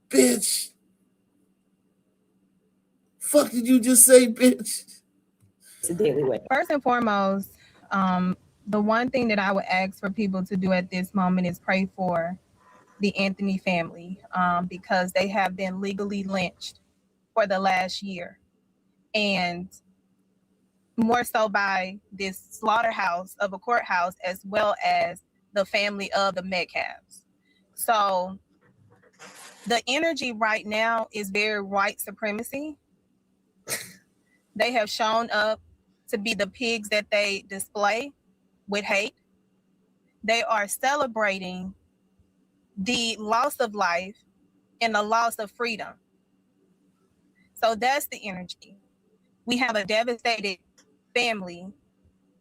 Bitch. Fuck did you just say, bitch? It's a deadly weapon. First and foremost, The one thing that I would ask for people to do at this moment is pray for the Anthony family, because they have been legally lynched for the last year, and more so by this slaughterhouse of a courthouse, as well as the family of the Metcalfs. So the energy right now is very white supremacy. They have shown up to be the pigs that they display with hate. They are celebrating the loss of life and the loss of freedom. So that's the energy. We have a devastated family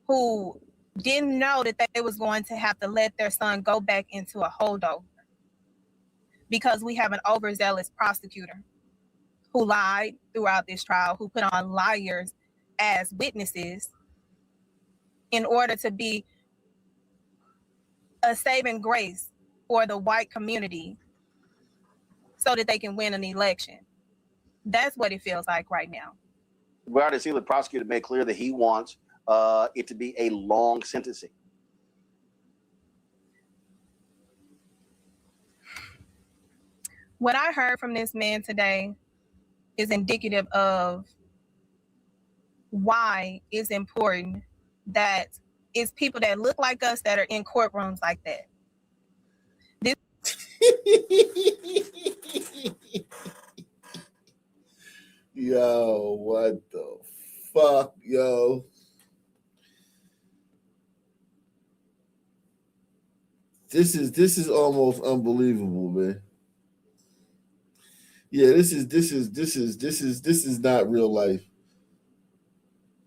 who didn't know that they was going to have to let their son go back into a holdover because we have an overzealous prosecutor who lied throughout this trial, who put on liars as witnesses in order to be a saving grace for the white community so that they can win an election. That's what it feels like right now. We already see the prosecutor made clear that he wants it to be a long sentencing. What I heard from this man today is indicative of why it's important that it's people that look like us that are in courtrooms like that. Yo, what the fuck, yo? This is almost unbelievable, man. Yeah, this is not real life.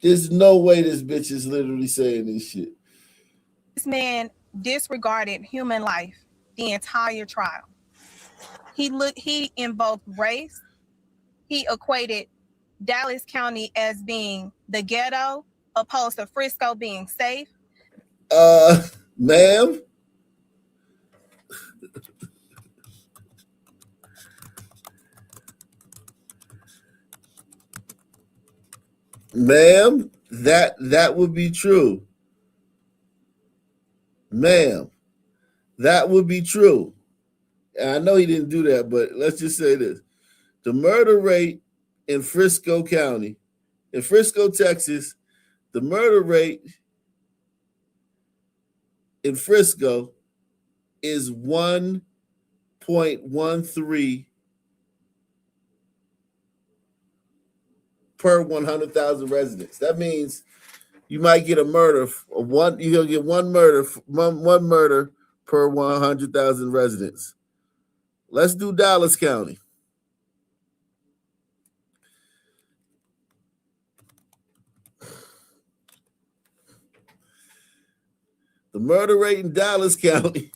There's no way this bitch is literally saying this shit. This man disregarded human life the entire trial. He invoked race. He equated Dallas County as being the ghetto, opposed to Frisco being safe. Ma'am. Ma'am, that would be true. Ma'am, that would be true. And I know he didn't do that, but let's just say this. The murder rate in Frisco County, in Frisco, Texas, the murder rate in Frisco is 1.13 per 100,000 residents. That means you might get a murder you're gonna get one murder per 100,000 residents. Let's do Dallas County. The murder rate in Dallas County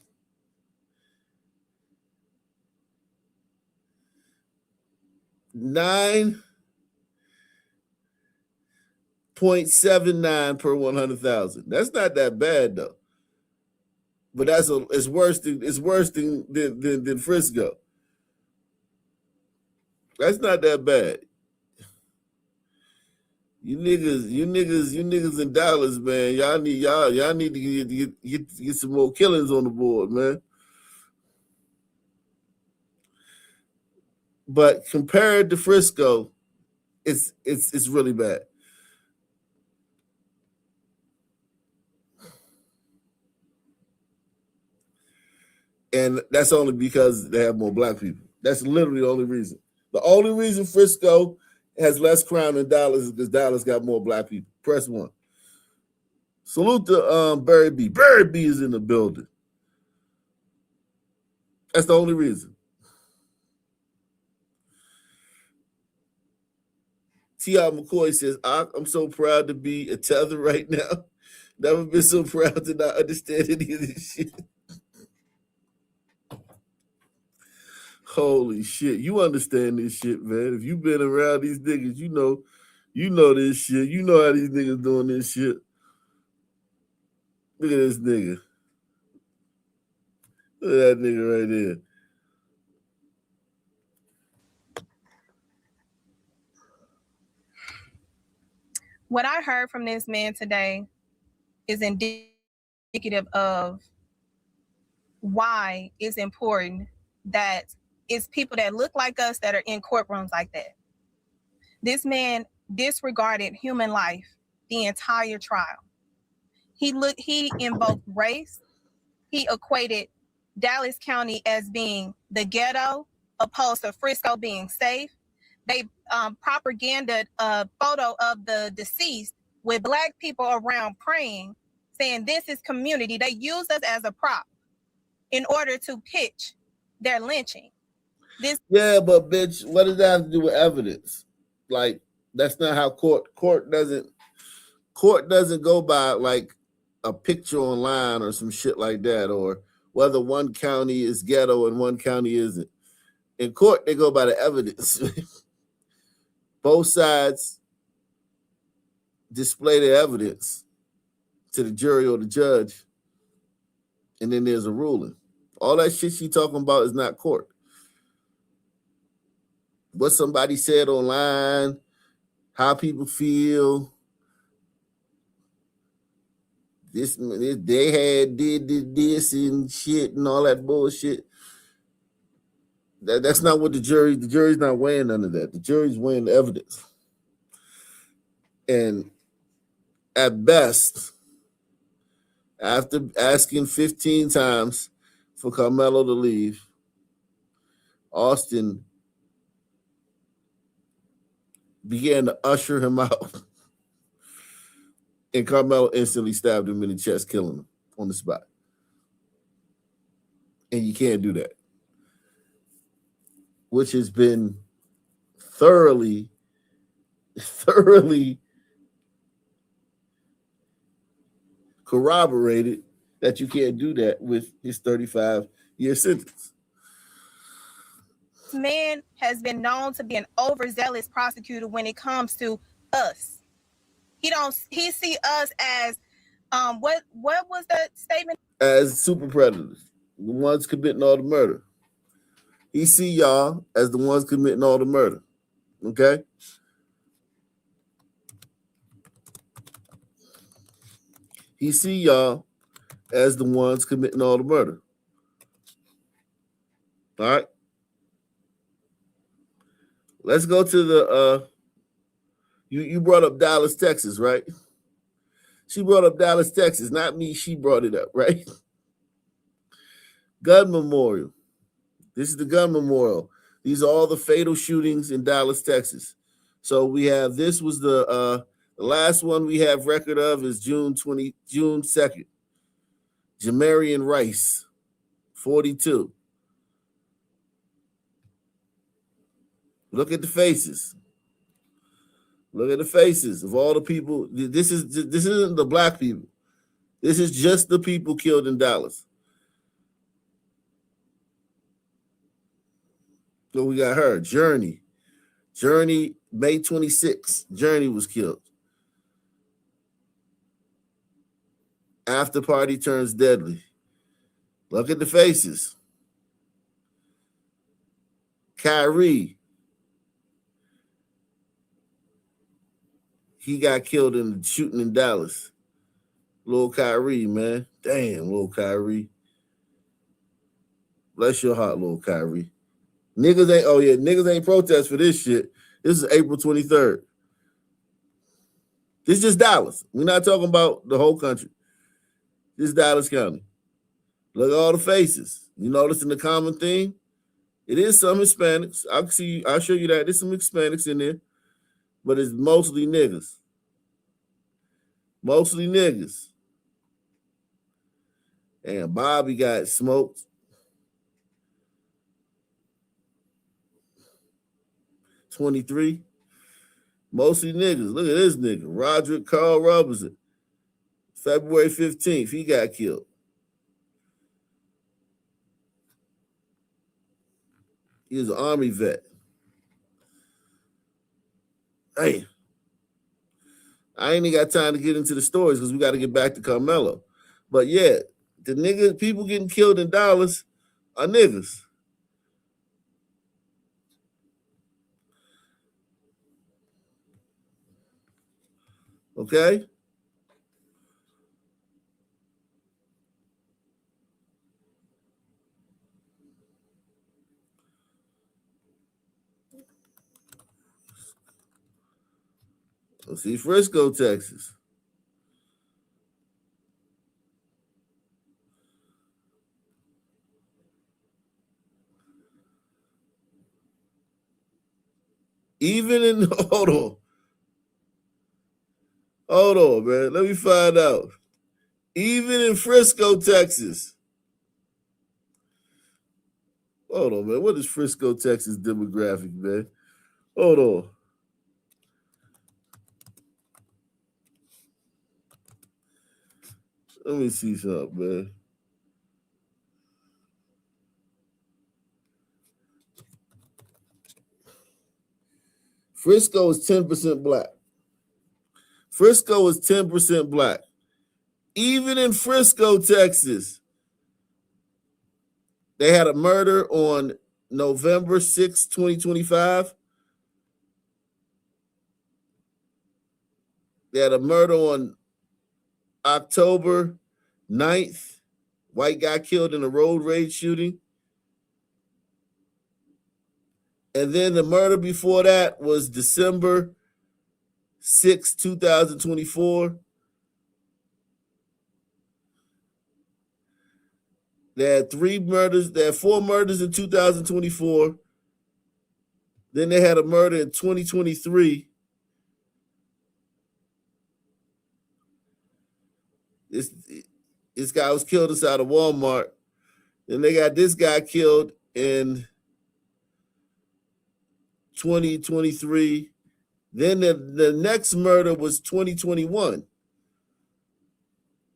.79 per 100,000. That's not that bad though. But it's worse than Frisco. That's not that bad. You niggas in Dallas, man. Y'all need to get some more killings on the board, man. But compared to Frisco, it's really bad. And that's only because they have more black people. That's literally the only reason. The only reason Frisco has less crime than Dallas is because Dallas got more black people. Press 1. Salute to Barry B. Barry B is in the building. That's the only reason. T.R. McCoy says, I'm so proud to be a tether right now. Never been so proud to not understand any of this shit. Holy shit. You understand this shit, man. If you've been around these niggas, you know this shit. You know how these niggas doing this shit. Look at this nigga. Look at that nigga right there. What I heard from this man today is indicative indicative of why it's important that it's people that look like us that are in courtrooms like that. This man disregarded human life the entire trial. He invoked race. He equated Dallas County as being the ghetto, opposed to Frisco being safe. They propagandaed a photo of the deceased with Black people around praying, saying this is community. They used us as a prop in order to pitch their lynching. Yeah, but bitch, what does that have to do with evidence? Like, that's not how court doesn't go by like a picture online or some shit like that, or whether one county is ghetto and one county isn't. In court, they go by the evidence. Both sides display their evidence to the jury or the judge, and then there's a ruling. All that shit she talking about is not court. What somebody said online, how people feel. This they did this and shit and all that bullshit. That's not what the jury's not weighing none of that. The jury's weighing the evidence. And at best, after asking 15 times for Karmelo to leave, Austin began to usher him out. And Karmelo instantly stabbed him in the chest, killing him on the spot. And you can't do that. Which has been thoroughly corroborated that you can't do that with his 35-year sentence. This man has been known to be an overzealous prosecutor when it comes to us. He see us as what was that statement? As super predators, the ones committing all the murder. He see y'all as the ones committing all the murder. Okay? He see y'all as the ones committing all the murder. All right? Let's go to the you brought up Dallas, Texas, right? She brought up Dallas, Texas, not me. She brought it up, right? Gun memorial. This is the gun memorial. These are all the fatal shootings in Dallas, Texas. So we have, this was the last one we have record of is June 2nd. Jamarian Rice, 42. Look at the faces. Look at the faces of all the people. This isn't the Black people. This is just the people killed in Dallas. So we got her, Journey. Journey, May 26th. Journey was killed. After party turns deadly. Look at the faces. Kyrie. He got killed in the shooting in Dallas. Lil Kyrie, man. Damn, Lil Kyrie. Bless your heart, Lil Kyrie. Niggas ain't protest for this shit. This is April 23rd. This is just Dallas. We're not talking about the whole country. This is Dallas County. Look at all the faces. You notice in the common theme? It is some Hispanics. I'll show you that. There's some Hispanics in there. But it's mostly niggas. Mostly niggas. And Bobby got smoked. $23. Mostly niggas. Look at this nigga. Roderick Carl Robertson. February 15th. He got killed. He was an Army vet. Hey. I ain't even got time to get into the stories because we got to get back to Karmelo. But yeah, the people getting killed in Dallas are niggas. Okay? Let's see, Frisco, Texas. Even in hold on, man. Let me find out. Even in Frisco, Texas. Hold on, man. What is Frisco, Texas demographic, man? Hold on. Let me see something, man. Frisco is 10% black. Frisco is 10% black. Even in Frisco, Texas, they had a murder on November 6, 2025. They had a murder on October 9th. White guy killed in a road rage shooting. And then the murder before that was December 6, 2024. They had 3 murders. They had 4 murders in 2024. Then they had a murder in 2023. This guy was killed inside of Walmart. Then they got this guy killed in 2023. Then the next murder was 2021.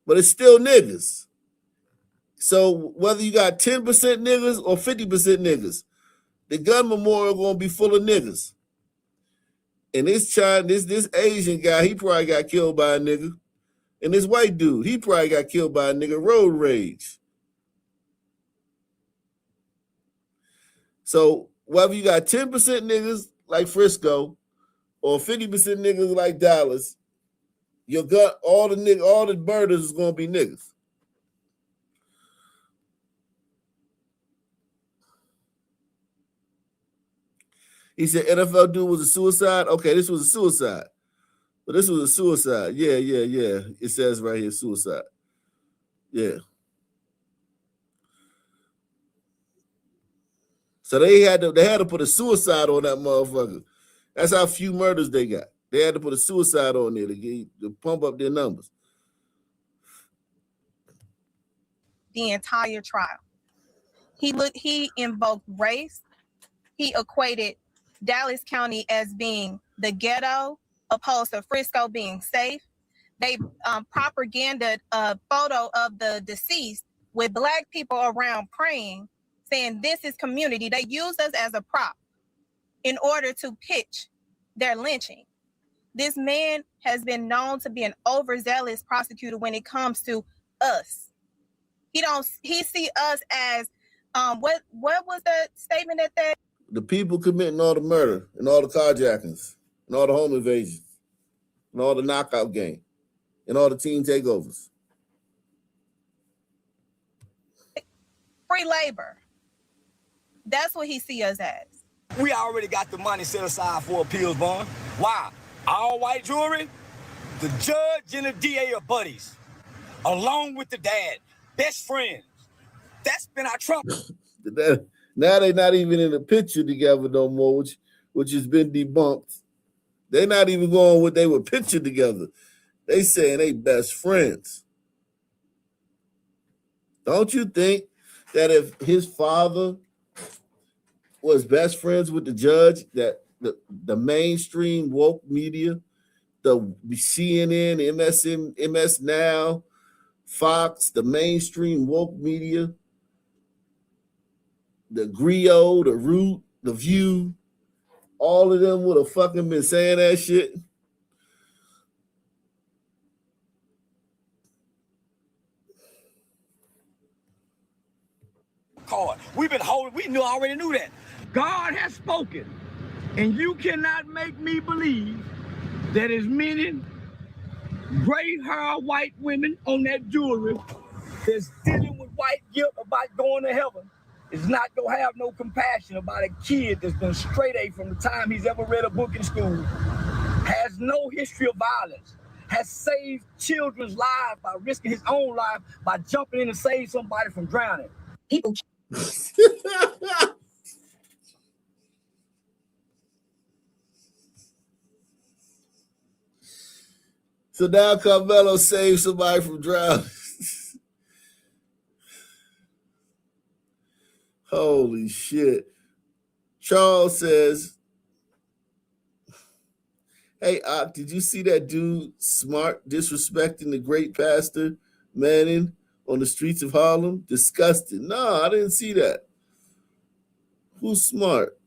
But it's still niggas. So whether you got 10% niggas or 50% niggas, the gun memorial gonna be full of niggas. And this Asian guy, he probably got killed by a nigga. And this white dude, he probably got killed by a nigga road rage. So whether you got 10% niggas like Frisco or 50% niggas like Dallas, you got all the murders is gonna be niggas. He said NFL dude was a suicide. Okay, this was a suicide. But this was a suicide. Yeah. It says right here, suicide. Yeah. So they had to put a suicide on that motherfucker. That's how few murders they got. They had to put a suicide on there to pump up their numbers. The entire trial. He invoked race. He equated Dallas County as being the ghetto, opposed to Frisco being safe. They propagandaed a photo of the deceased with Black people around praying, saying this is community. They used us as a prop in order to pitch their lynching. This man has been known to be an overzealous prosecutor when it comes to us. He see us as what was the statement that the people committing all the murder and all the carjackings and all the home invasions and all the knockout game and all the team takeovers. Free labor. That's what he see us as. We already got the money set aside for appeals bond. Why? All white jury, the judge and the DA are buddies, along with the dad, best friends. That's been our trouble. Now they're not even in the picture together no more, which has been debunked. They're not even going with they were pictured together. They saying they best friends. Don't you think that if his father was best friends with the judge, that the mainstream woke media, the CNN, MS Now, Fox, the mainstream woke media, the Griot, the Root, the View, all of them would have fucking been saying that shit? Card. We've been holding, we already knew that. God has spoken, and you cannot make me believe that as many gray-haired white women on that jewelry that's dealing with white guilt about going to heaven is not gonna have no compassion about a kid that's been straight A from the time he's ever read a book in school. has no history of violence, has saved children's lives by risking his own life by jumping in to save somebody from drowning. People. So now Karmelo saved somebody from drowning. Holy shit. Charles says, hey, did you see that dude Smart disrespecting the great pastor Manning on the streets of Harlem? Disgusting. No, I didn't see that. Who's Smart?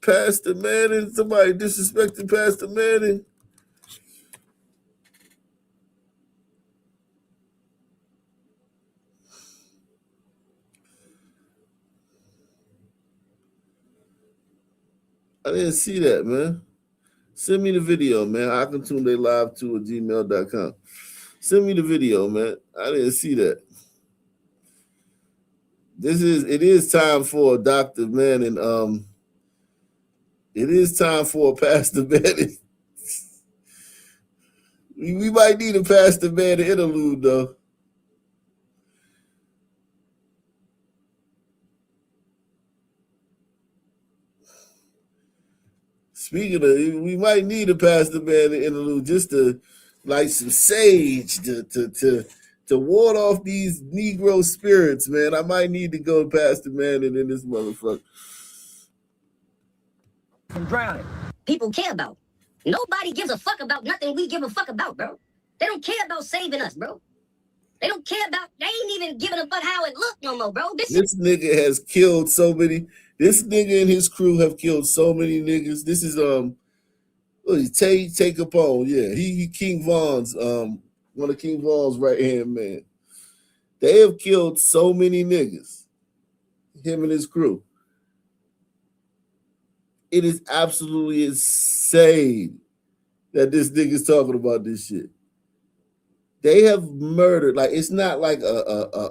Pastor Manning? Somebody disrespecting Pastor Manning? I didn't see that, man. Send me the video, man. I can tune they live to at gmail.com. Send me the video, man. I didn't see that. It is time for Dr. Manning. It is time for Pastor Manning. We might need a Pastor Manning interlude, though. Speaking of, we might need a Pastor Manning interlude just to, like, some sage to ward off these Negro spirits, man. I might need to go to Pastor Manning in this motherfucker. From drowning. People care about. Nobody gives a fuck about nothing we give a fuck about, bro. They don't care about saving us, bro. They don't care about, they ain't even giving a fuck how it look no more, bro. This nigga has killed so many. This nigga and his crew have killed so many niggas. This is Tay Capone, yeah. He King Von's one of King Von's right hand man. They have killed so many niggas. Him and his crew. It is absolutely insane that this nigga's talking about this shit. They have murdered, like it's not like an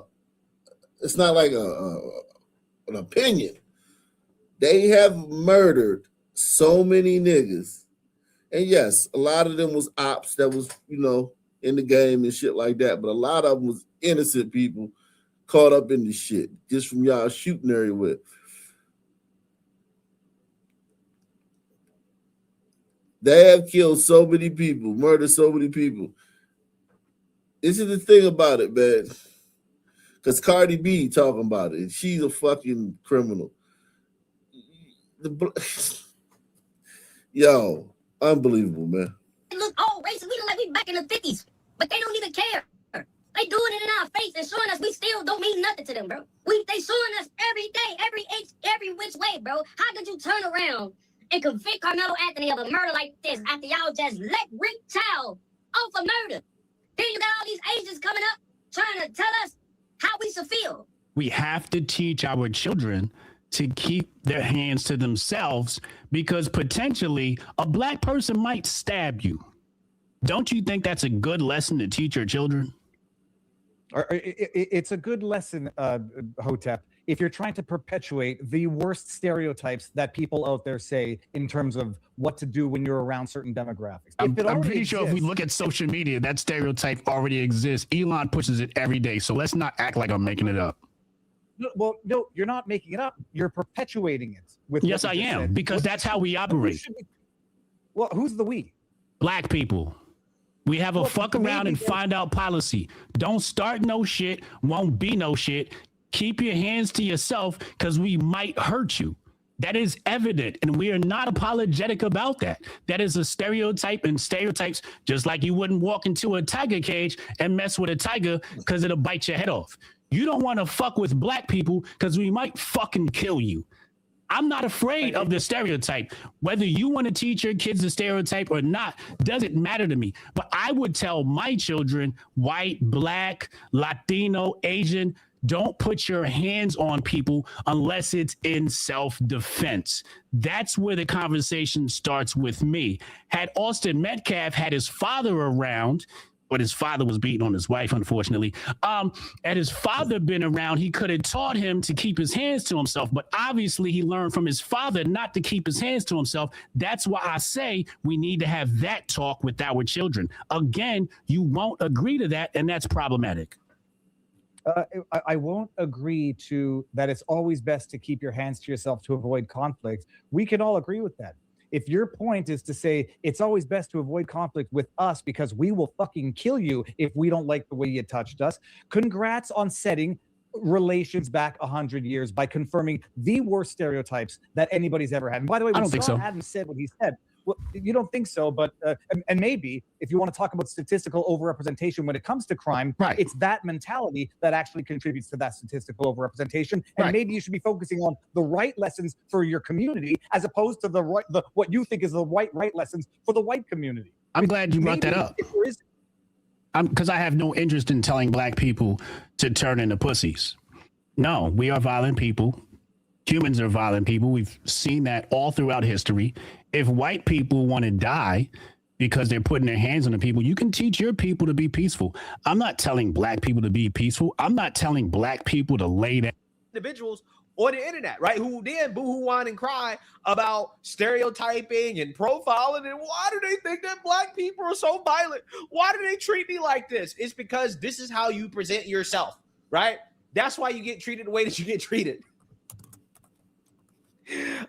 opinion. They have murdered so many niggas. And yes, a lot of them was ops that was, in the game and shit like that. But a lot of them was innocent people caught up in the shit just from y'all shooting everywhere. They have killed so many people, murdered so many people. This is the thing about it, man. Because Cardi B talking about it. She's a fucking criminal. Yo, unbelievable, man. Look, all racist. We look like we back in the 50s, but they don't even care. They doing it in our face and showing us we still don't mean nothing to them, bro. They showing us every day, every inch, every which way, bro. How could you turn around and convict Karmelo Anthony of a murder like this after y'all just let Rick Chow off a murder? Then you got all these Asians coming up trying to tell us how we should feel. We have to teach our children to keep their hands to themselves because potentially a black person might stab you. Don't you think that's a good lesson to teach your children? It's a good lesson, Hotep, if you're trying to perpetuate the worst stereotypes that people out there say in terms of what to do when you're around certain demographics. I'm pretty sure if we look at social media, that stereotype already exists. Elon pushes it every day. So let's not act like I'm making it up. Well, no, you're not making it up. You're perpetuating it. Yes, I am, because that's how we operate. Well, who's the we? Black people. We have a fuck around and find out policy. Don't start no shit, won't be no shit. Keep your hands to yourself because we might hurt you. That is evident, and we are not apologetic about that. That is a stereotype, and stereotypes, just like you wouldn't walk into a tiger cage and mess with a tiger because it'll bite your head off. You don't want to fuck with black people because we might fucking kill you. I'm not afraid of the stereotype. Whether you want to teach your kids the stereotype or not doesn't matter to me. But I would tell my children, white, black, Latino, Asian, don't put your hands on people unless it's in self-defense. That's where the conversation starts with me. Had Austin Metcalf had his father around, But his father was beating on his wife, unfortunately. Had his father been around, he could have taught him to keep his hands to himself. But obviously, he learned from his father not to keep his hands to himself. That's why I say we need to have that talk with our children. Again, you won't agree to that, and that's problematic. I won't agree to that. It's always best to keep your hands to yourself to avoid conflict. We can all agree with that. If your point is to say it's always best to avoid conflict with us because we will fucking kill you if we don't like the way you touched us, congrats on setting relations back 100 years by confirming the worst stereotypes that anybody's ever had. And by the way, I don't think so. Hadn't said what he said. Well, you don't think so, but and maybe if you want to talk about statistical overrepresentation when it comes to crime, it's that mentality that actually contributes to that statistical overrepresentation. And maybe you should be focusing on the right lessons for your community as opposed to the what you think is the right lessons for the white community. I'm glad you brought that up. Because I have no interest in telling black people to turn into pussies. No, we are violent people. Humans are violent people. We've seen that all throughout history. If white people want to die because they're putting their hands on the people, you can teach your people to be peaceful. I'm not telling black people to be peaceful. I'm not telling black people to lay down. Individuals on the internet, right? Who then boo-hoo, whine, and cry about stereotyping and profiling. And why do they think that black people are so violent? Why do they treat me like this? It's because this is how you present yourself, right? That's why you get treated the way that you get treated.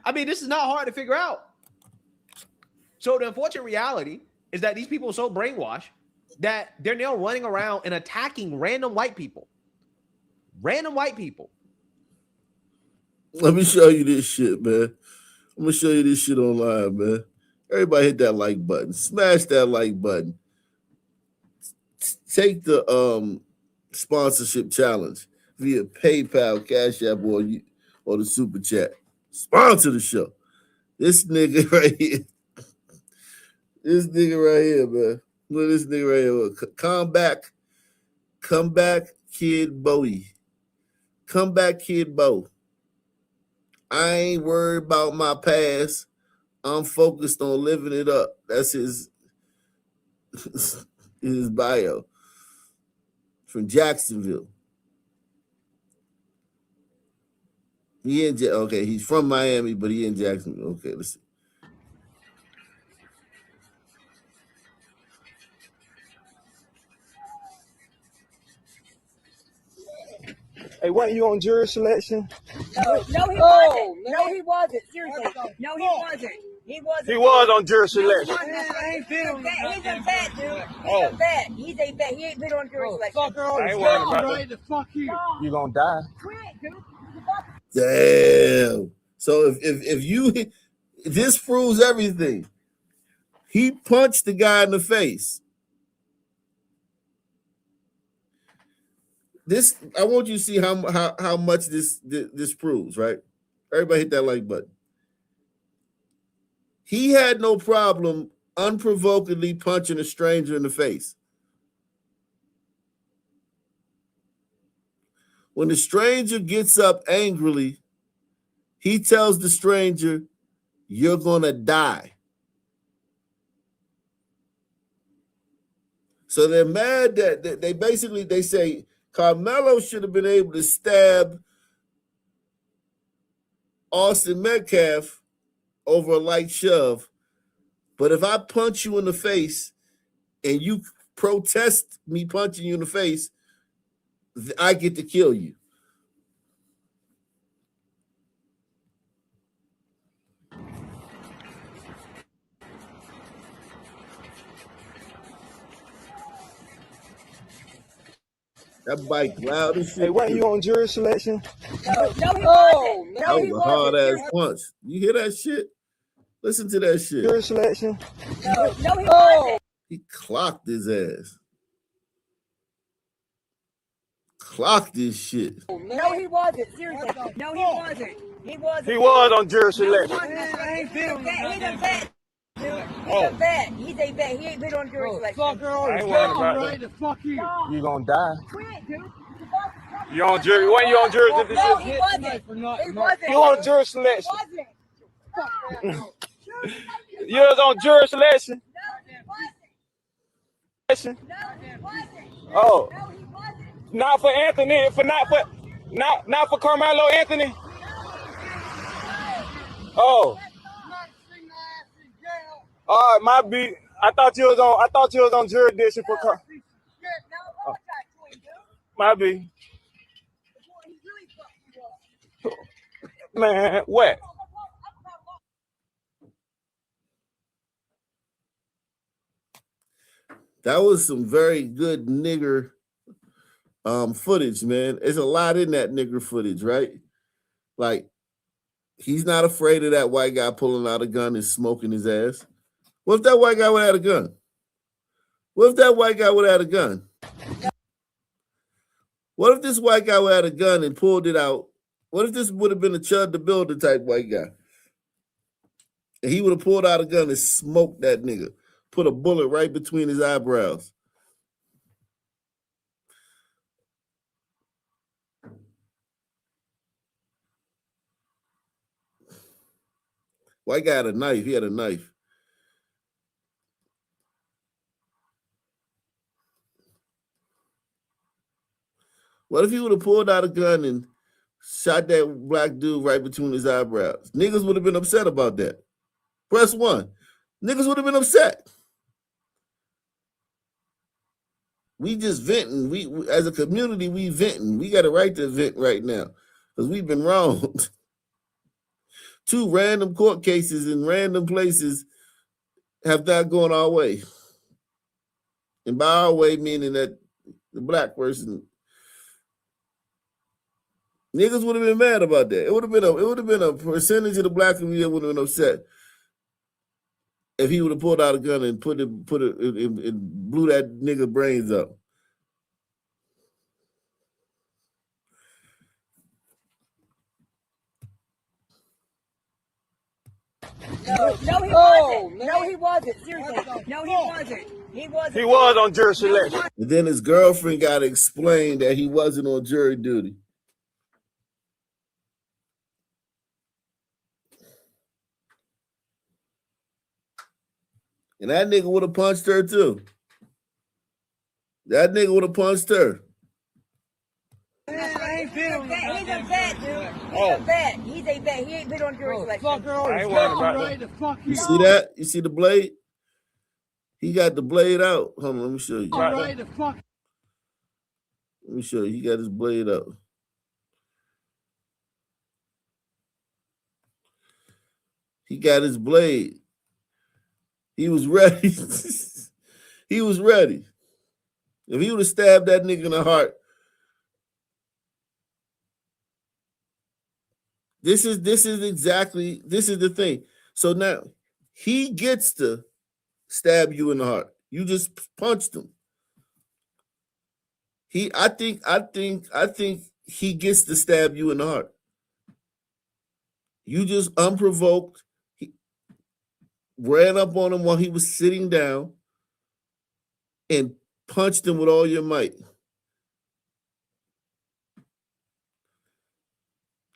I mean, this is not hard to figure out. So the unfortunate reality is that these people are so brainwashed that they're now running around and attacking random white people. Random white people. Let me show you this shit, man. I'm gonna show you this shit online, man. Everybody hit that like button. Smash that like button. Take the sponsorship challenge via PayPal, Cash App, or the Super Chat. Sponsor the show. This nigga right here. This nigga right here, man. Look at this nigga right here. Come back, Kid Bowie. Come back, Kid Bo. I ain't worried about my past. I'm focused on living it up. That's his bio. From Jacksonville. Okay, he's from Miami, but he in Jacksonville. Okay, let's see. Hey, wasn't you on jury selection? No, he wasn't. No, he wasn't. Seriously. No, he wasn't. He wasn't. He was on jury selection. He's a vet, dude. He's a vet. He's a vet. He ain't been on jury selection. I ain't worried about that. Fuck you. You gonna die. Damn. So if you, this proves everything. He punched the guy in the face. This, I want you to see how much this proves, right? Everybody hit that like button. He had no problem unprovokedly punching a stranger in the face. When the stranger gets up angrily, he tells the stranger, "You're gonna die." So they're mad that they say Karmelo should have been able to stab Austin Metcalf over a light shove. But if I punch you in the face and you protest me punching you in the face, I get to kill you. That bike loud as shit. Hey, wasn't you on jury selection? No, he wasn't. No, that was a hard ass punch. You hear that shit? Listen to that shit. Jury selection? No, he wasn't. He clocked his ass. Clocked his shit. No, he wasn't. Seriously. No, he wasn't. He wasn't. He was on jury selection. He's a vet. He's a vet. He's a vet. He ain't been on jury selection. I ain't worried about that. Fuck you. You gonna die. You on jury? When you on jury selection? No, he wasn't. He wasn't. You on jury selection? You was on jury selection? Oh, not for Anthony, not for Karmelo Anthony. Oh, all right, my beat. I thought you was on jurisdiction for my beat. Man, what? That was some very good nigger footage, man. There's a lot in that nigger footage, right? Like, he's not afraid of that white guy pulling out a gun and smoking his ass. What if that white guy would have had a gun? What if that white guy would have had a gun? What if this white guy would have had a gun and pulled it out? What if this would have been a Chud the Builder type white guy? And he would have pulled out a gun and smoked that nigga. Put a bullet right between his eyebrows. White guy had a knife. He had a knife. What if he would have pulled out a gun and shot that black dude right between his eyebrows? Niggas would have been upset about that. Press 1. Niggas would have been upset. We just venting. We as a community, we venting. We got a right to vent right now because we've been wronged. 2 random court cases in random places have not gone our way. And by our way, meaning that the black person, niggas would have been mad about that. It would have been a percentage of the black community that would have been upset if he would have pulled out a gun and put it and blew that nigga brains up. No, he wasn't. No, he wasn't. Seriously. No, he wasn't. He wasn't. He was on jury selection. And then his girlfriend got to explain that he wasn't on jury duty. And that nigga would have punched her too. That nigga would have punched her. He's a vet, dude. He's a vet. He's a vet. He ain't been on jury selection. I ain't worried about that. You see that? You see the blade? He got the blade out. Hold on, let me show you. Right. Let me show you. He got his blade out. He got his blade. He was ready. He was ready. If he would have stabbed that nigga in the heart, this is the thing. So now he gets to stab you in the heart. You just punched him. I think he gets to stab you in the heart. You just unprovoked. He ran up on him while he was sitting down and punched him with all your might.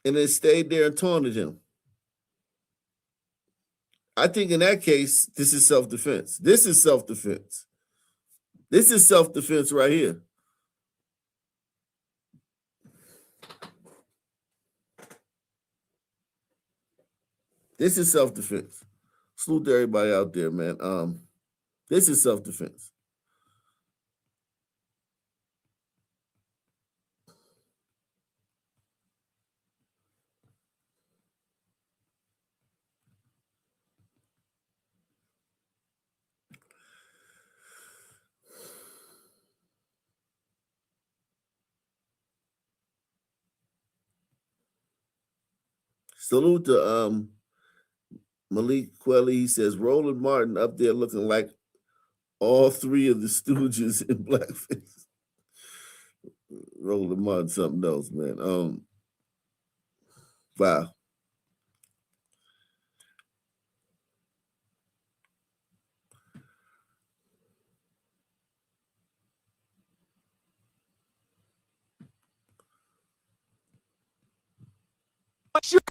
And then stayed there and taunted him. I think in that case, this is self-defense. This is self-defense. This is self-defense right here. This is self-defense. Salute to everybody out there, man. This is self-defense. Salute to Malik Quelly. He says Roland Martin up there looking like all 3 of the Stooges in blackface. Roland Martin, something else, man. Wow.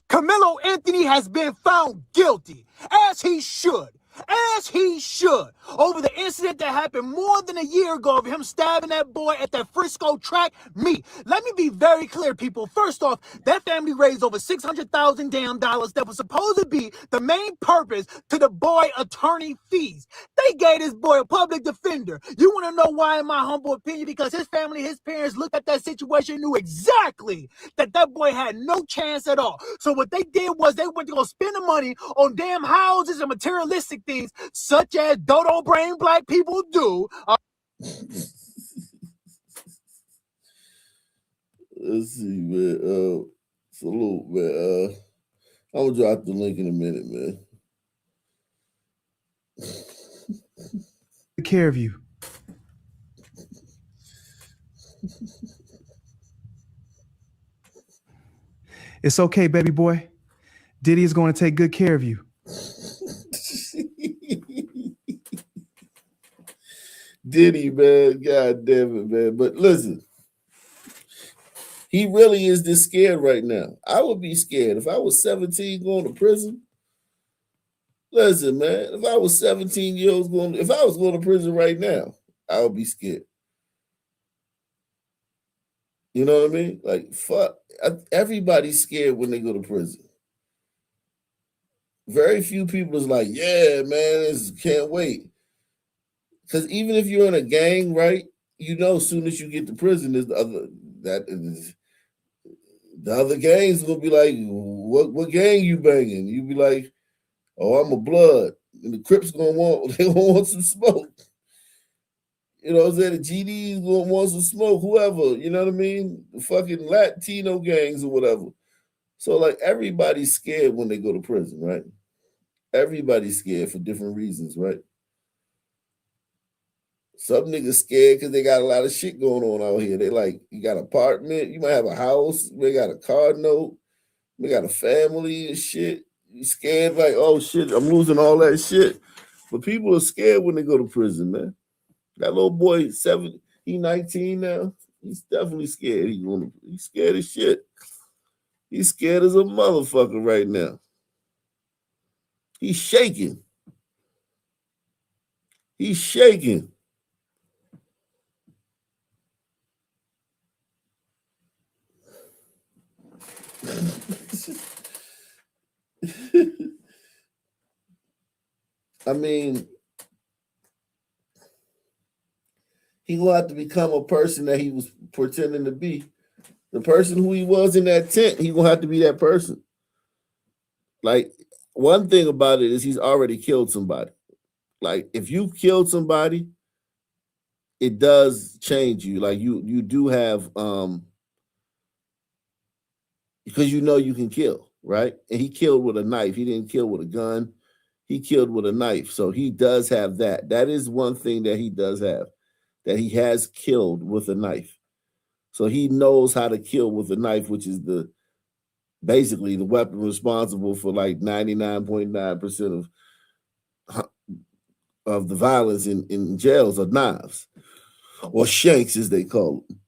Karmelo Anthony has been found guilty, as he should. as he should, over the incident that happened more than a year ago of him stabbing that boy at that Frisco track meet. Let me be very clear, people. First off, that family raised over $600,000 damn dollars that was supposed to be the main purpose to the boy attorney fees. They gave this boy a public defender. You want to know why, in my humble opinion? Because his family, his parents looked at that situation, knew exactly that that boy had no chance at all. So what they did was they went to go spend the money on damn houses and materialistic things, such as dodo brain black people do. Let's see, man. Salute, man. I'm gonna drop the link in a minute, man. Take care of you. It's okay, baby boy. Diddy is going to take good care of you. Diddy, man. God damn it, man. But listen, he really is this scared right now. I would be scared if I was 17 going to prison. Listen, man, if I was 17 years old if I was going to prison right now, I would be scared. You know what I mean? Like, fuck. Everybody's scared when they go to prison. Very few people is like, yeah, man, can't wait. Because even if you're in a gang, right, you know, as soon as you get to prison, there's the other gangs gonna be like, what gang you banging? You be like, oh, I'm a blood, and the Crips they gonna want some smoke. You know what I'm saying? The GD's gonna want some smoke, whoever, you know what I mean? The fucking Latino gangs or whatever. So like everybody's scared when they go to prison, right? Everybody's scared for different reasons, right? Some niggas scared because they got a lot of shit going on out here. They like, you got an apartment, you might have a house, they got a car note, they got a family and shit. You scared like, oh shit, I'm losing all that shit. But people are scared when they go to prison, man. That little boy, 7, he 19 now. He's definitely scared. He's scared as shit. He's scared as a motherfucker right now. He's shaking. He's shaking. I mean, he will have to become a person that he was pretending to be. The person who he was in that tent, he will have to be that person. Like, one thing about it is he's already killed somebody. Like, if you killed somebody, it does change you. Like, you do have because you know you can kill, right? And he killed with a knife. He didn't kill with a gun. He killed with a knife. So he does have that. That is one thing that he does have, that he has killed with a knife. So he knows how to kill with a knife, which is basically the weapon responsible for like 99.9% of the violence in jails are knives, or shanks as they call them.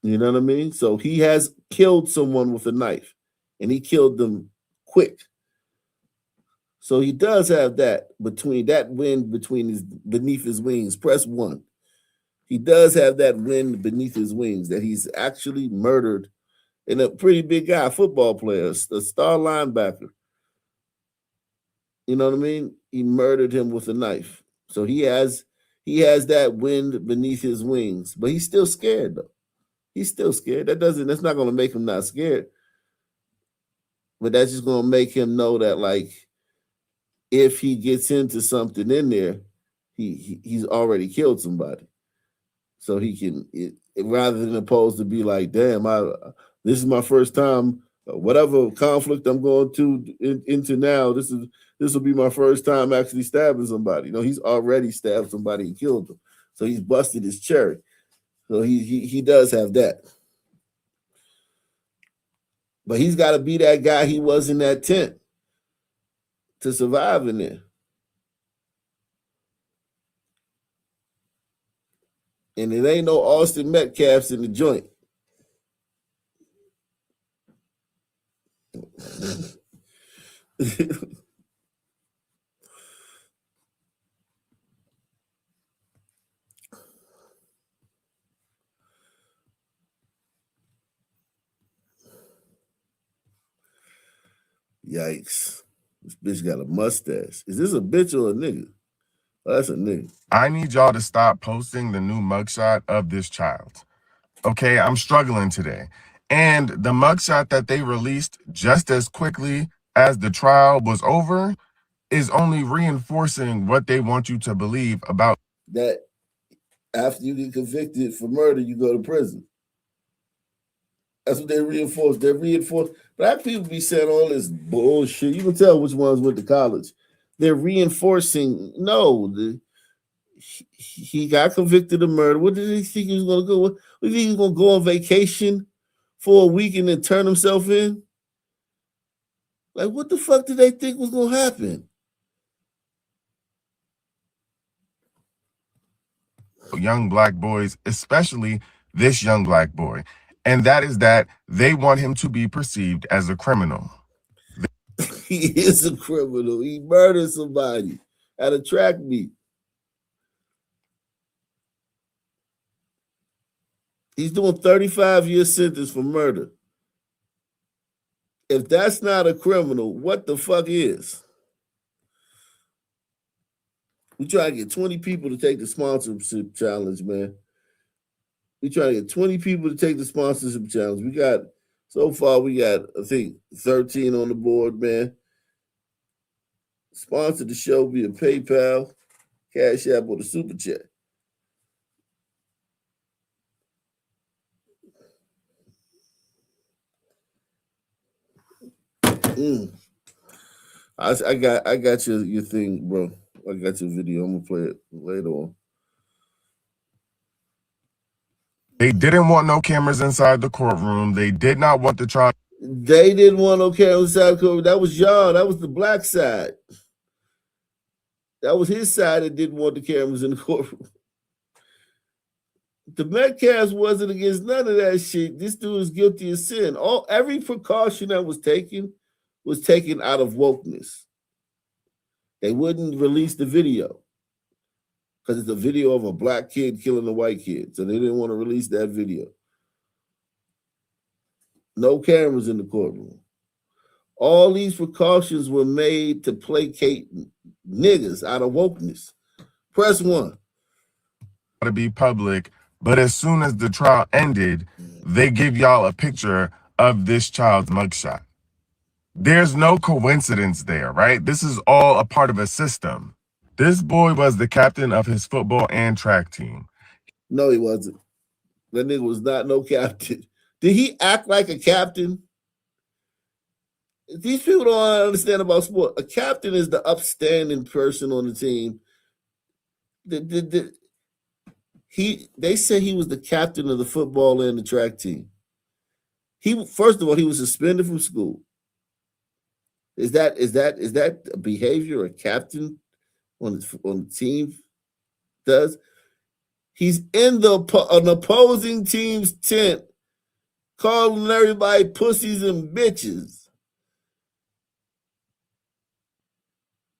You know what I mean? So he has killed someone with a knife, and he killed them quick. So he does have that wind beneath his wings. Press 1. He does have that wind beneath his wings, that he's actually murdered, and a pretty big guy, football player, a star linebacker. You know what I mean? He murdered him with a knife. So he has that wind beneath his wings, but he's still scared though. He's still scared. That's not going to make him not scared. But that's just going to make him know that, like, if he gets into something in there, he's already killed somebody. So he can, rather than opposed to be like, damn, this is my first time, whatever conflict I'm going into now, this will be my first time actually stabbing somebody. You know, he's already stabbed somebody and killed them. So he's busted his cherry. So he does have that. But he's got to be that guy he was in that tent to survive in there. And it ain't no Austin Metcalfs in the joint. Yikes. This bitch got a mustache. Is this a bitch or a nigga? Oh, that's a nigga. I need y'all to stop posting the new mugshot of this child. Okay, I'm struggling today. And the mugshot that they released just as quickly as the trial was over is only reinforcing what they want you to believe about that after you get convicted for murder, you go to prison. That's what they reinforce. They reinforce. Black people be saying all this bullshit. You can tell which ones went to college. They're reinforcing. No, he got convicted of murder. What did he think he was going to go? What did he think he was going to go on vacation for a week and then turn himself in? Like, what the fuck did they think was going to happen? young black boys, especially this young black boy. And that is that they want him to be perceived as a criminal. He is a criminal. He murdered somebody at a track meet. He's doing 35-year sentence for murder. If that's not a criminal, what the fuck is? We try to get 20 people to take the sponsorship challenge, man. We try to get 20 people to take the sponsorship challenge. So far, we got, I think, 13 on the board, man. Sponsor the show via PayPal, Cash App, or the Super Chat. I got your thing, bro. I got your video. I'm gonna play it later on. They didn't want no cameras inside the courtroom. They did not want the trial. They didn't want no cameras inside the courtroom. That was y'all. That was the black side. That was his side that didn't want the cameras in the courtroom. The Metcalfs wasn't against none of that shit. This dude is guilty of sin. Every precaution that was taken out of wokeness. They wouldn't release the video because it's a video of a black kid killing a white kid. So they didn't want to release that video. No cameras in the courtroom. All these precautions were made to placate niggas out of wokeness. Press 1. To be public, but as soon as the trial ended, they give y'all a picture of this child's mugshot. There's no coincidence there, right? This is all a part of a system. This boy was the captain of his football and track team. No, he wasn't. That nigga was not no captain. Did he act like a captain? These people don't understand about sport. A captain is the upstanding person on the team. They said he was the captain of the football and the track team. First of all, he was suspended from school. Is that a behavior a captain on the team does? He's in an opposing team's tent, calling everybody pussies and bitches,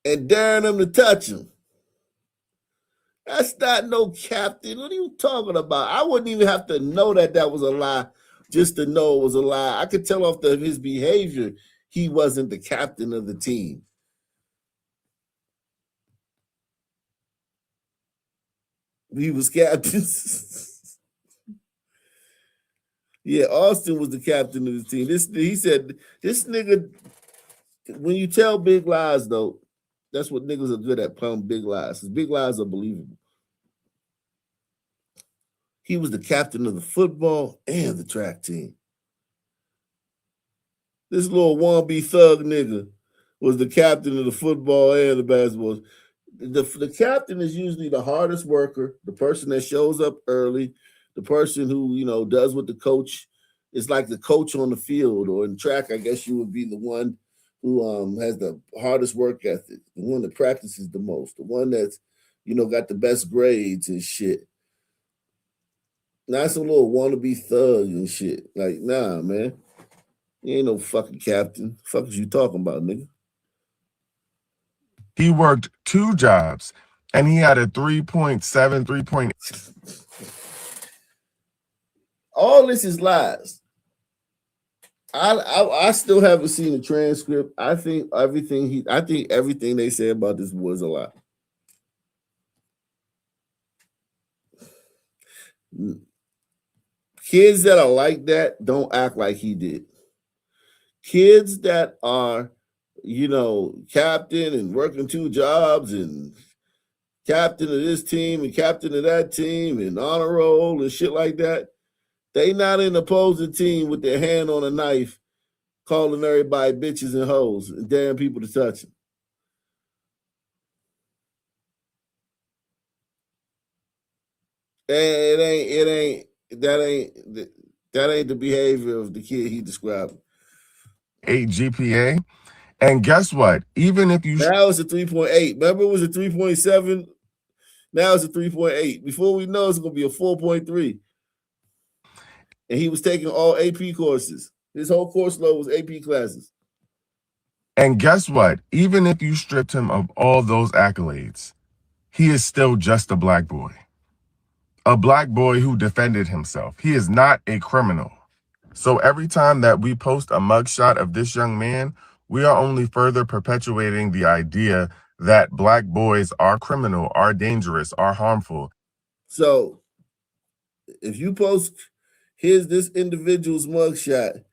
and daring them to touch him. That's not no captain. What are you talking about? I wouldn't even have to know that was a lie just to know it was a lie. I could tell off his behavior he wasn't the captain of the team. He was captain. Yeah, Austin was the captain of the team. He said, this nigga, when you tell big lies, though, that's what niggas are good at, pump big lies. Because big lies are believable. He was the captain of the football and the track team. This little wannabe thug nigga was the captain of the football and the basketball. The captain is usually the hardest worker, the person that shows up early, the person who, does what the coach is like the coach on the field, or in track, I guess you would be the one who has the hardest work ethic, the one that practices the most, the one that's, got the best grades and shit. Not some little wannabe thug and shit. Like, nah, man. You ain't no fucking captain. The fuck is you talking about, nigga? He worked 2 jobs, and he had a 3.7. All this is lies. I still haven't seen the transcript. I think everything they say about this was a lie. Kids that are like that don't act like he did. Kids that are, captain and working 2 jobs and captain of this team and captain of that team and honor roll and shit like that, they not in the opposing team with their hand on a knife calling everybody bitches and hoes and damn people to touch them. And that ain't the behavior of the kid he described. 8 GPA. And guess what? Even if you now it's a 3.8. Remember it was a 3.7. Now it's a 3.8. Before we know it's gonna be a 4.3. And he was taking all AP courses. His whole course load was AP classes. And guess what? Even if you stripped him of all those accolades, he is still just a black boy. A black boy who defended himself. He is not a criminal. So every time that we post a mugshot of this young man, we are only further perpetuating the idea that black boys are criminal, are dangerous, are harmful. So if you post, here's this individual's mugshot.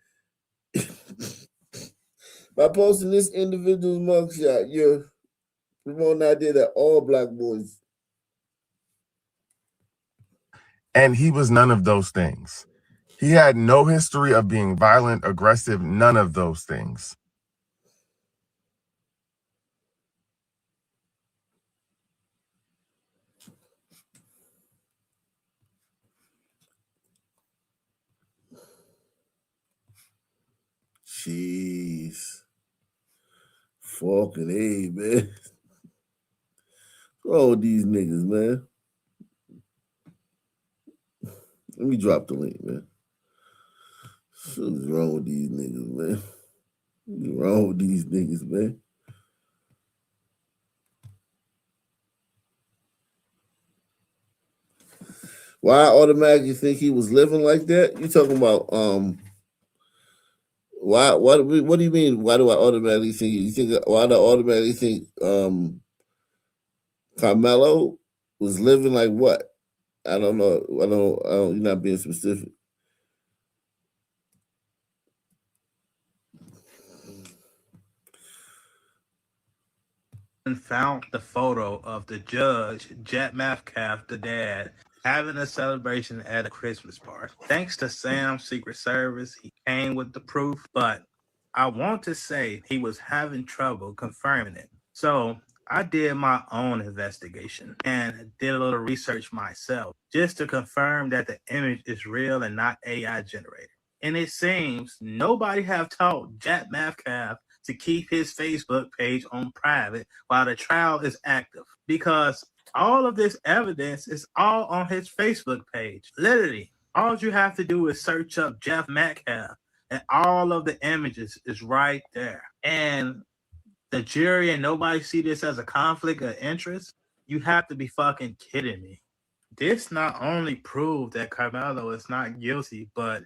By posting this individual's mugshot, you're promoting the idea that all black boys. And he was none of those things. He had no history of being violent, aggressive, none of those things. Jeez. Fucking A, man. What's wrong with these niggas, man? Let me drop the link, man. What's wrong with these niggas, man? What's wrong with these niggas, man? Why I automatically think he was living like that? You talking about why what do you mean? Why do I automatically think you think why do I automatically think Karmelo was living like what? I don't know. I don't you're not being specific. And found the photo of the judge, Jet Metcalf, the dad, having a celebration at a Christmas party. Thanks to Sam's Secret Service, he came with the proof, but I want to say he was having trouble confirming it. So I did my own investigation and did a little research myself just to confirm that the image is real and not AI generated. And it seems nobody have taught Jet Metcalf to keep his Facebook page on private while the trial is active, because all of this evidence is all on his Facebook page. Literally, all you have to do is search up Jeff Metcalf and all of the images is right there. And the jury and nobody see this as a conflict of interest. You have to be fucking kidding me. This not only proved that Karmelo is not guilty, but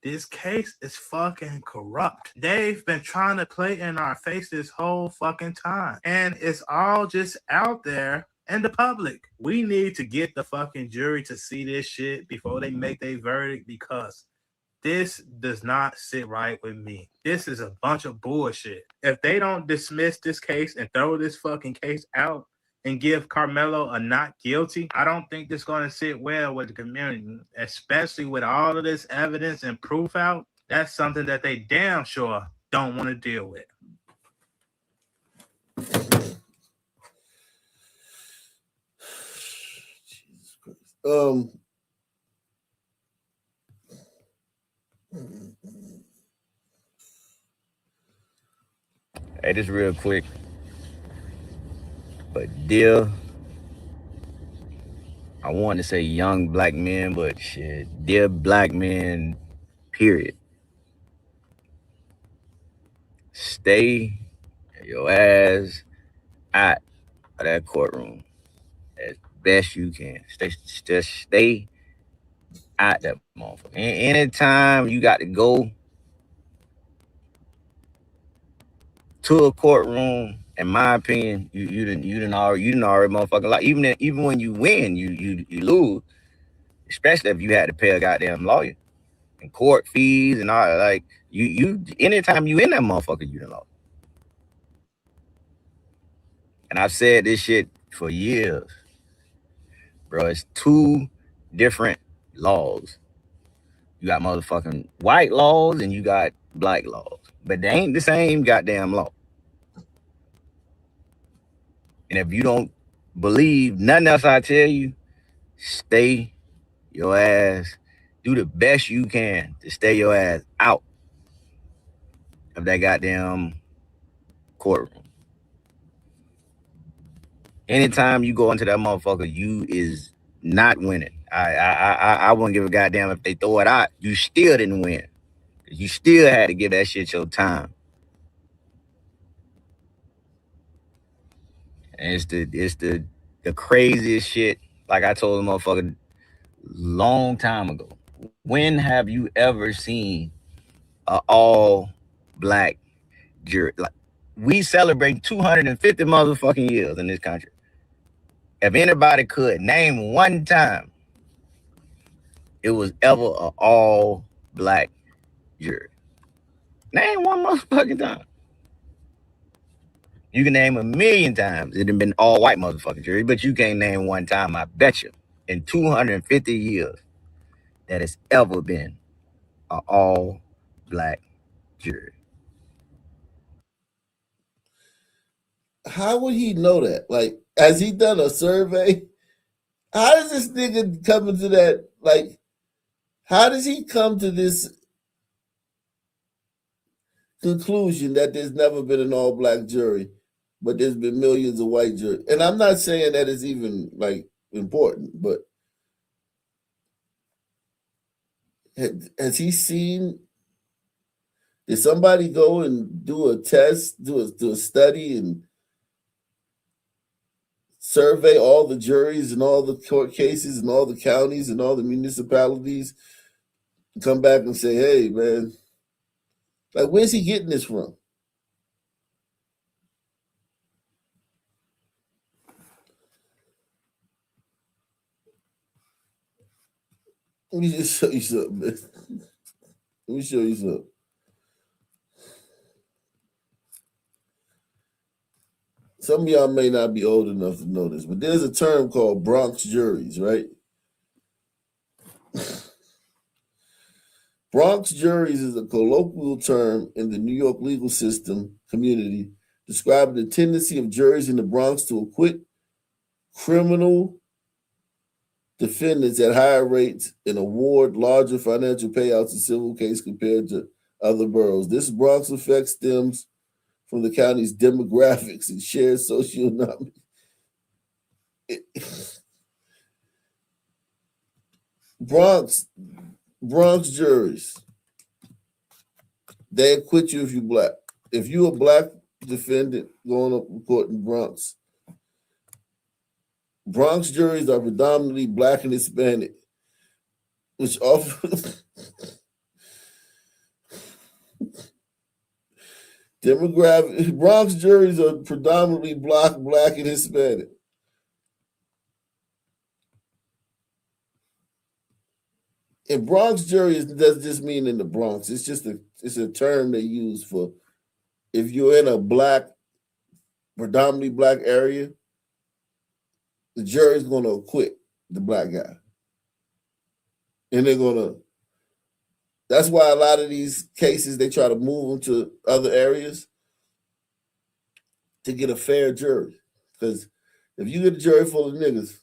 this case is fucking corrupt. They've been trying to play in our face this whole fucking time. And it's all just out there in the public. We need to get the fucking jury to see this shit before they make their verdict, because this does not sit right with me. This is a bunch of bullshit. If they don't dismiss this case and throw this fucking case out and give Karmelo a not guilty, I don't think this is going to sit well with the community, especially with all of this evidence and proof out. That's something that they damn sure don't want to deal with. Jesus Christ. Hey, this real quick. But dear, I want to say young black men, but shit, dear black men, period. Stay your ass out of that courtroom as best you can. Just stay out that motherfucker. Anytime you got to go to a courtroom, in my opinion, you didn't already motherfucking like even when you win, you lose, especially if you had to pay a goddamn lawyer and court fees and all. Like you anytime you in that motherfucker, you done lost. And I've said this shit for years, bro. It's two different laws. You got motherfucking white laws and you got black laws, but they ain't the same goddamn law. And if you don't believe nothing else I tell you, stay your ass. Do the best you can to stay your ass out of that goddamn courtroom. Anytime you go into that motherfucker, you is not winning. I wouldn't give a goddamn if they throw it out. You still didn't win. You still had to give that shit your time. And it's the craziest shit. Like I told the motherfucker long time ago. When have you ever seen a all black jury? Like, we celebrate 250 motherfucking years in this country. If anybody could name one time it was ever an all black jury, name one motherfucking time. You can name a million times it had been all white motherfucking jury, but you can't name one time, I bet you, in 250 years that it's ever been an all black jury. How would he know that? Like, has he done a survey? How does this nigga come into that? Like, how does he come to this conclusion that there's never been an all black jury, but there's been millions of white juries? And I'm not saying that is even like important, but has he seen? Did somebody go and do a test, do a study, and survey all the juries and all the court cases and all the counties and all the municipalities? Come back and say, "Hey, man, like, where's he getting this from?" Let me just show you something, man. Let me show you something. Some of y'all may not be old enough to know this, but there's a term called Bronx juries, right? Bronx juries is a colloquial term in the New York legal system community describing the tendency of juries in the Bronx to acquit criminal defendants at higher rates and award larger financial payouts in civil case compared to other boroughs. This Bronx effect stems from the county's demographics and shared socioeconomic. Bronx juries, they acquit you if you black. If you a black defendant going up in court in Bronx juries are predominantly black and Hispanic, which often demographic. Bronx juries are predominantly black and Hispanic. And Bronx juries doesn't just mean in the Bronx. It's just it's a term they use for if you're in a predominantly black area, the jury's going to acquit the black guy. And they're going to, that's why a lot of these cases, they try to move them to other areas to get a fair jury. Because if you get a jury full of niggas,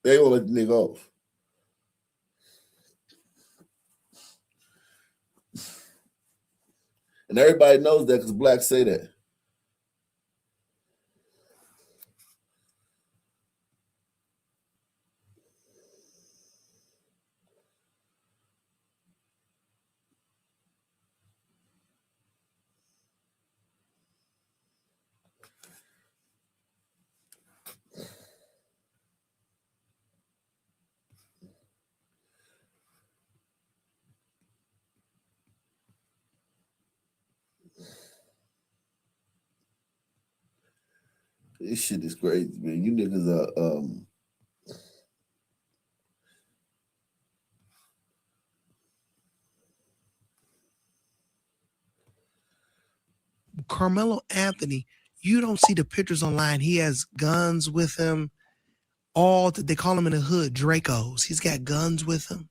they won't let the nigga off. And everybody knows that because blacks say that. This shit is crazy, man. You niggas are Carmelo Anthony, you don't see the pictures online. He has guns with him. They call him in the hood Dracos. He's got guns with him.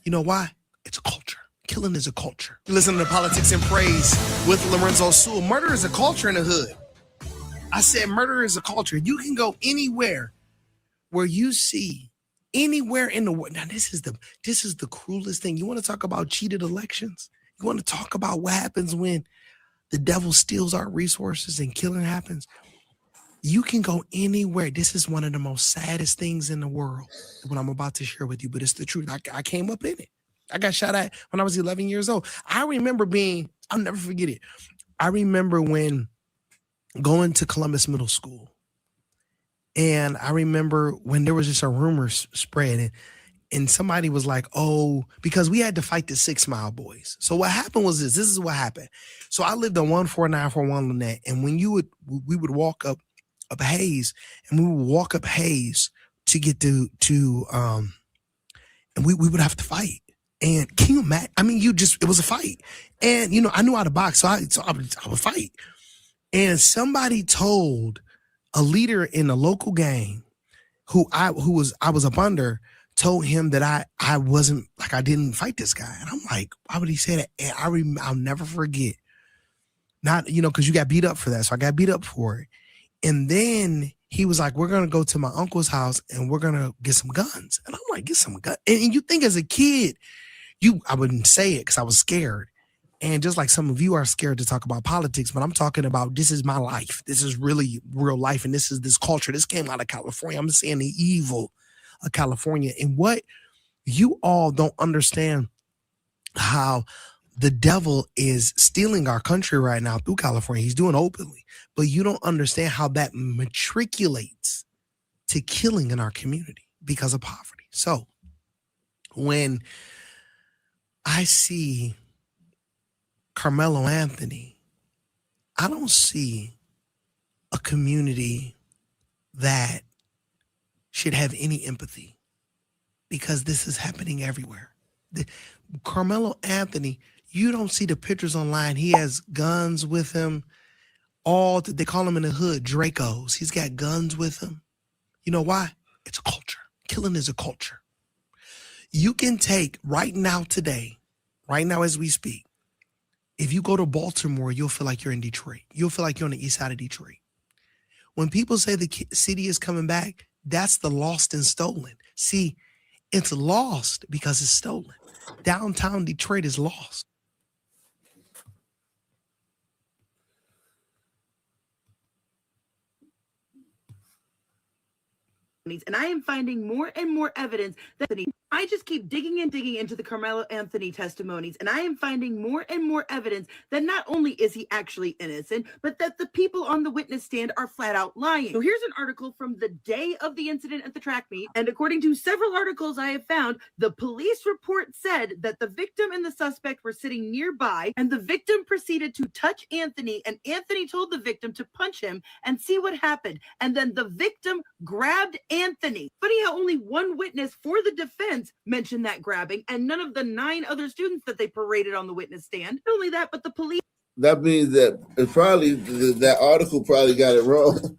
You know why? It's a culture. Killing is a culture. Listen to Politics and Praise with Lorenzo Sewell. Murder is a culture in the hood. I said murder is a culture. You can go anywhere where you see anywhere in the world. Now, this is the cruelest thing. You want to talk about cheated elections? You want to talk about what happens when the devil steals our resources and killing happens? You can go anywhere. This is one of the most saddest things in the world, what I'm about to share with you, but it's the truth. I came up in it. I got shot at when I was 11 years old. I remember I'll never forget it. I remember when going to Columbus Middle School, and I remember when there was just a rumor spread, and somebody was like, oh, because we had to fight the 6 Mile Boys. So what happened was this is what happened. So I lived on 14941 Lynette, and when we would walk up Hayes, and we would walk up Hayes to get to and we would have to fight. And can you imagine? I mean, it was a fight. And, I knew how to box, so I would fight. And somebody told a leader in a local gang who I was up under, told him that I wasn't, like, I didn't fight this guy. And I'm like, why would he say that? And I'll never forget. Not, because you got beat up for that. So I got beat up for it. And then he was like, we're going to go to my uncle's house and we're going to get some guns. And I'm like, get some guns. And you think as a kid, I wouldn't say it because I was scared. And just like some of you are scared to talk about politics, but I'm talking about, this is my life. This is really real life. And this is this culture. This came out of California. I'm saying the evil of California. And what you all don't understand, how the devil is stealing our country right now through California. He's doing it openly. But you don't understand how that matriculates to killing in our community because of poverty. So when I see Carmelo Anthony, I don't see a community that should have any empathy, because this is happening everywhere. Carmelo Anthony, you don't see the pictures online. He has guns with him. They call him in the hood Dracos. He's got guns with him. You know why? It's a culture. Killing is a culture. You can take right now today, right now as we speak, if you go to Baltimore, you'll feel like you're in Detroit. You'll feel like you're on the east side of Detroit. When people say the city is coming back, that's the lost and stolen. See, it's lost because it's stolen. Downtown Detroit is lost. And I am finding more and more evidence that I just keep digging into the Carmelo Anthony testimonies, and I am finding more and more evidence that not only is he actually innocent, but that the people on the witness stand are flat out lying. So here's an article from the day of the incident at the track meet, and according to several articles I have found, the police report said that the victim and the suspect were sitting nearby, and the victim proceeded to touch Anthony, and Anthony told the victim to punch him and see what happened, and then the victim grabbed Anthony. Funny how only one witness for the defense mentioned that grabbing, and none of the 9 other students that they paraded on the witness stand. Not only that, but the police. That means that it probably that article probably got it wrong.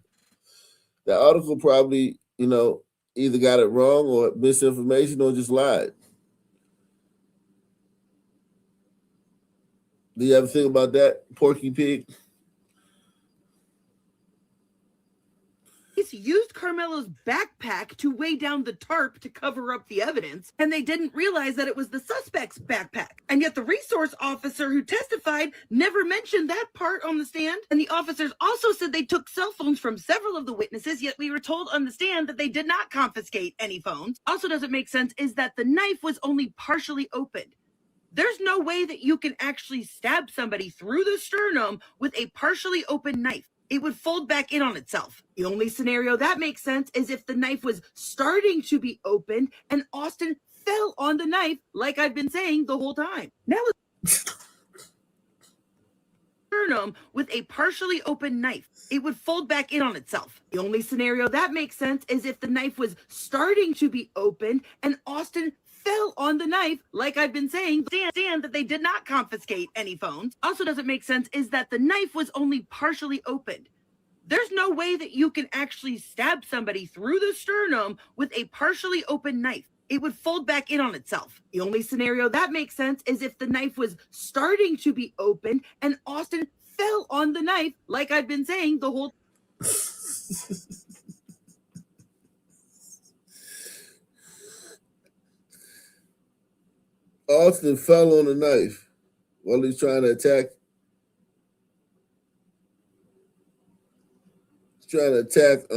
That article probably, either got it wrong or misinformation or just lied. Do you ever think about that, Porky Pig? Used Carmelo's backpack to weigh down the tarp to cover up the evidence, and they didn't realize that it was the suspect's backpack. And yet the resource officer who testified never mentioned that part on the stand. And the officers also said they took cell phones from several of the witnesses, yet we were told on the stand that they did not confiscate any phones. Also doesn't make sense is that the knife was only partially opened. There's no way that you can actually stab somebody through the sternum with a partially open knife. It would fold back in on itself. The only scenario that makes sense is if the knife was starting to be opened and Austin fell on the knife, like I've been saying the whole time. Now sternum with a partially open knife. It would fold back in on itself. The only scenario that makes sense is if the knife was starting to be opened and Austin fell on the knife, like I've been saying. Stand that they did not confiscate any phones. Also doesn't make sense is that the knife was only partially opened. There's no way that you can actually stab somebody through the sternum with a partially open knife. It would fold back in on itself. The only scenario that makes sense is if the knife was starting to be opened and Austin fell on the knife, like I've been saying the whole Austin fell on the knife while he's trying to attack. He's trying to attack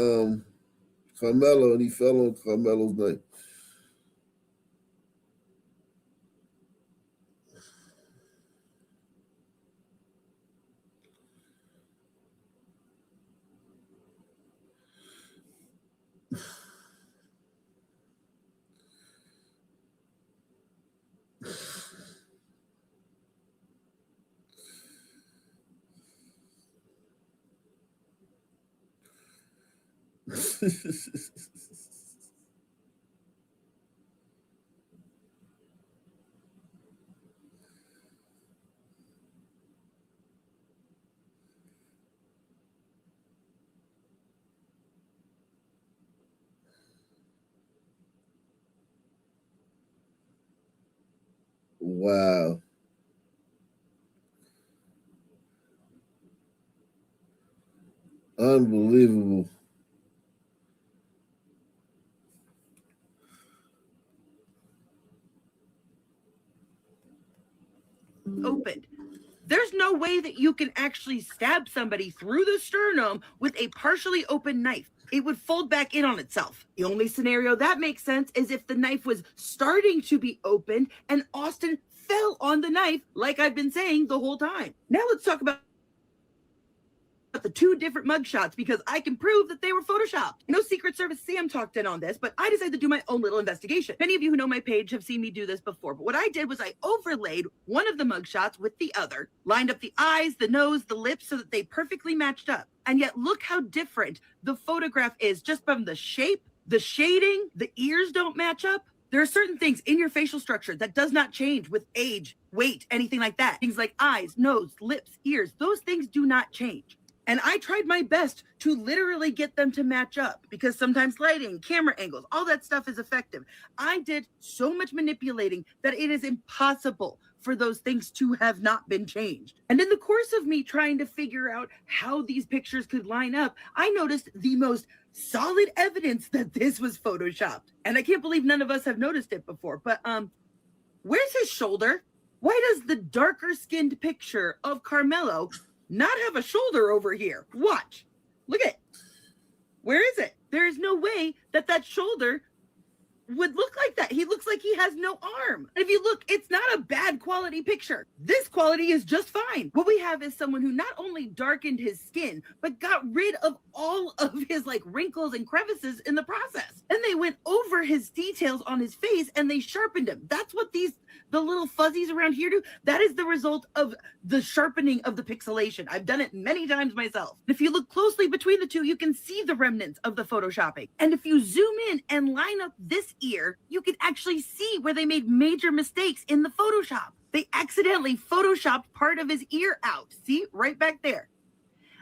Karmelo, and he fell on Carmelo's knife. Wow. Unbelievable. opened. There's no way that you can actually stab somebody through the sternum with a partially open knife. It would fold back in on itself. The only scenario that makes sense is if the knife was starting to be opened and Austin fell on the knife, like I've been saying the whole time. Now let's talk about the two different mugshots because I can prove that they were photoshopped. No Secret Service Sam talked in on this, but I decided to do my own little investigation. Many of you who know my page have seen me do this before, but what I did was I overlaid one of the mugshots with the other, lined up the eyes, the nose, the lips so that they perfectly matched up. And yet look how different the photograph is just from the shape, the shading, the ears don't match up. There are certain things in your facial structure that does not change with age, weight, anything like that. Things like eyes, nose, lips, ears, those things do not change. And I tried my best to literally get them to match up because sometimes lighting, camera angles, all that stuff is effective. I did so much manipulating that it is impossible for those things to have not been changed. And in the course of me trying to figure out how these pictures could line up, I noticed the most solid evidence that this was photoshopped. And I can't believe none of us have noticed it before, but where's his shoulder? Why does the darker skinned picture of Karmelo not have a shoulder over here? Watch. Look at it. Where is it? There is no way that that shoulder would look like that. He looks like he has no arm. And if you look, it's not a bad quality picture. This quality is just fine. What we have is someone who not only darkened his skin, but got rid of all of his like wrinkles and crevices in the process. And they went over his details on his face and they sharpened him. That's what the little fuzzies around here do. That is the result of the sharpening of the pixelation. I've done it many times myself. If you look closely between the two, you can see the remnants of the photoshopping. And if you zoom in and line up this ear, you can actually see where they made major mistakes in the Photoshop. They accidentally photoshopped part of his ear out. See, right back there.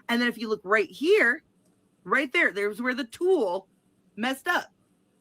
And then if you look right here, right there, there's where the tool messed up.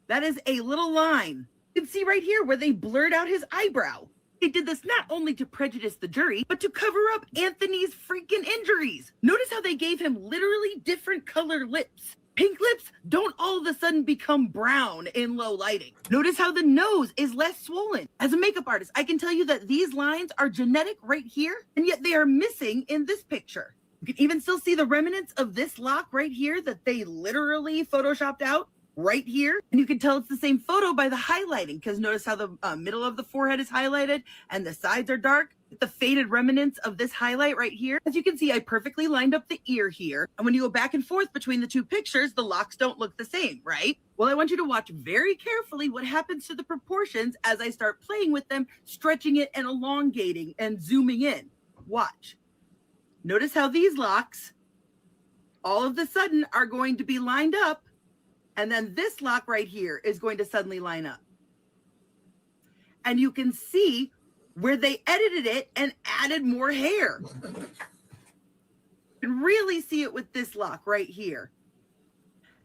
That is a little line. You can see right here where they blurred out his eyebrow. They did this not only to prejudice the jury, but to cover up Anthony's freaking injuries. Notice how they gave him literally different color lips. Pink lips don't all of a sudden become brown in low lighting. Notice how the nose is less swollen. As a makeup artist, I can tell you that these lines are genetic right here, and yet they are missing in this picture. You can even still see the remnants of this lock right here that they literally photoshopped out right here. And you can tell it's the same photo by the highlighting, because notice how the middle of the forehead is highlighted and the sides are dark. The faded remnants of this highlight right here. As you can see, I perfectly lined up the ear here. And when you go back and forth between the two pictures, the locks don't look the same, right? Well, I want you to watch very carefully what happens to the proportions as I start playing with them, stretching it and elongating and zooming in. Watch. Notice how these locks all of a sudden are going to be lined up, and then this lock right here is going to suddenly line up. And you can see where they edited it and added more hair. You can really see it with this lock right here.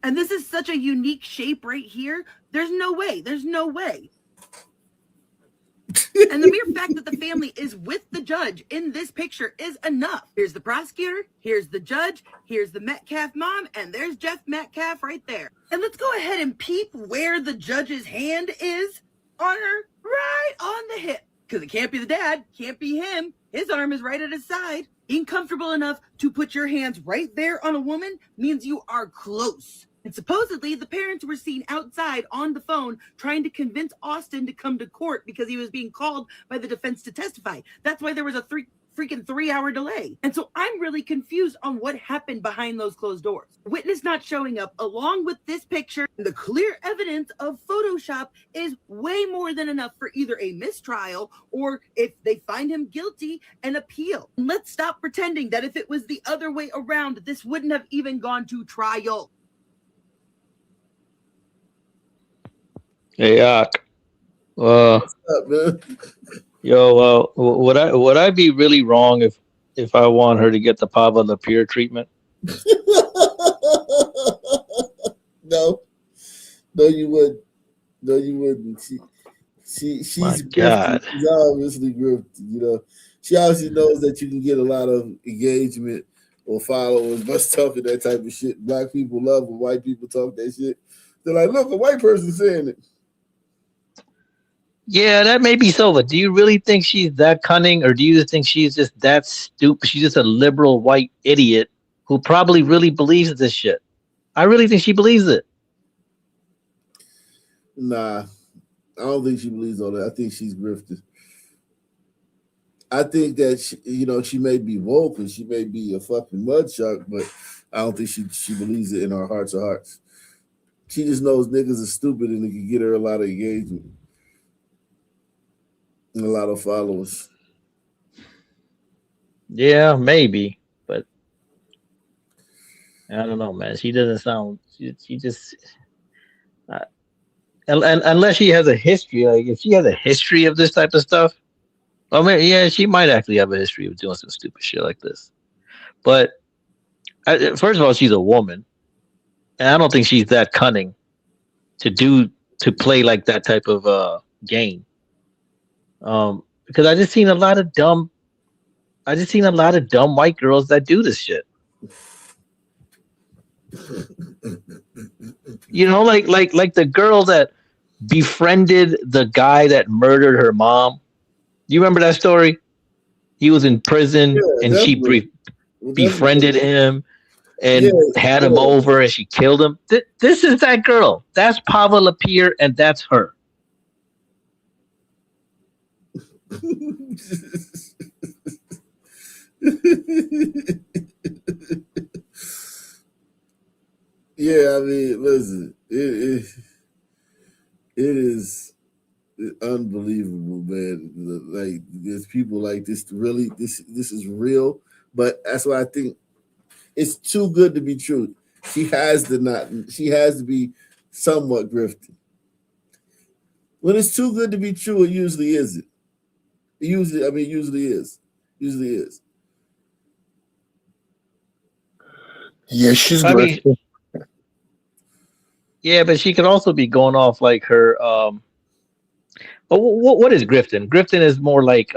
And this is such a unique shape right here. There's no way. And the mere fact that the family is with the judge in this picture is enough. Here's the prosecutor, here's the judge, here's the Metcalf mom, and there's Jeff Metcalf right there. And let's go ahead and peep where the judge's hand is on her, right on the hip. Because it can't be the dad, can't be him. His arm is right at his side. Being comfortable enough to put your hands right there on a woman means you are close. And supposedly, the parents were seen outside on the phone trying to convince Austin to come to court because he was being called by the defense to testify. That's why there was a freaking 3-hour delay. And so I'm really confused on what happened behind those closed doors. Witness not showing up along with this picture, the clear evidence of Photoshop is way more than enough for either a mistrial or, if they find him guilty, an appeal. And let's stop pretending that if it was the other way around, this wouldn't have even gone to trial. Hey, What's up, man? would I be really wrong if I want her to get the Pava Lapierre treatment? No, you wouldn't. No, you wouldn't. She's grifted. She's obviously grifted. You know, she obviously knows that you can get a lot of engagement or followers by talking that type of shit. Black people love when white people talk that shit. They're like, look, a white person saying it. Yeah, that may be so, but do you really think she's that cunning, or do you think she's just that stupid? She's just a liberal white idiot who probably really believes this shit. I really think she believes it. Nah, I don't think she believes all that. I think she's grifted. I think that she may be woke and she may be a fucking mudshot, but I don't think she believes it in her hearts of hearts. She just knows niggas are stupid and it can get her a lot of engagement and a lot of followers. Yeah, maybe, but I don't know, man. She doesn't sound. She just. And unless she has a history, like if she has a history of this type of stuff, I mean, yeah, she might actually have a history of doing some stupid shit like this. But first of all, she's a woman, and I don't think she's that cunning to play like that type of game. Because I just seen a lot of dumb white girls that do this shit. You know, like the girl that befriended the guy that murdered her mom. You remember that story? He was in prison, and definitely. She befriended him and had him over, and she killed him. This is that girl. That's Pava Lapierre, and that's her. Yeah, I mean, listen, it is unbelievable, man. Like, there's people like this. Really, this is real. But that's why I think it's too good to be true. She has to be somewhat grifting. When it's too good to be true, it usually isn't. It usually is. Usually is. Yeah, she's grifting. Yeah, but she could also be going off like her. What is grifting? Grifting is more like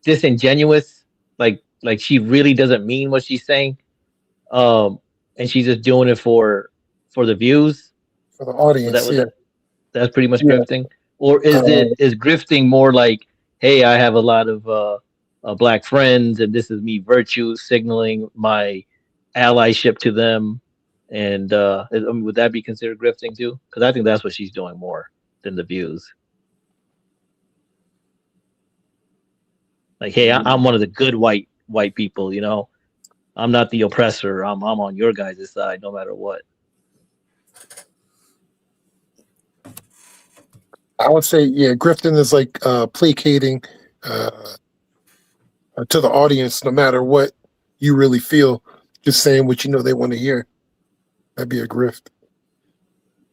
disingenuous, like she really doesn't mean what she's saying, and she's just doing it for the views, for the audience. That's pretty much grifting. Or is grifting more like, hey, I have a lot of black friends, and this is me virtue signaling my allyship to them. And would that be considered grifting too? Because I think that's what she's doing more than the views. Like, hey, I'm one of the good white people, you know. I'm not the oppressor. I'm on your guys' side, no matter what. I would say, yeah, grifting is like placating to the audience, no matter what you really feel, just saying what you know they want to hear. That'd be a grift.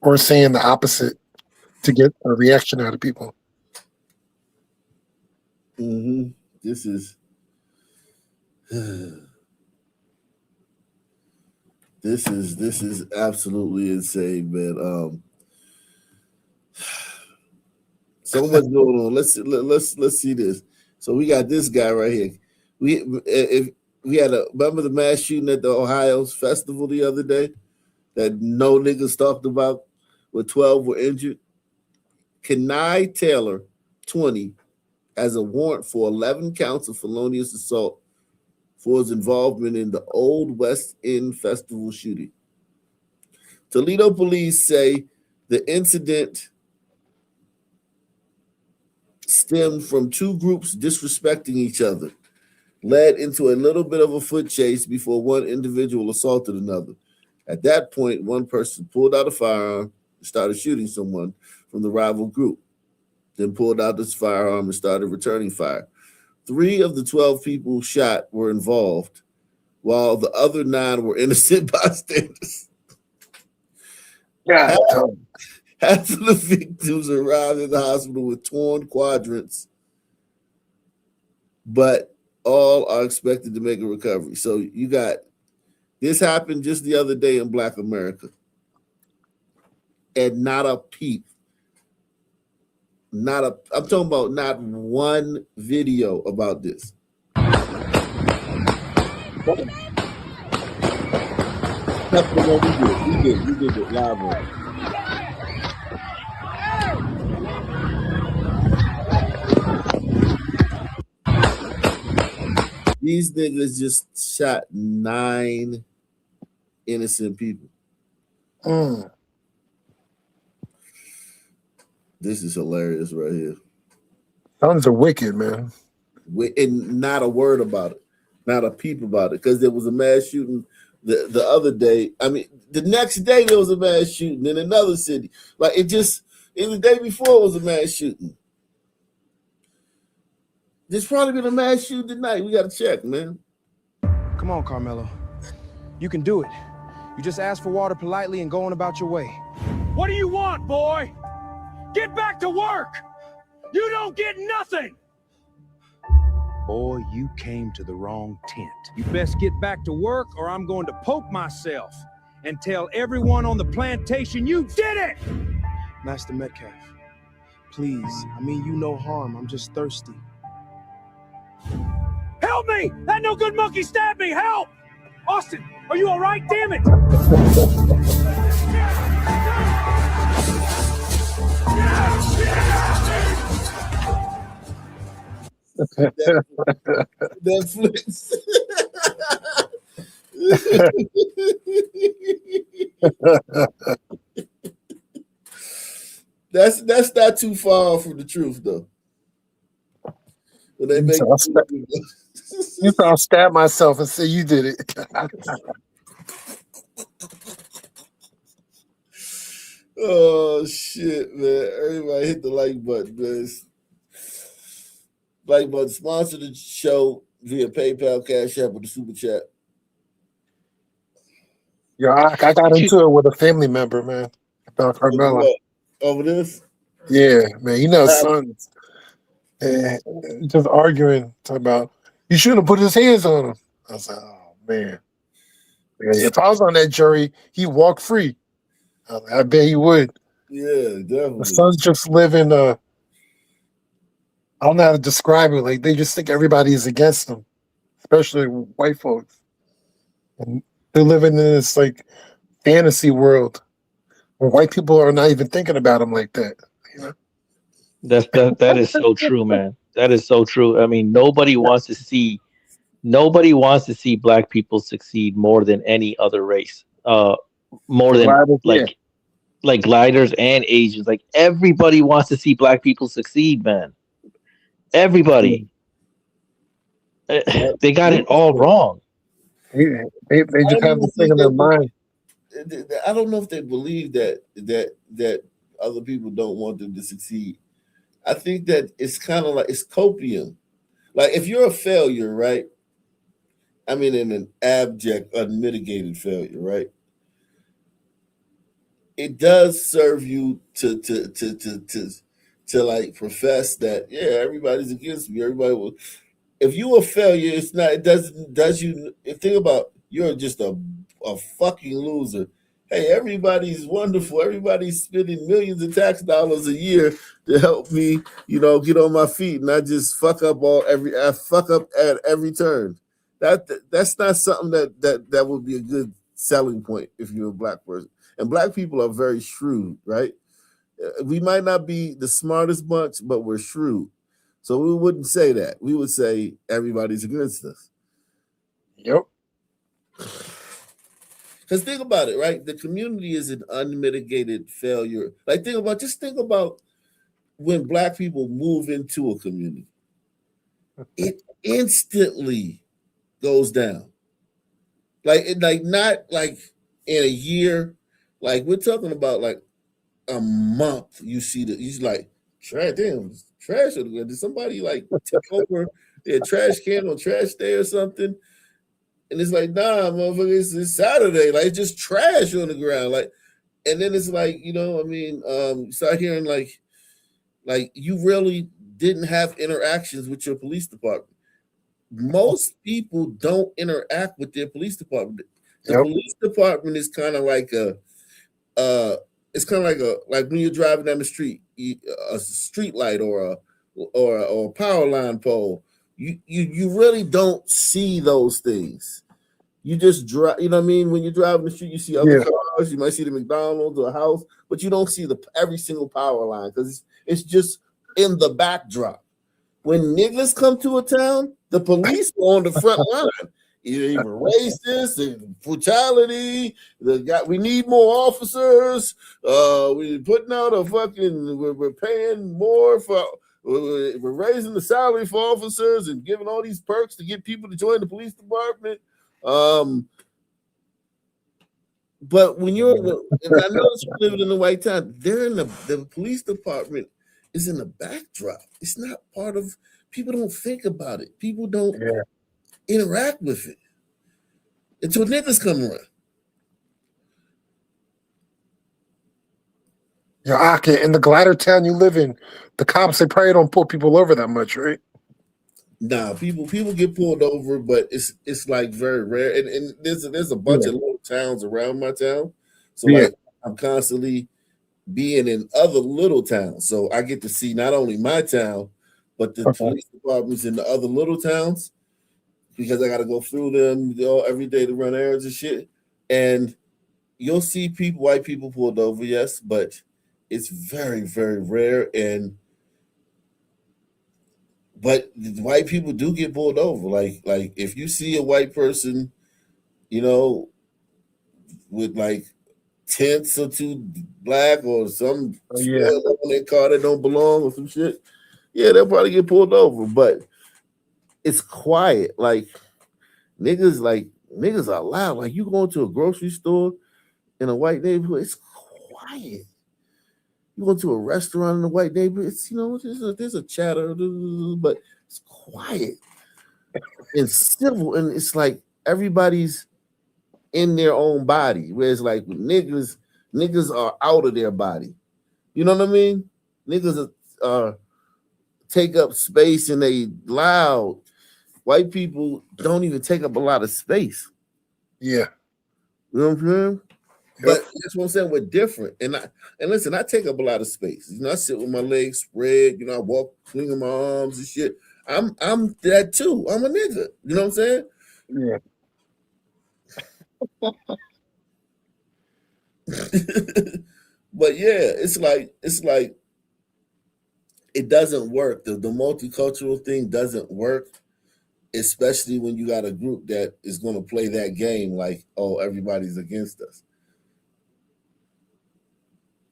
Or saying the opposite to get a reaction out of people. Mm-hmm. This is this is absolutely insane, man. So much going on. Let's see this. So we got this guy right here. We had remember the mass shooting at the Ohio's festival the other day that no niggas talked about, where 12 were injured. Kenai Taylor, 20, has a warrant for 11 counts of felonious assault for his involvement in the Old West End Festival shooting. Toledo police say the incident stemmed from two groups disrespecting each other, led into a little bit of a foot chase before one individual assaulted another. At that point, one person pulled out a firearm and started shooting someone from the rival group, then pulled out this firearm and started returning fire. 3 of the 12 people shot were involved, while the other 9 were innocent bystanders. Yeah. Half of the victims arrived in the hospital with torn quadrants, but all are expected to make a recovery. So you got this happened just the other day in Black America, and not a peep. I'm talking about not one video about this. That's the one we did it live on. These niggas just shot 9 innocent people. This is hilarious right here. Sons are wicked, man. And not a word about it, not a peep about it, because there was a mass shooting the other day. I mean, the next day there was a mass shooting in another city. Like the day before was a mass shooting. There's probably been a mass shooting tonight. We got to check, man. Come on, Karmelo. You can do it. You just ask for water politely and go on about your way. What do you want, boy? Get back to work! You don't get nothing! Boy, you came to the wrong tent. You best get back to work or I'm going to poke myself and tell everyone on the plantation you did it! Master Metcalf, please, I mean you no harm. I'm just thirsty. Help me! That no good monkey stabbed me! Help! Austin, are you all right? Damn it! Netflix. That's not too far from the truth, though. When they make I'll stab myself and say you did it. Oh shit, man! Everybody hit the like button, man. Like button. Sponsor the show via PayPal, Cash App, or the Super Chat. Yeah, I got into it with a family member, man. About Karmelo. Over this? Yeah, man. You know, sons. Just arguing, talking about you shouldn't have put his hands on him. I was like, oh man. If I was on that jury, he'd walk free. I bet he would. Yeah, definitely. The sons just live in I don't know how to describe it. Like they just think everybody is against them, especially white folks. And they're living in this like fantasy world where white people are not even thinking about them like that. You know? That is so true, man. That is so true. I mean, nobody wants to see black people succeed more than any other race. More than like gliders and Asians. Like everybody wants to see black people succeed, man. Everybody. They got it all wrong. They just have this thing in their mind. I don't know if they believe that other people don't want them to succeed. I think that it's kind of like it's copium. Like if you're a failure, right? I mean in an abject, unmitigated failure, right? It does serve you to like profess that everybody's against me. Everybody will. If you a failure, it's not. It does you. Think about you're just a fucking loser. Hey, everybody's wonderful. Everybody's spending millions of tax dollars a year to help me, get on my feet, and I just fuck up I fuck up at every turn. That's not something that would be a good selling point if you're a black person. And black people are very shrewd, right? We might not be the smartest bunch, but we're shrewd. So we wouldn't say that. We would say everybody's against us. Yep. Because think about it, right? The community is an unmitigated failure. Like think about when black people move into a community. It instantly goes down. Like not like in a year. Like we're talking about like a month. You see he's like trash. Damn, trash. Did somebody like tip over their trash can on trash day or something? And it's like, nah, motherfucker, it's Saturday. Like, it's just trash on the ground. Like, and then it's like, you start hearing like you really didn't have interactions with your police department. Most people don't interact with their police department. The police department is kind of like it's kind of like when you're driving down the street, a street light or a power line pole. You really don't see those things. You just drive, you know what I mean? When you're driving the street, you see other cars, you might see the McDonald's or a house, but you don't see every single power line because it's just in the backdrop. When niggas come to a town, the police are on the front line. Even racist and brutality. We need more officers. We're putting out we're paying more for. We're raising the salary for officers and giving all these perks to get people to join the police department. But when you're and I notice you're living in the white town, they're in the police department is in the backdrop. It's not part of. People don't think about it. People don't interact with it until niggas come around. Yeah, okay. In the glider town you live in, the cops, they probably don't pull people over that much, right? Nah, people get pulled over, but it's like very rare. And there's a bunch of little towns around my town, so like I'm constantly being in other little towns, so I get to see not only my town, but the police departments in the other little towns because I got to go through them every day to run errands and shit. And you'll see white people pulled over, yes, but it's very, very rare. But the white people do get pulled over. Like if you see a white person, with like tints or two black or some on their car that don't belong or some shit, they'll probably get pulled over. But it's quiet. Like niggas are loud. Like you go into a grocery store in a white neighborhood, it's quiet. You go to a restaurant in a white neighborhood, it's there's a chatter, but it's quiet and civil, and it's like everybody's in their own body. Whereas like niggas are out of their body. You know what I mean? Niggas take up space and they loud. White people don't even take up a lot of space. Yeah. You know what I'm saying? But that's what I'm saying. We're different. And listen, I take up a lot of space. I sit with my legs spread, I walk swinging my arms and shit. I'm that too. I'm a nigga. You know what I'm saying? Yeah. But it's like it doesn't work. The multicultural thing doesn't work, especially when you got a group that is going to play that game like, oh, everybody's against us.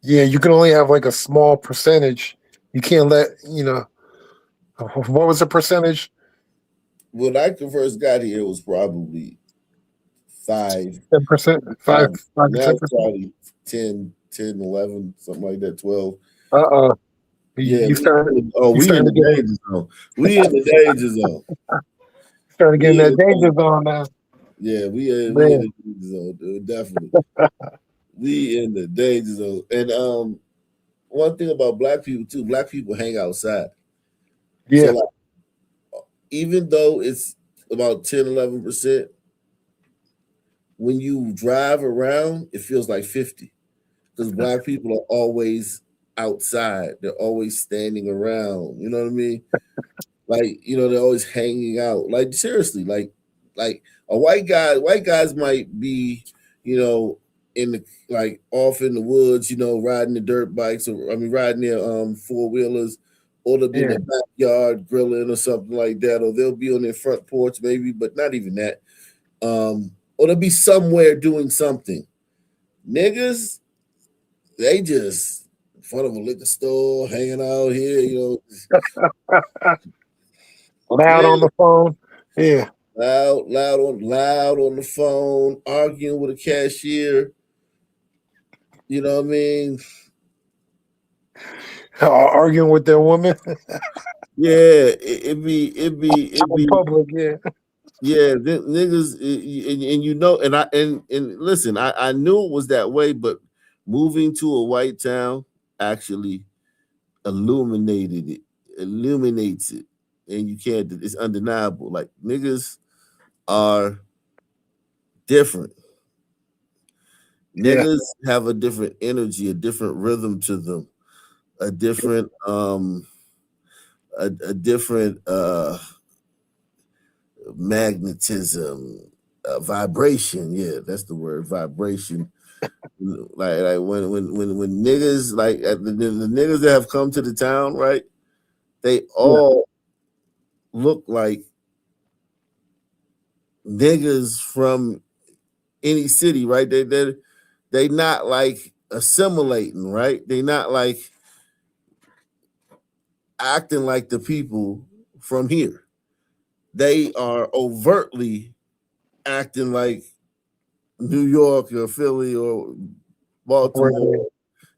Yeah, you can only have like a small percentage. You can't let, what was the percentage? When I first got here, it was probably 5%. 10%? 5 to 10%? Probably 10, 11, something like that, 12. You started. We in the danger zone. We in the danger zone. Trying to get in We in that danger the zone now. yeah, we in Man. the danger zone, dude, definitely. We in the danger zone. And one thing about black people too, black people hang outside. So Yeah. like even though it's about 10-11%, when you drive around, it feels like 50. Because black people are always outside. They're always standing around. You know what I mean? Like, they're always hanging out. Like seriously, like a white guys might be, in the like off in the woods, riding the dirt bikes or riding their four wheelers, or they'll be in Yeah. their backyard grilling or something like that, or they'll be on their front porch maybe, but not even that. Or they'll be somewhere doing something. Niggas, they just in front of a liquor store, hanging out here, Loud yeah, on the phone. Yeah. loud on the phone, arguing with a cashier. You know what I mean? Arguing with their woman. Yeah, it In be, public, yeah. yeah, niggas, and listen, I knew it was that way, but moving to a white town actually illuminates it, and you can't. It's undeniable. Like niggas are different. Yeah. Niggas have a different energy, a different rhythm to them, a different a different magnetism, vibration. Yeah, that's the word, vibration. Like when niggas like the niggas that have come to the town, right? They Yeah. all look like niggas from any city, right? They not like assimilating, right? They not like acting like the people from here. They are overtly acting like New York or Philly or Baltimore.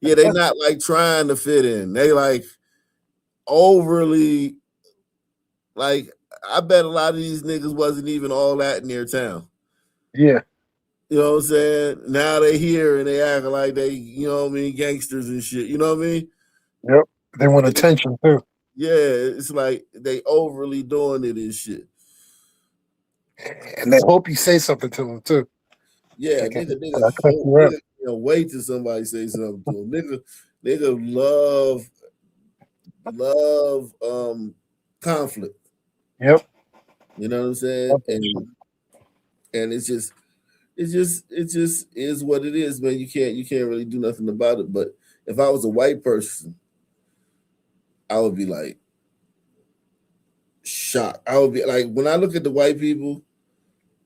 Yeah, they not like trying to fit in. They like overly like I bet a lot of these niggas wasn't even all that near town. Yeah. You know what I'm saying? Now they here and they acting like they, gangsters and shit. You know what I mean? Yep. They want attention too. Yeah, it's like they overly doing it and shit. And they hope you say something to them too. Yeah, They can cut nigga, you up. wait till somebody say something to them. Nigga love conflict. Yep. You know what I'm saying? And it's just is what it is, man. You can't really do nothing about it. But if I was a white person, I would be like shocked. I would be like, when I look at the white people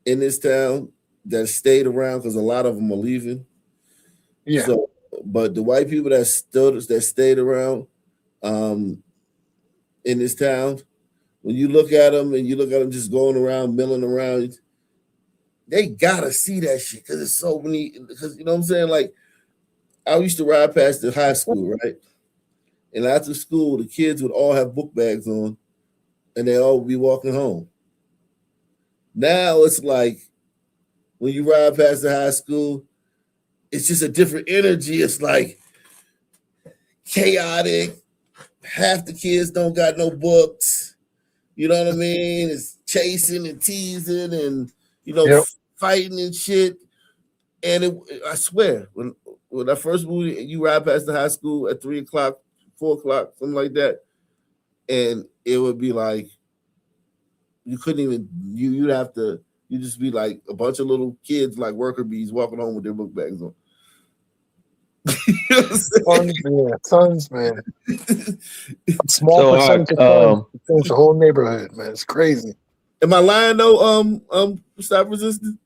in this town that stayed around, because a lot of them are leaving. Yeah. So, but the white people that stayed around in this town, when you look at them and you look at them just going around, milling around, they gotta see that shit because it's so many. Because you know what I'm saying, like I used to ride past the high school, right? And after school, the kids would all have book bags on, and they all would be walking home. Now it's like when you ride past the high school, it's just a different energy. It's like chaotic. Half the kids don't got no books. You know what I mean? It's chasing and teasing and Yep. fighting and shit. And I swear, when I first moved, you ride past the high school at 3:00, 4:00, something like that, and it would be like you couldn't even you'd just be like a bunch of little kids like worker bees walking home with their book bags on. Tons, man. Small So, percentage of tons change the whole neighborhood, man. It's crazy. Am I lying though? Stop resisting.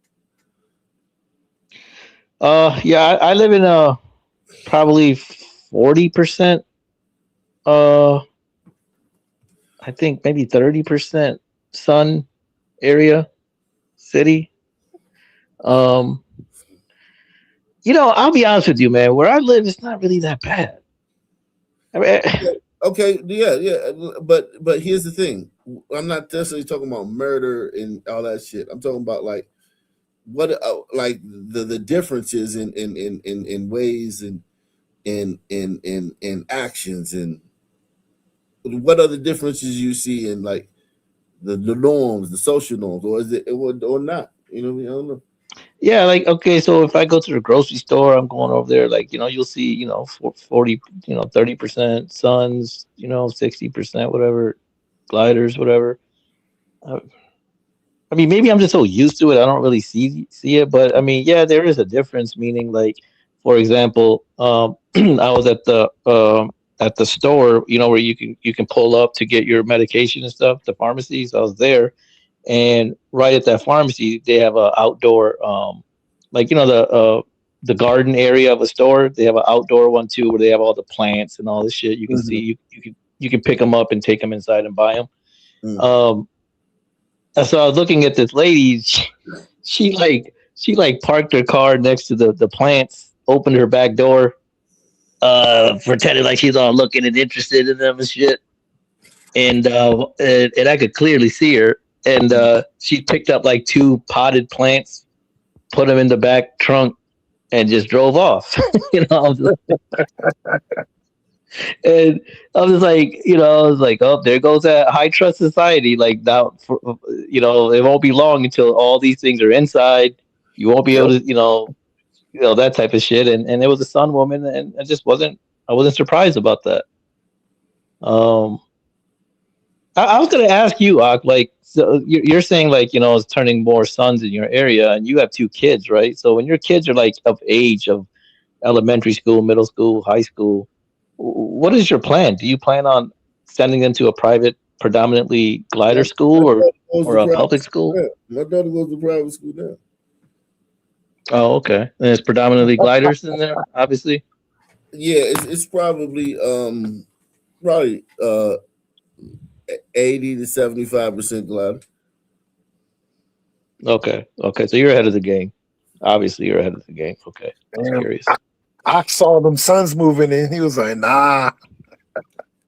Yeah, I live in probably 40%. I think maybe 30% sun area city. I'll be honest with you, man. Where I live, it's not really that bad. I mean, Okay, yeah, but here's the thing. I'm not necessarily talking about murder and all that shit. I'm talking about like what like the differences in ways and in actions, and what are the differences you see in like the norms, the social norms, or is it or not? You know what I mean? I don't know. Yeah, like okay, so if I go to the grocery store, I'm going over there, like you'll see, 40, 30% Suns, 60% whatever gliders, whatever. Uh, I mean, maybe I'm just so used to it, I don't really see it, but I mean, yeah, there is a difference. Meaning, like, for example, I was at the store, where you can pull up to get your medication and stuff, the pharmacies. I was there, and right at that pharmacy, they have a outdoor, like the garden area of a store. They have an outdoor one too, where they have all the plants and all this shit. You can see, Mm-hmm. you can pick them up and take them inside and buy them. Mm. And so I was looking at this lady. She parked her car next to the plants, opened her back door, pretended like she's all looking and interested in them and shit. And I could clearly see her. And she picked up like two potted plants, put them in the back trunk, and just drove off. I was and I was like, I was like, oh, there goes that high trust society. Like now, it won't be long until all these things are inside. You won't be able Yep. to, that type of shit. And it was a Sun woman, and I wasn't surprised about that. Um, I was gonna ask you, Ak, like, so you're saying like, it's turning more sons in your area, and you have two kids, right? So when your kids are like of age of elementary school, middle school, high school, what is your plan? Do you plan on sending them to a private, predominantly glider My school, or daughter goes or to a private public school school? now. My daughter goes to private school now. Oh, okay. And it's predominantly gliders in there, obviously. Yeah, it's probably 80 to 75% glide. Okay, okay. So you're ahead of the game. Obviously, you're ahead of the game. Okay, I was Damn. curious. I saw them sons moving in. He was like, nah.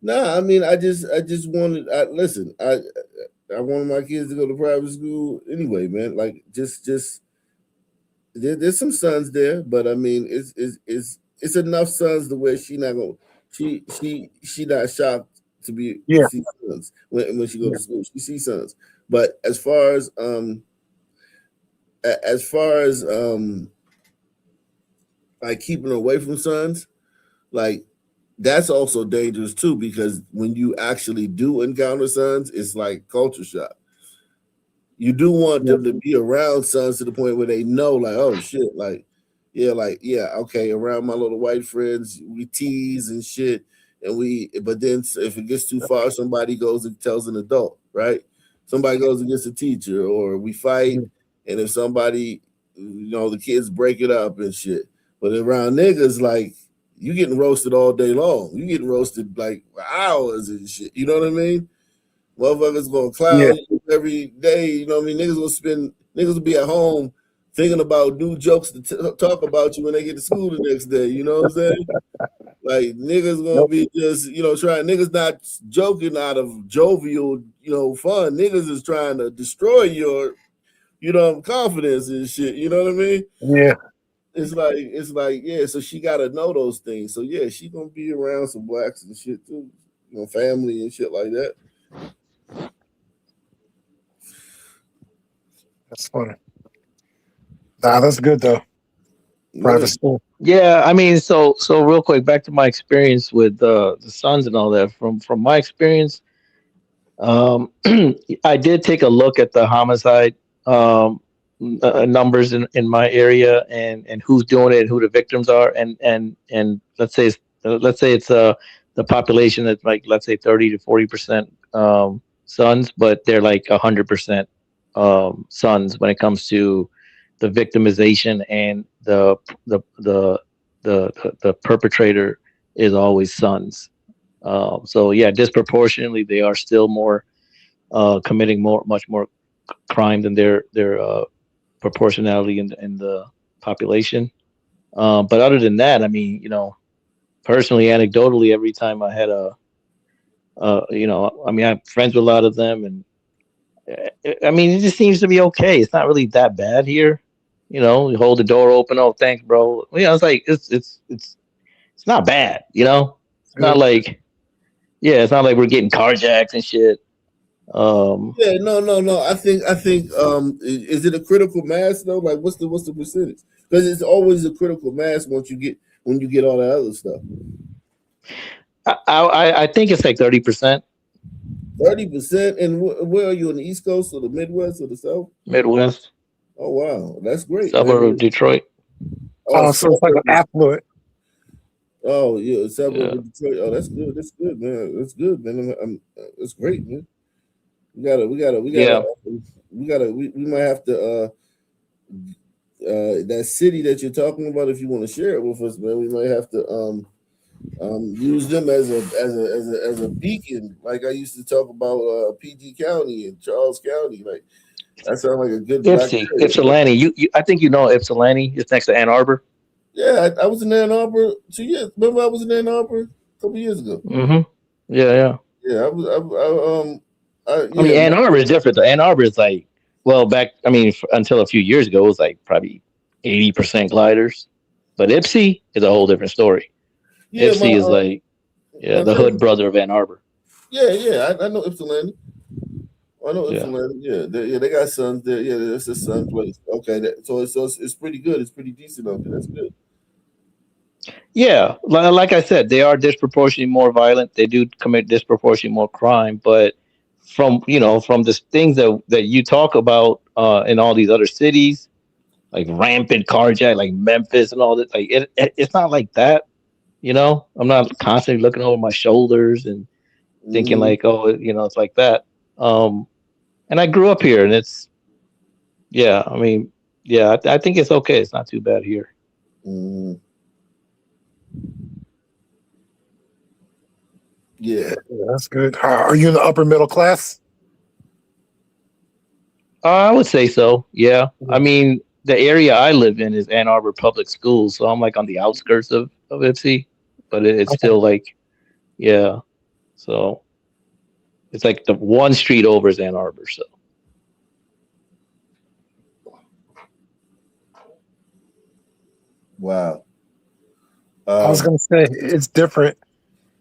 Nah, I mean, I just wanted. Listen, I wanted my kids to go to private school anyway, man. Like, just there's some sons there, but I mean, it's enough sons to where she not gonna she not shocked to be Yeah. see sons when she go Yeah. to school. She sees sons, but as far as like keeping away from sons, like that's also dangerous too, because when you actually do encounter sons, it's like culture shock. You do want Yeah. them to be around sons to the point where they know, like, oh shit, like, yeah, okay, around my little white friends, we tease and shit, but then if it gets too far, somebody goes and tells an adult, right? Somebody goes against a teacher, or we fight, and if somebody, the kids break it up and shit. But around niggas, like, you getting roasted all day long. You getting roasted like for hours and shit. You know what I mean? Motherfuckers gonna Yeah. clown you every day. You know what I mean? Niggas will be at home thinking about new jokes to talk about you when they get to school the next day. You know what I'm saying? Like niggas gonna Nope. be just trying. Niggas not joking out of jovial fun. Niggas is trying to destroy your confidence and shit. You know what I mean? Yeah. It's like yeah. So she gotta know those things. So yeah, she gonna be around some blacks and shit too. Family and shit like that. That's funny. Nah, that's good though. Yeah. Private school. Yeah, I mean, so real quick, back to my experience with the Suns and all that. From my experience, Um, I did take a look at the homicide numbers in my area, and who's doing it and who the victims are, and let's say it's the population that's like, let's say 30 to 40% sons, but they're like 100% sons when it comes to the victimization, and the perpetrator is always sons. So yeah, disproportionately, they are still more committing much more crime than their proportionality in the population. But other than that, I mean, personally, anecdotally, every time I had You know, I mean, I'm friends with a lot of them, and I mean, it just seems to be okay. It's not really that bad here. You know, you hold the door open. Oh, thanks, bro. You know, it's like it's not bad. You know, it's not Good. like yeah, it's not like we're getting carjacked and shit. Yeah, no. I think is it a critical mass though? Like what's the percentage? Because it's always a critical mass when you get all that other stuff. I think it's like 30%. 30%, and where are you on the East Coast or the Midwest or the South? Midwest, Oh wow, that's great, suburb of man. Detroit. Oh, So it's like an suburb. affluent. Oh yeah, suburb Yeah. of Detroit. Oh, that's good. That's good, man. That's good, man. That's great, man. Yeah. We might have to that city that you're talking about. If you want to share it with us, man, we might have to use them as a beacon. Like I used to talk about PG County and Charles County. Like that sounds like a good black Ipsy, area, man. Ypsilanti. I think you know Ypsilanti. It's next to Ann Arbor. Yeah, I was in Ann Arbor 2 years. Remember, I was in Ann Arbor a couple years ago. Mm-hmm. Yeah, yeah. Yeah, I mean, yeah, Ann Arbor is different. Though. Ann Arbor is like, well, back. I mean, until a few years ago, it was like probably 80% gliders. But Ipsy is a whole different story. yeah. Ipsy is like, yeah, My the hood cousin. brother of Ann Arbor. Yeah. I know Ypsilanti. I know Yeah. Ypsilanti. Yeah, they got sons there. Yeah, that's a son place. Okay, it's pretty good. It's pretty decent out there. That's good. Yeah, like I said, they are disproportionately more violent. They do commit disproportionately more crime, but from the things that you talk about in all these other cities, like rampant carjack, like Memphis and all that, like it's not like that. You know, I'm not constantly looking over my shoulders and thinking Mm-hmm. like, oh, it's like that. Um, and I grew up here, and yeah, I mean, yeah, I think it's okay. It's not too bad here. Mm-hmm. Yeah. Yeah, that's good. Are you in the upper middle class? I would say so. Yeah. I mean, the area I live in is Ann Arbor Public Schools, so I'm like on the outskirts of Ipsy, but it's Okay. still like, yeah. So it's like the one street over is Ann Arbor. So Wow. I was gonna say it's different.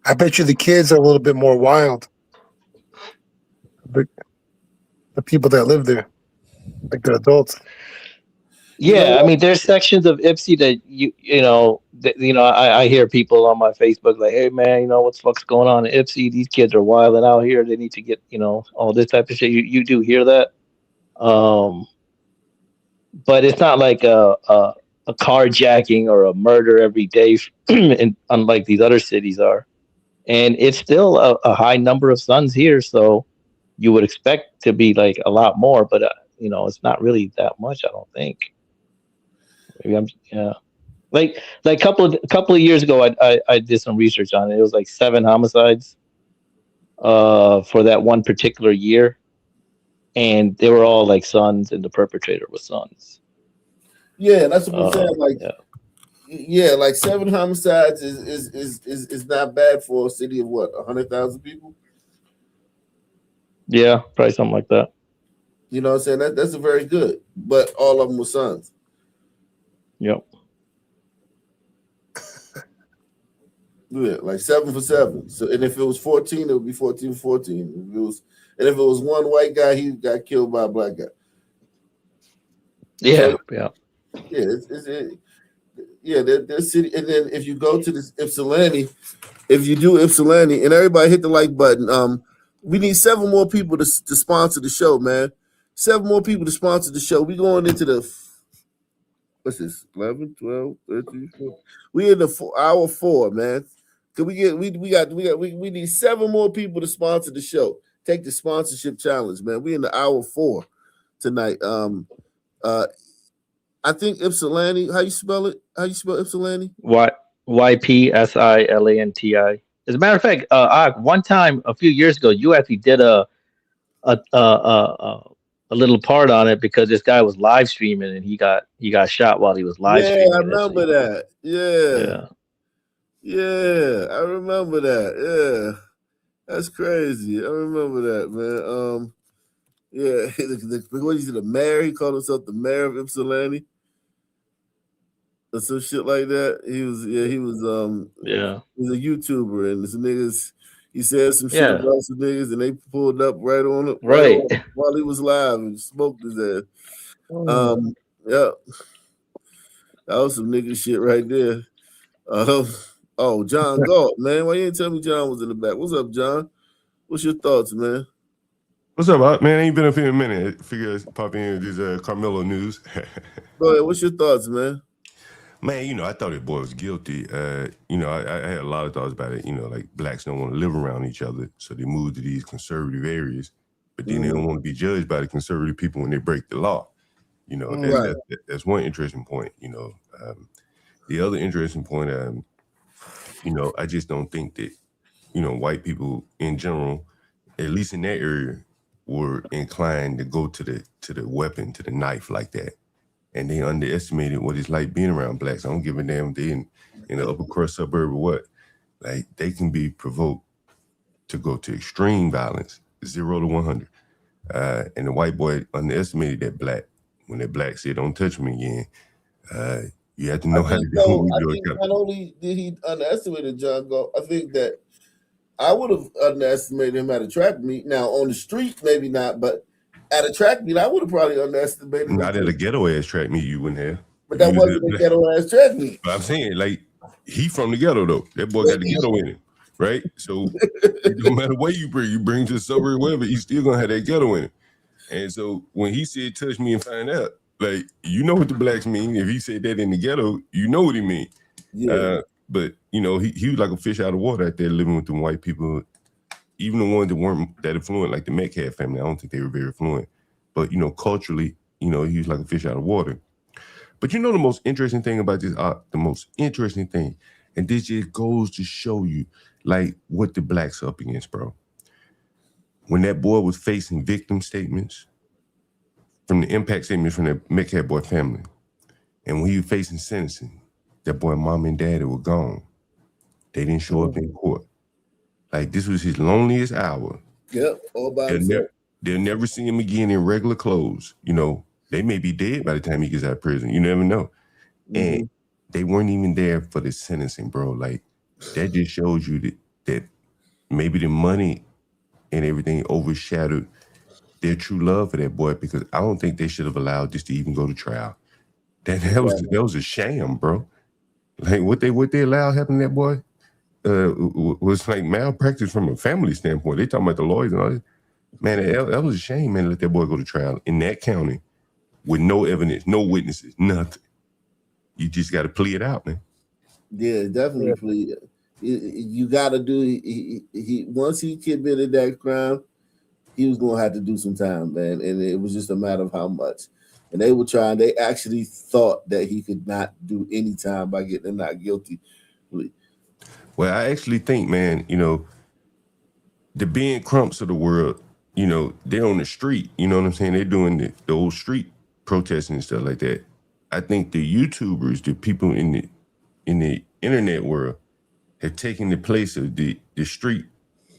I bet you the kids are a little bit more wild. The people that live there, like the adults. You know yeah, I what? mean, there's sections of Ipsy that I hear people on my Facebook like, hey man, what the fuck's going on in Ipsy? These kids are wilding out here. They need to get all this type of shit. You do hear that? Um, but it's not like a carjacking or a murder every day, unlike these other cities are. And it's still a high number of sons here, so you would expect to be like a lot more, but it's not really that much. I don't think. Maybe yeah. Like couple of years ago, I did some research on it. It was like 7 homicides for that one particular year, and they were all like sons, and the perpetrator was sons. Yeah, that's what I'm saying. Like, Yeah. yeah, like 7 homicides is not bad for a city of what 100,000 people. Yeah, probably something like that. You know what I'm saying? That's a very good, but all of them were sons. Yep. Yeah, like 7 for 7. So, and if it was 14, it would be 14 for 14. If it was one white guy, he got killed by a black guy. Yeah, So, yeah. yeah, there's city. And then if you go to this Ypsilanti, if you do Ypsilanti, and everybody hit the like button. We need 7 more people to sponsor the show, man. 7 more people to sponsor the show. We going into the what's this? 11, 12, 13, 14. We in the hour 4, man. Can we get we need 7 more people to sponsor the show. Take the sponsorship challenge, man. We in the hour 4 tonight. I think Ypsilanti. How you spell it? How you spell Ypsilanti? Ypsilanti. As a matter of fact, one time a few years ago, you actually did a little part on it because this guy was live streaming and he got shot while he was live Yeah, streaming. I remember that. Yeah. Yeah. Yeah, I remember that. Yeah. That's crazy. I remember that, man. Yeah, what is it? The mayor? He called himself the mayor of Ypsilanti or some shit like that. He was Yeah. he was a YouTuber, and some niggas. He said some shit Yeah. about some niggas, and they pulled up right on it, right Right. on while he was live and smoked his ass. Oh. Yeah, that was some nigga shit right there. Oh, John Galt, man, why you didn't tell me John was in the back? What's up, John? What's your thoughts, man? What's up, man? Ain't been up here in a minute. Figure I'd pop in with this Karmelo news. Go ahead. What's your thoughts, man? Man, I thought that boy was guilty. I had a lot of thoughts about it. Like blacks don't want to live around each other, so they move to these conservative areas. But then they don't want to be judged by the conservative people when they break the law. Right. That's one interesting point. The other interesting point, I just don't think that, white people in general, at least in that area, were inclined to go to the weapon, to the knife like that. And they underestimated what it's like being around blacks. I don't give a damn if they in the upper crust suburb or what. Like, they can be provoked to go to extreme violence, 0 to 100. And the white boy underestimated that black. When that black said, "Don't touch me again," you have to know how to do what I we think do. not only did he underestimate John Galt, I think that I would have underestimated him at a track meet. Now on the street, maybe not, but at a track meet, I would have probably underestimated him. Not at a ghetto ass track meet, you wouldn't have. But that wasn't a ghetto ass track meet. But I'm saying, like, he from the ghetto though. That boy got the ghetto in him, right? So no matter what you bring to the suburb, whatever, he's still gonna have that ghetto in him. And so when he said "touch me and find out," like, you know what the blacks mean. If he said that in the ghetto, you know what he mean. Yeah. But he was like a fish out of water out there living with them white people, even the ones that weren't that affluent, like the Metcalf family. I don't think they were very affluent. But culturally, he was like a fish out of water. But the most interesting thing about this, the most interesting thing, and this just goes to show you, like, what the blacks up against, bro. When that boy was facing victim statements from the impact statements from the Metcalf boy family, and when he was facing sentencing, that boy mom and daddy were gone. They didn't show up in court. Like, this was his loneliest hour. Yep, all by himself. They'll never see him again in regular clothes. They may be dead by the time he gets out of prison. You never know. And they weren't even there for the sentencing, bro. Like, that just shows you that maybe the money and everything overshadowed their true love for that boy, because I don't think they should have allowed this to even go to trial. That was a sham, bro. Like, what they allowed happen to that boy was like malpractice from a family standpoint. They talking about the lawyers and all that. Man, that was a shame, man, to let that boy go to trial in that county with no evidence, no witnesses, nothing. You just got to plea it out, man. Yeah, definitely plea. You got to do. He once he committed that crime, he was going to have to do some time, man, and it was just a matter of how much. And they were trying. They actually thought that he could not do any time by getting not guilty plea. Well, I actually think, man, the Ben Crumps of the world, they're on the street. You know what I'm saying? They're doing the old street protesting and stuff like that. I think the YouTubers, the people in the internet world, have taken the place of the street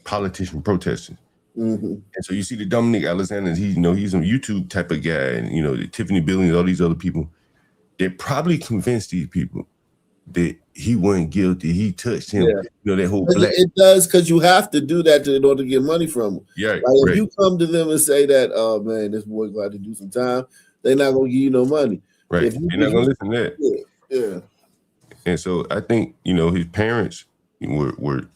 politician protesting. And so you see the Dominic Alexander, he's a YouTube type of guy, and the Tiffany Billings, all these other people. They probably convinced these people that he wasn't guilty. He touched him. Yeah. That whole black. It does, because you have to do that in order to get money from him. Yeah. Like, if you come to them and say that, "Oh man, this boy got to do some time," they're not gonna give you no money. Right. They're not gonna listen to that. Yeah. And so I think his parents were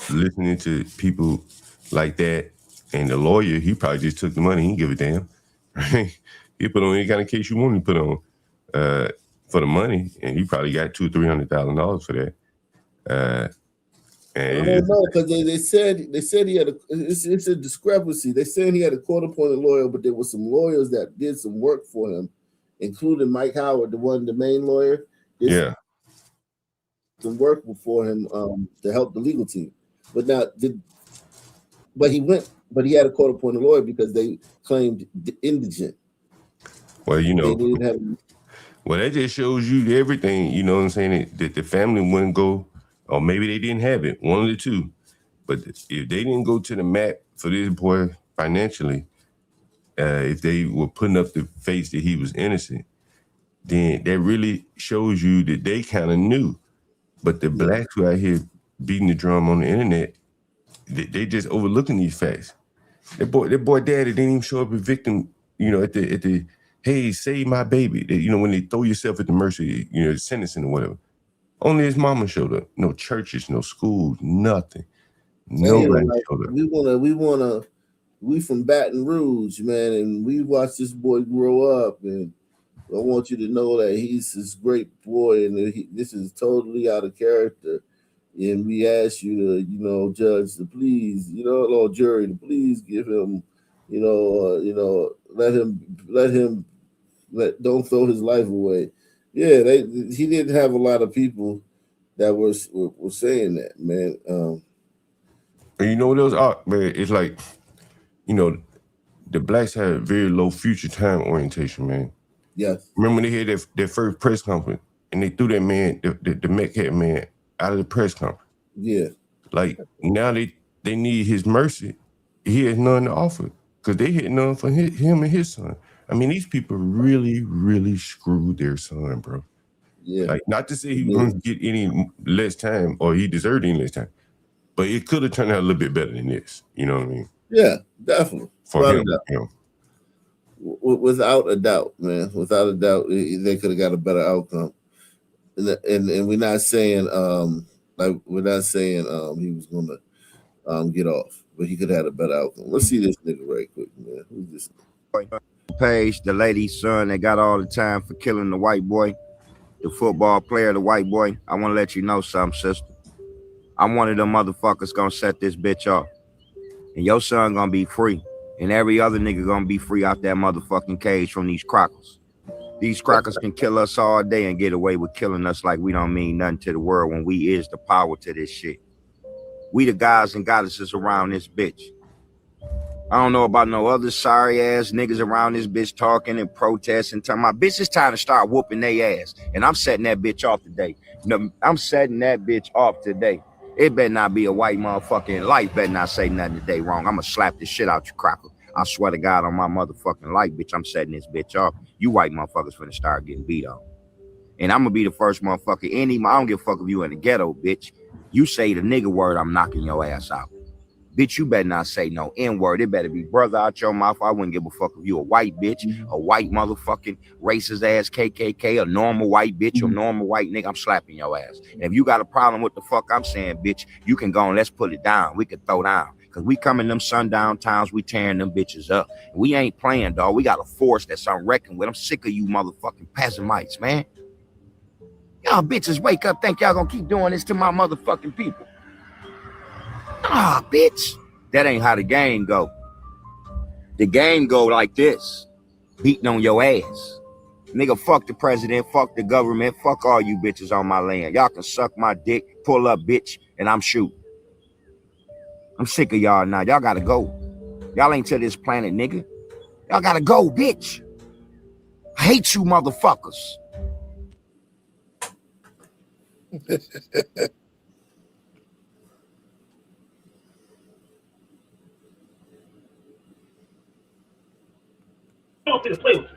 listening to people like that, and the lawyer, he probably just took the money. He didn't give a damn. Right? He put on any kind of case you wanted to put on for the money, and he probably got $200,000-$300,000 for that. I don't know, because they said he had it's a discrepancy. They said he had a court-appointed lawyer, but there were some lawyers that did some work for him, including Mike Howard, the main lawyer. Some work for him to help the legal team. But he had a court-appointed lawyer because they claimed indigent. Well, that just shows you everything, you know what I'm saying, that the family wouldn't go, or maybe they didn't have it, one of the two. But if they didn't go to the mat for this boy financially, if they were putting up the face that he was innocent, then that really shows you that they kind of knew. But the blacks who out here beating the drum on the internet, they just overlooking these facts. That boy daddy didn't even show up a victim, at the hey, save my baby. When they throw yourself at the mercy, sentencing or whatever. Only his mama showed up. No churches, no schools, nothing. Nobody showed up. We from Baton Rouge, man, and we watched this boy grow up, and I want you to know that he's this great boy, and this is totally out of character. And we ask you to, judge, to please, or jury, to please give him, don't throw his life away. Yeah, he didn't have a lot of people that were saying that, man. And you know what else? Man, it's like, the blacks had very low future time orientation, man. Yes. Remember when they had their first press conference and they threw that man, the Metcalf man, out of the press conference? Yeah. Like, now they need his mercy. He has none to offer because they had none for him and his son. I mean, these people really, really screwed their son, bro. Yeah. Like, not to say he was going to get any less time or he deserved any less time, but it could have turned out a little bit better than this. You know what I mean? Yeah, definitely. For him. Without a doubt, man. Without a doubt, they could have got a better outcome. And we're not saying he was gonna get off, but he could have had a better outcome. Let's see this nigga right quick, man. Who's this? Page, the lady's son that got all the time for killing the white boy, the football player, the white boy. I want to let you know something, sister. I'm one of them motherfuckers gonna set this bitch off. And your son gonna be free. And every other nigga gonna be free out that motherfucking cage from these crackers. These crackers can kill us all day and get away with killing us like we don't mean nothing to the world when we is the power to this shit. We the guys and goddesses around this bitch. I don't know about no other sorry ass niggas around this bitch talking and protesting. Telling my bitch it's time to start whooping their ass. And I'm setting that bitch off today. I'm setting that bitch off today. It better not be a white motherfucking life. Better not say nothing today wrong. I'm gonna slap this shit out you cracker. I swear to God on my motherfucking life, bitch, I'm setting this bitch off. You white motherfuckers finna start getting beat on. And I'm gonna be the first motherfucker. I don't give a fuck if you in the ghetto, bitch. You say the nigga word, I'm knocking your ass out. Bitch, you better not say no N-word. It better be brother out your mouth. I wouldn't give a fuck if you a white bitch, a white motherfucking racist ass KKK, a normal white bitch, a normal white nigga. I'm slapping your ass. And if you got a problem with the fuck I'm saying, bitch, you can go and let's put it down. We can throw down. Because we come in them sundown towns, we tearing them bitches up. We ain't playing, dog. We got a force that's I'm reckoning with. I'm sick of you motherfucking peasant-mites, man. Y'all bitches wake up, think y'all gonna keep doing this to my motherfucking people. Ah, bitch. That ain't how the game go. The game go like this. Beating on your ass. Nigga, fuck the president, fuck the government, fuck all you bitches on my land. Y'all can suck my dick, pull up, bitch, and I'm shooting. I'm sick of y'all now. Y'all gotta go. Y'all ain't to this planet, nigga. Y'all gotta go, bitch. I hate you motherfuckers. Come up here to play with you.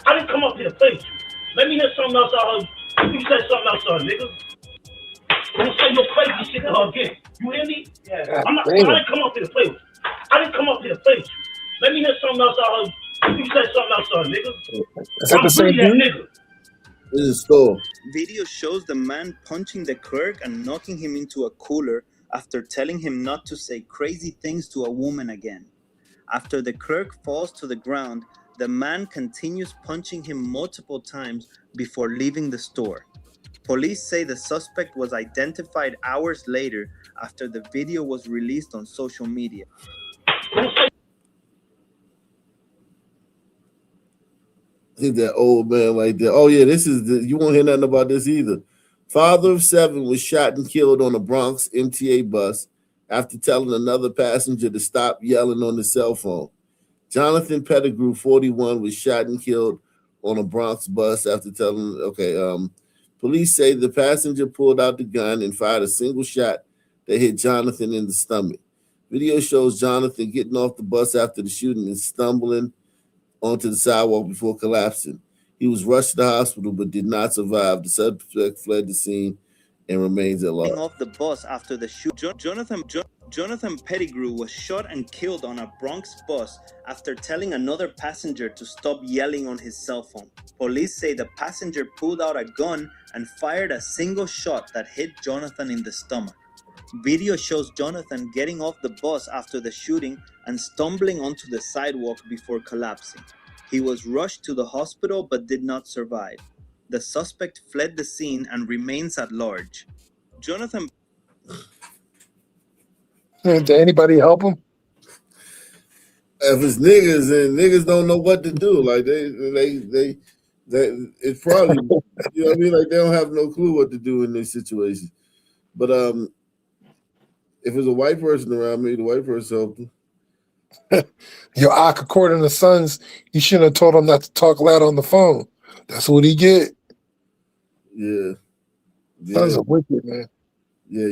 I didn't come up here to play with you. Let me hear something else out of you. You said something else, nigga. Don't say no crazy shit to her again. You hear me? Yeah. I didn't come up here to play with you. I didn't come up here to play with you. Let me hear something else out of you. said something else, nigga. Is that the same dude? Nigga. This is cool. Video shows the man punching the clerk and knocking him into a cooler after telling him not to say crazy things to a woman again. After the clerk falls to the ground, the man continues punching him multiple times before leaving the store. Police say the suspect was identified hours later after the video was released on social media. I think that old man right there. Oh yeah, you won't hear nothing about this either. Father of 7 was shot and killed on a Bronx MTA bus after telling another passenger to stop yelling on the cell phone. Jonathan Pettigrew, 41, was shot and killed on a Bronx bus after telling. Police say the passenger pulled out the gun and fired a single shot that hit Jonathan in the stomach. Video shows Jonathan getting off the bus after the shooting and stumbling onto the sidewalk before collapsing. He was rushed to the hospital but did not survive. The suspect fled the scene and remains at large. Off the bus after the shoot, Jonathan Pettigrew was shot and killed on a Bronx bus after telling another passenger to stop yelling on his cell phone. Police say the passenger pulled out a gun and fired a single shot that hit Jonathan in the stomach. Video shows Jonathan getting off the bus after the shooting and stumbling onto the sidewalk before collapsing. He was rushed to the hospital but did not survive. The suspect fled the scene and remains at large. Jonathan. Did anybody help him? If it's niggas and niggas don't know what to do, like they it's probably you know what I mean, like they don't have no clue what to do in this situation. But if it's a white person around me, the white person helped him. Yo, according to Sons, you shouldn't have told him not to talk loud on the phone. That's what he get. Yeah. Sons are wicked, man. Yeah,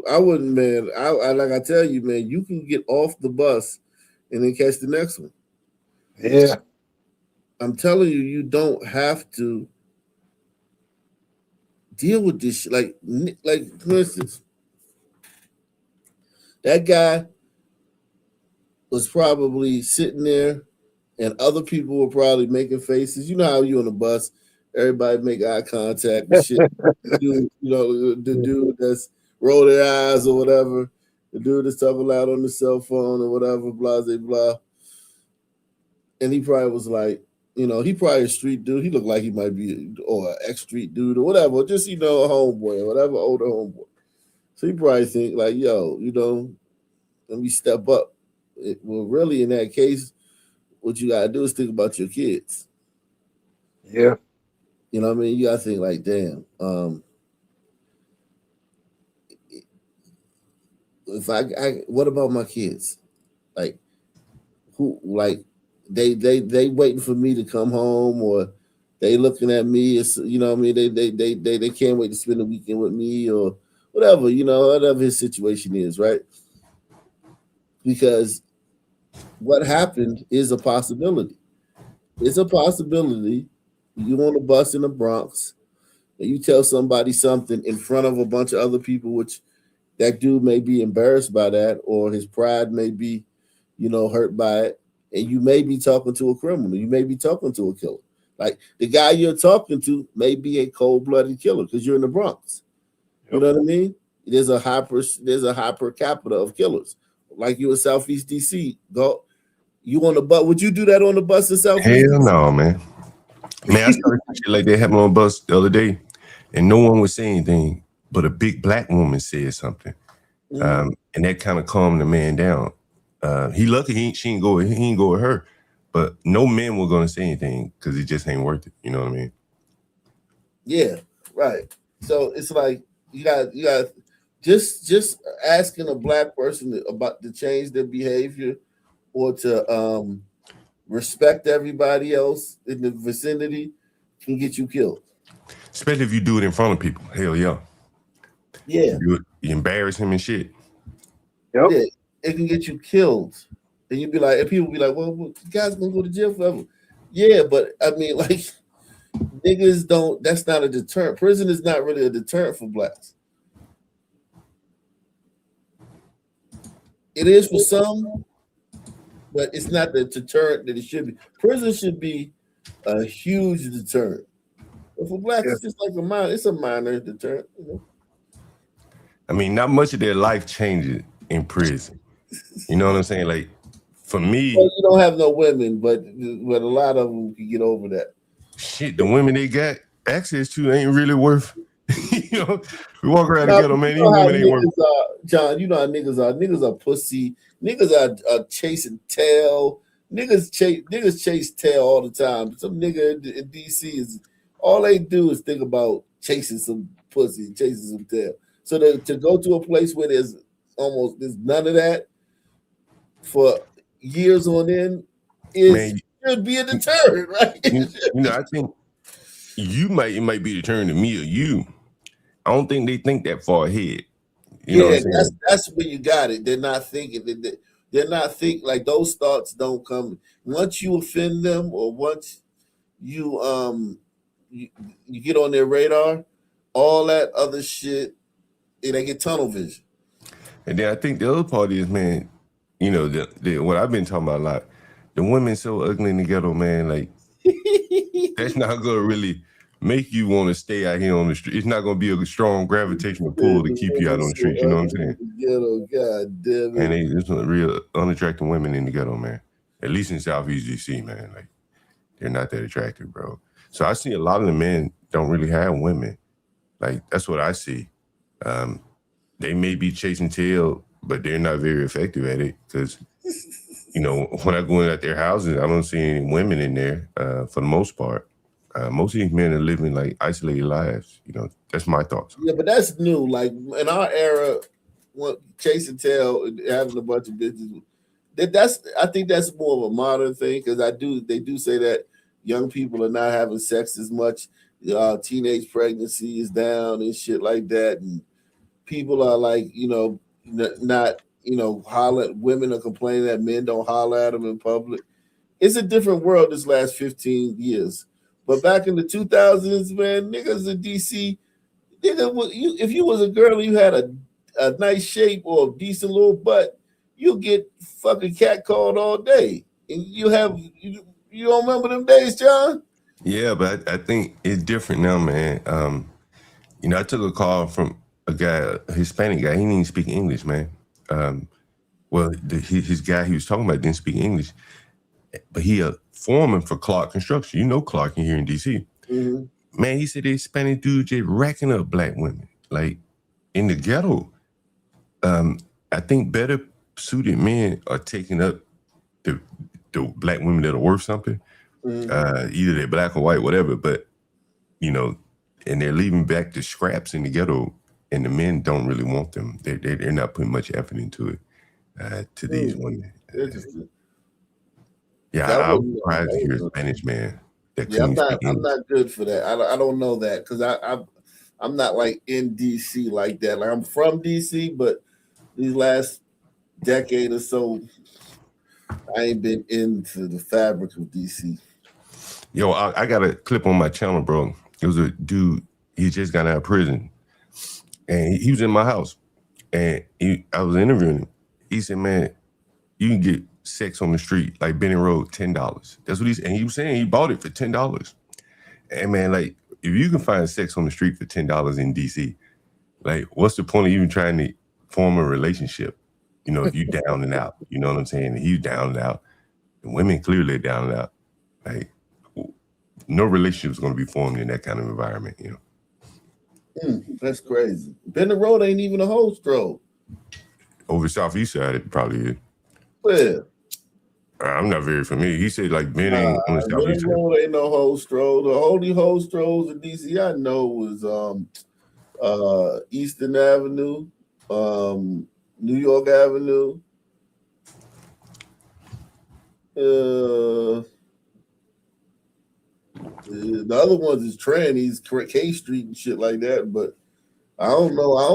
I wouldn't, man. I like I tell you, man, you can get off the bus and then catch the next one. Yeah. I'm telling you, you don't have to deal with this shit. Like for instance, that guy was probably sitting there and other people were probably making faces. You know how you on the bus, everybody make eye contact and shit. The dude that's roll their eyes or whatever. The dude that's talking loud on the cell phone or whatever, blah, blah, blah. And he probably was like, he probably a street dude. He looked like he might be or an ex-street dude or whatever. Just, a homeboy or whatever, older homeboy. So he probably think like, yo, let me step up. Well, really, in that case, what you got to do is think about your kids. Yeah. You know what I mean? You got to think like, damn, if I what about my kids? Like, who, like, they waiting for me to come home, or they looking at me, you know what I mean? They can't wait to spend the weekend with me or whatever, whatever his situation is, right? Because what happened is a possibility. It's a possibility you on a bus in the Bronx and you tell somebody something in front of a bunch of other people, which that dude may be embarrassed by that, or his pride may be, hurt by it. And you may be talking to a criminal. You may be talking to a killer. Like the guy you're talking to may be a cold-blooded killer because you're in the Bronx. Yep. You know what I mean? There's a high per capita of killers. Like you in Southeast DC. Go, you on the bus? Would you do that on the bus in Southeast? Hell no, man. Man, I started shit like that happened on a bus the other day, and no one would say anything, but a big black woman said something, and that kind of calmed the man down. He lucky he ain't go with her, but no men were gonna say anything because it just ain't worth it. You know what I mean? Yeah, right. So it's like you got just asking a black person about to change their behavior or to respect everybody else in the vicinity can get you killed. Especially if you do it in front of people. Hell yeah. Yeah. You embarrass him and shit. Yep. Yeah, it can get you killed. And you'd be like, and people be like, well, you guys gonna go to jail forever. Yeah, but I mean, like, niggas don't, that's not a deterrent. Prison is not really a deterrent for blacks. It is for some, but it's not the deterrent that it should be. Prison should be a huge deterrent. But for blacks, it's just like it's a minor deterrent. I mean, not much of their life changes in prison. You know what I'm saying? Like, for me, well, you don't have no women, but a lot of them can get over that. Shit, the women they got access to ain't really worth. We walk around together, man. These women ain't worth. John, you know how niggas are. Niggas are pussy. Niggas are chasing tail. Niggas chase tail all the time. Some nigga in DC is all they do is think about chasing some pussy, chasing some tail. So to go to a place where there's none of that for years on end should be a deterrent, right? I think it might be deterrent to me or you. I don't think they think that far ahead. You know what I'm Yeah, saying? that's where you got it. They're not thinking. They're not think like those thoughts don't come once you offend them or once you you, you get on their radar. All that other shit, they get tunnel vision. And then I think the other part is, man, you know, what I've been talking about a lot. The women so ugly in the ghetto, man. Like that's not gonna really make you want to stay out here on the street. It's not gonna be a strong gravitational pull to The keep you out on women's the so streets. You know what I'm ugly saying? in the ghetto. God damn And it. there's some real unattractive women in the ghetto, man. At least in Southeast DC, man. Like they're not that attractive, bro. So I see a lot of the men don't really have women. Like that's what I see. They may be chasing tail, but they're not very effective at it because, you know, when I go in at their houses, I don't see any women in there for the most part. Most of these men are living like isolated lives. You know, that's my thoughts. Yeah, but that's new. Like in our era, what chase and tell, having a bunch of bitches. That's I think that's more of a modern thing because they do say that young people are not having sex as much. Teenage pregnancy is down and shit like that, and people are like, not, holler. Women are complaining that men don't holler at them in public. It's a different world this last 15 years. But back in the 2000s, man, niggas in DC, if you was a girl and you had a nice shape or a decent little butt, you get fucking catcalled all day. And you don't remember them days, John? Yeah, but I think it's different now, man. You know, I took a call from a guy, a Hispanic guy. He didn't even speak English, man. His guy he was talking about didn't speak English, but he a foreman for Clark Construction. You know Clark in here in DC. Mm-hmm. Man, he said the Hispanic dude just racking up black women. Like in the ghetto, I think better suited men are taking up the black women that are worth something. Mm-hmm. Either they're black or white, whatever, but you know, and they're leaving back the scraps in the ghetto, and the men don't really want them. They're not putting much effort into it to these women. Interesting. Yeah, I was surprised to hear a Spanish man that Yeah, couldn't speak I'm English. not good for that. I don't know that because I'm not like in DC like that. Like I'm from DC, but these last decade or so, I ain't been into the fabric of DC. Yo, I got a clip on my channel, bro. It was a dude, he just got out of prison. And he was in my house. And I was interviewing him. He said, man, you can get sex on the street, like Benning Road, $10. That's what and he was saying he bought it for $10. And man, like, if you can find sex on the street for $10 in DC, like, what's the point of even trying to form a relationship? You know, if you down and out, you know what I'm saying? And he's down and out. And women clearly are down and out. Like, no relationship is going to be formed in that kind of environment, you know. That's crazy. Benning Road ain't even a whole stroll. Over Southeast side, it probably is. Where? I'm not very familiar. He said like Benning on the Southeast Benning side. Road ain't no whole stroll. The only whole strolls in DC I know was Eastern Avenue, New York Avenue. The other ones is trannies, K Street and shit like that. But I don't know. I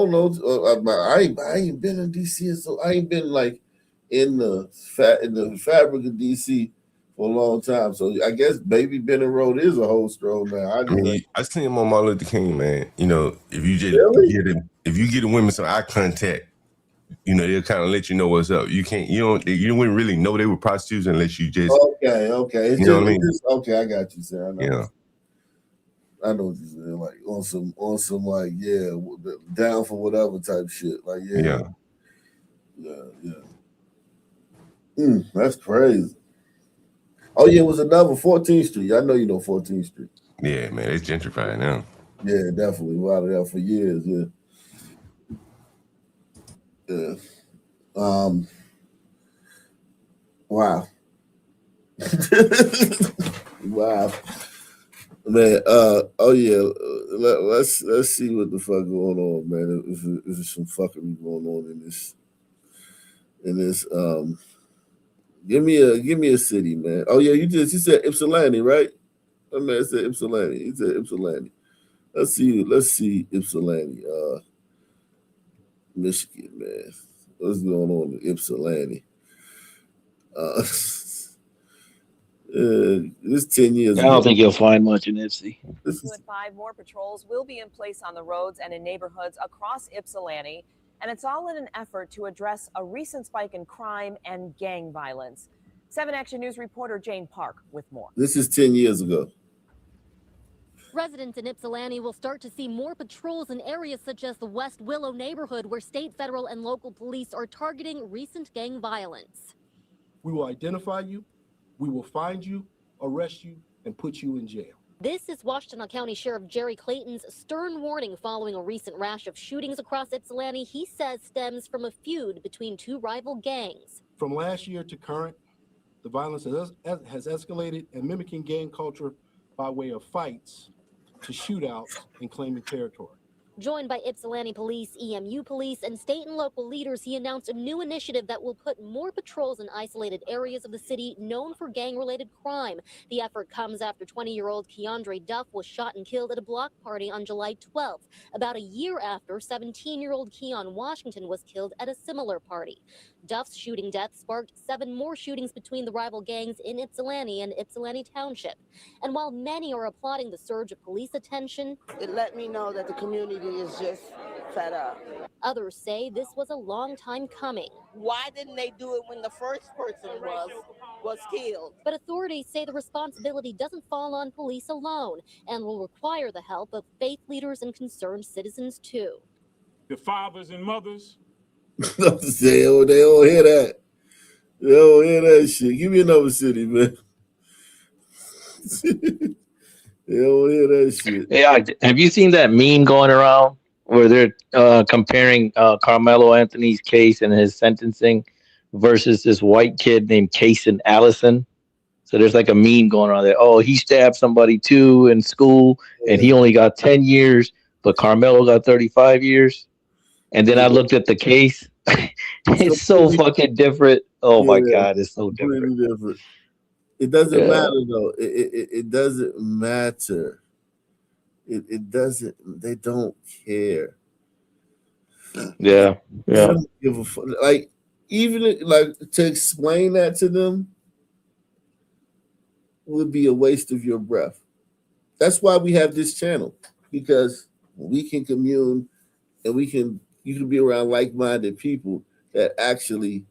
ain't been in DC, so I ain't been like in the fabric of DC for a long time. So I guess Baby Benning Road is a whole stroll now. I seen him on Martin Luther King, man. You know, if you just if you get the women some eye contact, you know, they'll kind of let you know what's up. You wouldn't really know they were prostitutes unless you just okay. It's you know what I mean? Okay, I got you, Sam. Yeah. I know what you're saying. Like on some like down for whatever type shit. Like yeah. That's crazy. Oh yeah, it was another 14th Street. I know you know 14th Street. Yeah, man, it's gentrified now. Yeah, definitely. We're out of there for years. Yeah. Yeah. Wow. Wow. Man, oh yeah. Let's see what the fuck going on, man. If there's some fuckery going on in this. Give me a city, man. Oh yeah, you said Ypsilanti, right? That man said Ypsilanti. He said Ypsilanti. Let's see Ypsilanti. Michigan, man. What's going on in Ypsilanti? This 10 years I ago. don't think you'll find much in Ipsy. 5 more patrols will be in place on the roads and in neighborhoods across Ypsilanti, and it's all in an effort to address a recent spike in crime and gang violence. 7 Action News reporter Jane Park with more. This is 10 years ago. Residents in Ypsilanti will start to see more patrols in areas such as the West Willow neighborhood, where state, federal, and local police are targeting recent gang violence. We will identify you, we will find you, arrest you, and put you in jail. This is Washtenaw County Sheriff Jerry Clayton's stern warning following a recent rash of shootings across Ypsilanti he says stems from a feud between 2 rival gangs. From last year to current, the violence has escalated and mimicking gang culture by way of fights to shootouts and claiming territory. Joined by Ypsilanti Police, EMU Police, and state and local leaders, he announced a new initiative that will put more patrols in isolated areas of the city known for gang-related crime. The effort comes after 20-year-old Keandre Duff was shot and killed at a block party on July 12th, about a year after 17-year-old Keon Washington was killed at a similar party. Duff's shooting death sparked 7 more shootings between the rival gangs in Ypsilanti and Ypsilanti Township. And while many are applauding the surge of police attention, it let me know that the community is just fed up. Others say this was a long time coming. Why didn't they do it when the first person was killed? But authorities say the responsibility doesn't fall on police alone and will require the help of faith leaders and concerned citizens too. The fathers and mothers. they don't hear that. They don't hear that shit. Give me another city, man. They don't hear that shit. Yeah, have you seen that meme going around where they're comparing Carmelo Anthony's case and his sentencing versus this white kid named Cason Allison? So there's like a meme going on there. Oh, he stabbed somebody too in school, and he only got 10 years, but Carmelo got 35 years. And then I looked at the case. It's so fucking different. Oh my God, it's so different. It doesn't matter though. It doesn't matter. It doesn't. They don't care. Yeah. They don't give a fuck. Like even like to explain that to them would be a waste of your breath. That's why we have this channel, because we can commune and you can be around like-minded people that actually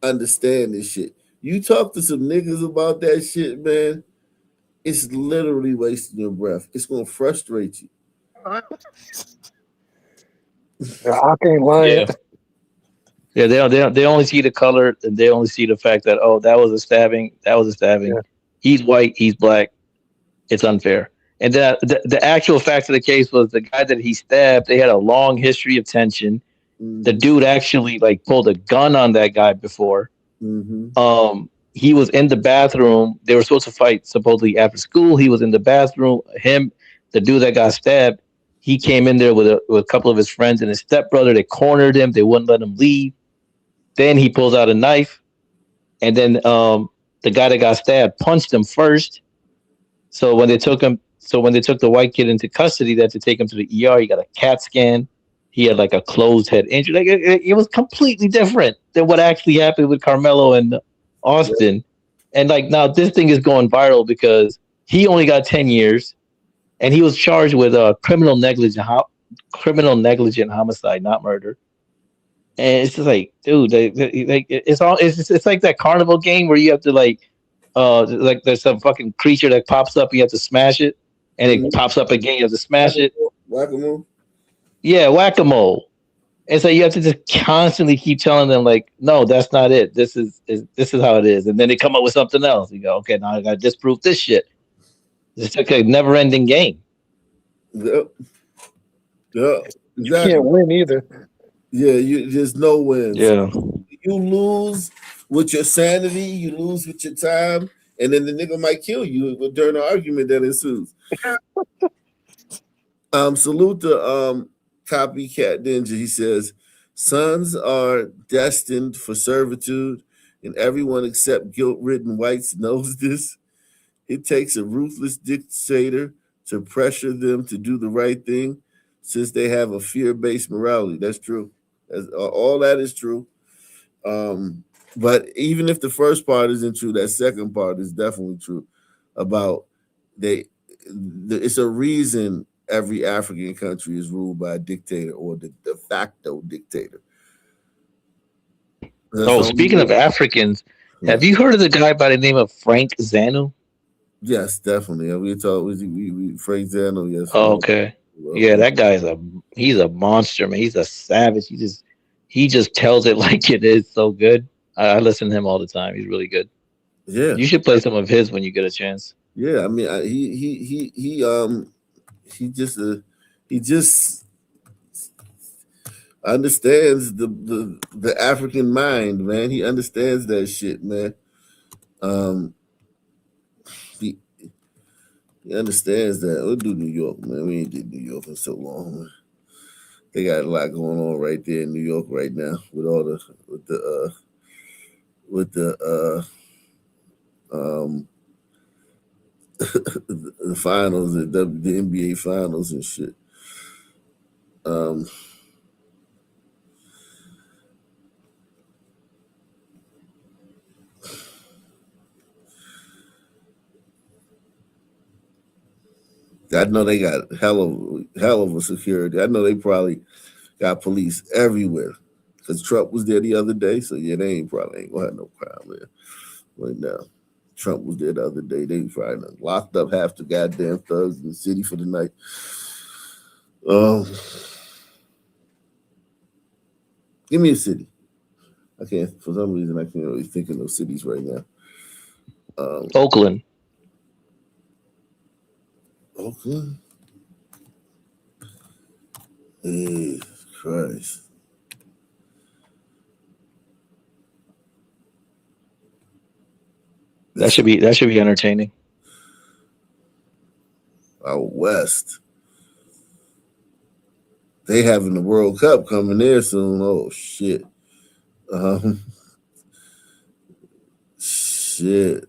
understand this shit. You talk to some niggas about that shit, man, it's literally wasting your breath. It's gonna frustrate you. I can't lie. Yeah, they only see the color, and they only see the fact that, oh, that was a stabbing. Yeah. He's white, he's black. It's unfair. And the actual fact of the case was the guy that he stabbed, they had a long history of tension. Mm-hmm. The dude actually like pulled a gun on that guy before. Mm-hmm. He was in the bathroom. They were supposed to fight supposedly after school. He was in the bathroom. The dude that got stabbed, he came in there with a couple of his friends and his stepbrother. They cornered him. They wouldn't let him leave. Then he pulls out a knife, and then the guy that got stabbed punched him first. So when they took the white kid into custody, they had to take him to the ER. He got a CAT scan. He had like a closed head injury. Like it was completely different than what actually happened with Carmelo and Austin. Yeah. And like now this thing is going viral because he only got 10 years, and he was charged with criminal negligent homicide, not murder. And it's just like, dude, it's like that carnival game where you have to like there's some fucking creature that pops up, you have to smash it, and it pops up again, you have to smash it. Whack-a-mole? Yeah, whack-a-mole. And so you have to just constantly keep telling them, like, no, that's not it. This is how it is. And then they come up with something else. You go, okay, now I gotta disprove this shit. It's like a never-ending game. Yep. Yeah. Exactly. You can't win either. Yeah, there's no wins. Yeah. You lose with your sanity, you lose with your time, and then the nigga might kill you during the argument that ensues. Salute to Copycat Ninja. He says, sons are destined for servitude, and everyone except guilt-ridden whites knows this. It takes a ruthless dictator to pressure them to do the right thing. since they have a fear-based morality. That's true. All that is true. But even if the first part isn't true, that second part is definitely true. About it's a reason every African country is ruled by a dictator or the de facto dictator. Oh, speaking of Africans, have you heard of the guy by the name of Frank Zanu? Yes, definitely. We Frank Zano. Yes. Oh, okay. Yeah, that guy's he's a monster, man. He's a savage. He just tells it like it is so good. I listen to him all the time. He's really good. Yeah. You should play some of his when you get a chance. Yeah, I mean, he just understands the African mind, man. He understands that shit, man. He understands that. We'll do New York, man. We ain't did New York in so long, man. They got a lot going on right there in New York right now with all the the finals, the NBA finals and shit. I know they got hell of a security. I know they probably got police everywhere because Trump was there the other day. So yeah, they probably ain't gonna have no crime there right now. Trump was there the other day. They probably locked up half the goddamn thugs in the city for the night. Give me a city. I can't, for some reason, I can't really think of those cities right now. Oakland. Oakland? Jesus Christ. That should be entertaining. Out west. They having the World Cup coming there soon. Oh shit. Shit.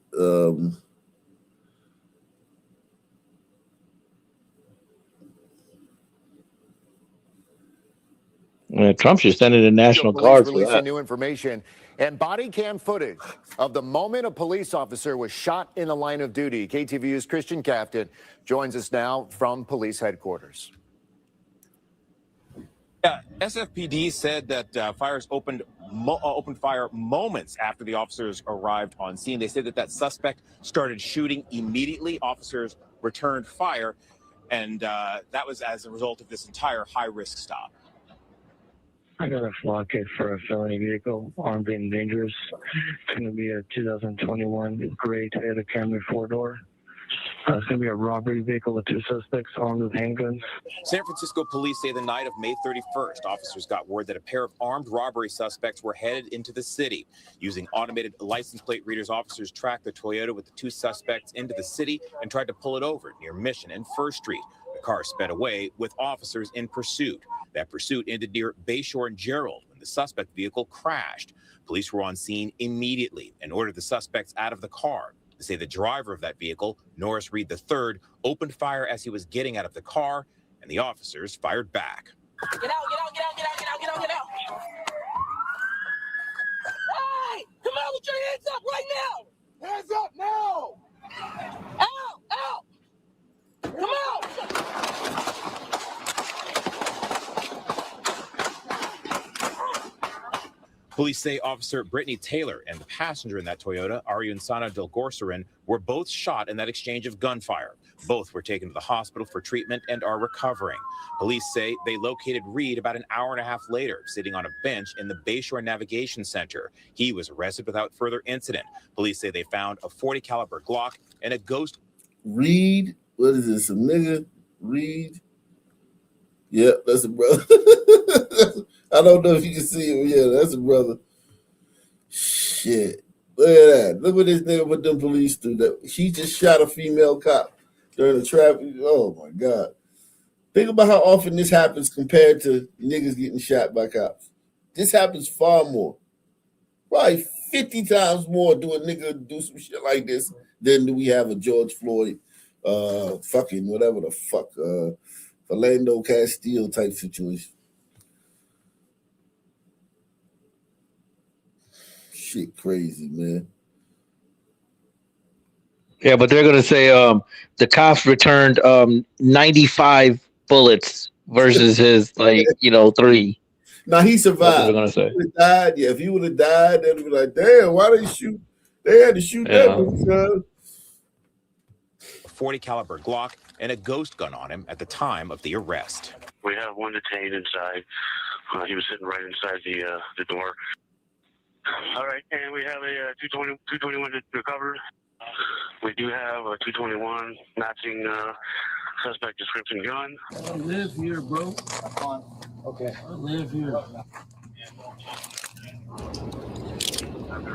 Trump should send in the National Guard for releasing that. new information and body cam footage of the moment a police officer was shot in the line of duty. KTVU's Christian Captain joins us now from police headquarters. Yeah, SFPD said that fires opened fire moments after the officers arrived on scene. They said that suspect started shooting immediately. Officers returned fire, and that was as a result of this entire high-risk stop. I got a flag kit for a felony vehicle, armed and dangerous. It's going to be a 2021 gray Toyota Camry 4-door. It's going to be a robbery vehicle with 2 suspects armed with handguns. San Francisco police say the night of May 31st, officers got word that a pair of armed robbery suspects were headed into the city. Using automated license plate readers, officers tracked the Toyota with the 2 suspects into the city and tried to pull it over near Mission and First Street. The car sped away with officers in pursuit. That pursuit ended near Bayshore and Gerald when the suspect vehicle crashed. Police were on scene immediately and ordered the suspects out of the car. They say the driver of that vehicle, Norris Reed III, opened fire as he was getting out of the car, and the officers fired back. Get out, get out, get out, get out, get out, get out, get out. Hey, come on, put your hands up right now. Hands up now. Out, out. Come on. Police say Officer Brittany Taylor and the passenger in that Toyota, Ariansana Del Gorsarin, were both shot in that exchange of gunfire. Both were taken to the hospital for treatment and are recovering. Police say they located Reed about an hour and a half later, sitting on a bench in the Bayshore Navigation Center. He was arrested without further incident. Police say they found a .40 caliber Glock and a ghost. Reed? What is this? Some nigga? Reed? Yep, that's a brother. I don't know if you can see him. Yeah, that's a brother. Shit. Look at that. Look what this nigga with them police do. That he just shot a female cop during the traffic. Oh my God. Think about how often this happens compared to niggas getting shot by cops. This happens far more. Probably 50 times more do a nigga do some shit like this than do we have a George Floyd fucking whatever the fuck Philando Castile type situation. Shit crazy, man. Yeah, but they're gonna say the cops returned 95 bullets versus his 3. Now he That's what they're survived. gonna If he say. would have died, yeah. If he would have died, they'd be like, "Damn, why they shoot? They had to shoot that Yeah. nigga, son." A 40 caliber Glock and a ghost gun on him at the time of the arrest. We have one detained inside. He was sitting right inside the door. All right, and we have a 221 to recover. We do have a 221 matching suspect description gun. I live here, bro. Okay. I live here.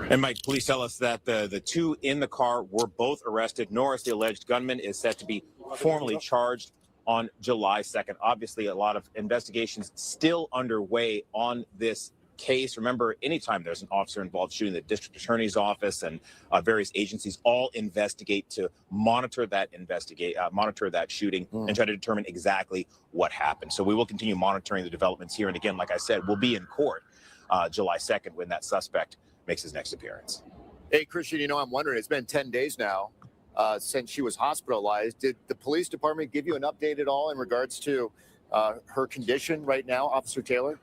And Mike, police tell us that the two in the car were both arrested. Norris, the alleged gunman, is set to be formally charged on July 2nd. Obviously, a lot of investigations still underway on this case. Remember, anytime there's an officer involved shooting, the district attorney's office and various agencies all investigate to monitor that shooting and try to determine exactly what happened. So we will continue monitoring the developments here. And again, like I said, we'll be in court July 2nd when that suspect makes his next appearance. Hey, Christian, I'm wondering, it's been 10 days now since she was hospitalized. Did the police department give you an update at all in regards to her condition right now, Officer Taylor?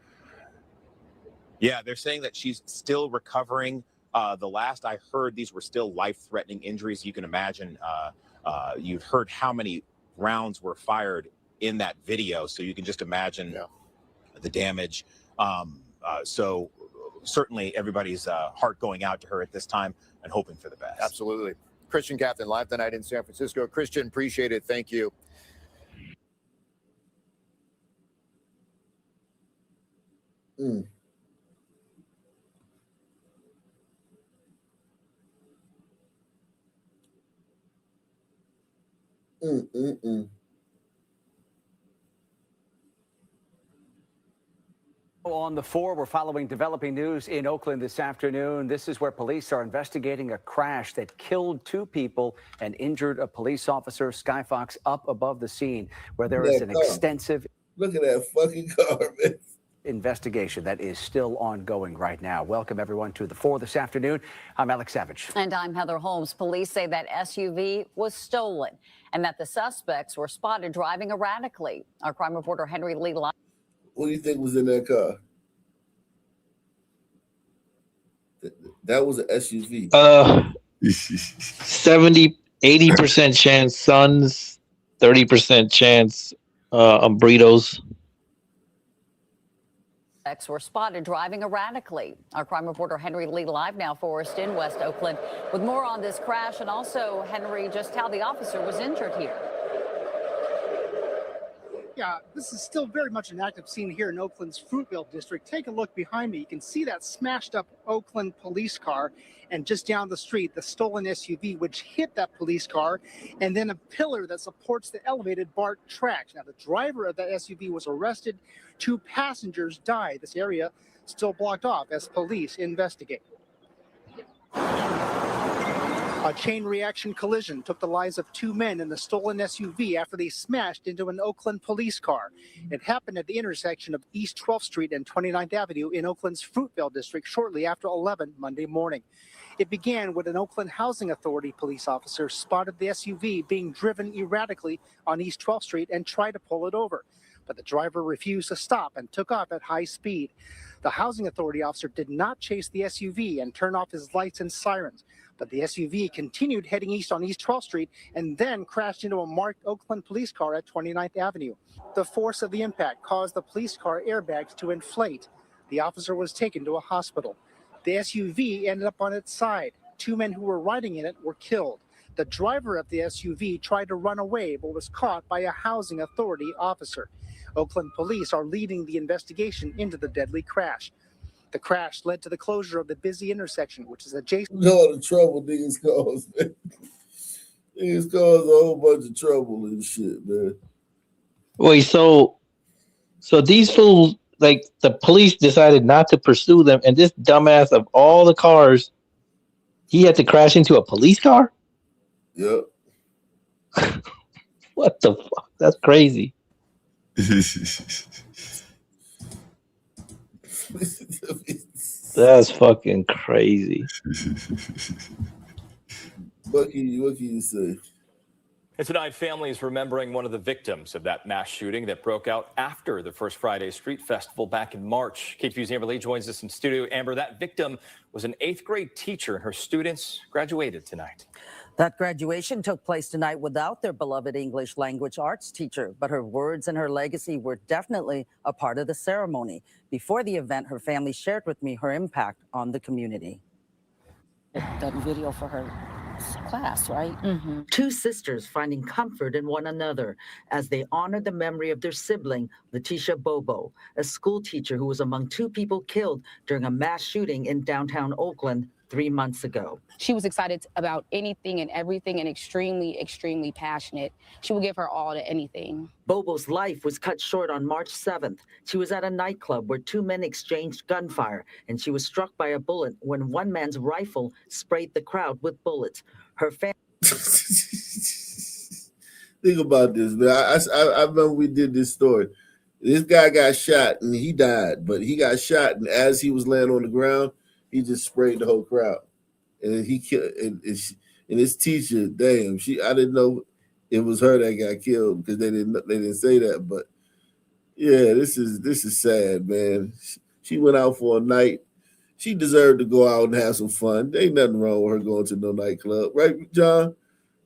Yeah, they're saying that she's still recovering. The last I heard, these were still life-threatening injuries. You can imagine, you've heard how many rounds were fired in that video, so you can just imagine the damage. So certainly everybody's heart going out to her at this time and hoping for the best. Absolutely. Christian Captain, live tonight in San Francisco. Christian, appreciate it. Thank you. Mm. On the 4, we're following developing news in Oakland this afternoon. This is where police are investigating a crash that killed 2 people and injured a police officer. Skyfox up above the scene where there is an extensive Look at that fucking car, man. Investigation that is still ongoing right now. Welcome everyone to the 4 this afternoon. I'm Alex Savage. And I'm Heather Holmes. Police say that SUV was stolen and that the suspects were spotted driving erratically. Our crime reporter Henry Lee. What do you think was in that car? That was an SUV. 80% chance Suns, 30% chance Umbritos. Were spotted driving erratically. Our crime reporter Henry Lee live now for us in West Oakland with more on this crash and also, Henry, just how the officer was injured here. Yeah, this is still very much an active scene here in Oakland's Fruitvale district. Take a look behind me. You can see that smashed up Oakland police car, and just down the street, the stolen SUV, which hit that police car, and then a pillar that supports the elevated BART tracks. Now, the driver of that SUV was arrested. 2 passengers died. This area still blocked off as police investigate. A chain reaction collision took the lives of 2 men in the stolen SUV after they smashed into an Oakland police car. It happened at the intersection of East 12th Street and 29th Avenue in Oakland's Fruitvale district shortly after 11 Monday morning. It began when an Oakland Housing Authority police officer spotted the SUV being driven erratically on East 12th Street and tried to pull it over. But the driver refused to stop and took off at high speed. The Housing Authority officer did not chase the SUV and turn off his lights and sirens. But the SUV continued heading east on East 12th Street and then crashed into a marked Oakland police car at 29th Avenue. The force of the impact caused the police car airbags to inflate. The officer was taken to a hospital. The SUV ended up on its side. 2 men who were riding in it were killed. The driver of the SUV tried to run away but was caught by a Housing Authority officer. Oakland police are leading the investigation into the deadly crash. The crash led to the closure of the busy intersection, which is adjacent. You know all the trouble niggas cause, man. Niggas cause a whole bunch of trouble and shit, man. Wait, so these fools, like, the police decided not to pursue them, and this dumbass of all the cars, he had to crash into a police car? Yep. What the fuck? That's crazy. That's fucking crazy. What can you say? And tonight, families remembering one of the victims of that mass shooting that broke out after the First Friday Street Festival back in March. KTVU's Amber Lee joins us in studio. Amber, that victim was an 8th grade teacher, and her students graduated tonight. That graduation took place tonight without their beloved English language arts teacher, but her words and her legacy were definitely a part of the ceremony. Before the event, her family shared with me her impact on the community. That video for her class, right? Two sisters finding comfort in one another as they honor the memory of their sibling, Letitia Bobo, a school teacher who was among 2 people killed during a mass shooting in downtown Oakland 3 months ago. She was excited about anything and everything and extremely, extremely passionate. She would give her all to anything. Bobo's life was cut short on March 7th. She was at a nightclub where 2 men exchanged gunfire, and she was struck by a bullet when one man's rifle sprayed the crowd with bullets. Her family. Think about this, man. I remember we did this story. This guy got shot and he died, but he got shot, and as he was laying on the ground, he just sprayed the whole crowd, and he killed. And his teacher, damn, I didn't know it was her that got killed because they didn't say that. But yeah, this is sad, man. She went out for a night. She deserved to go out and have some fun. There ain't nothing wrong with her going to no nightclub, right, John?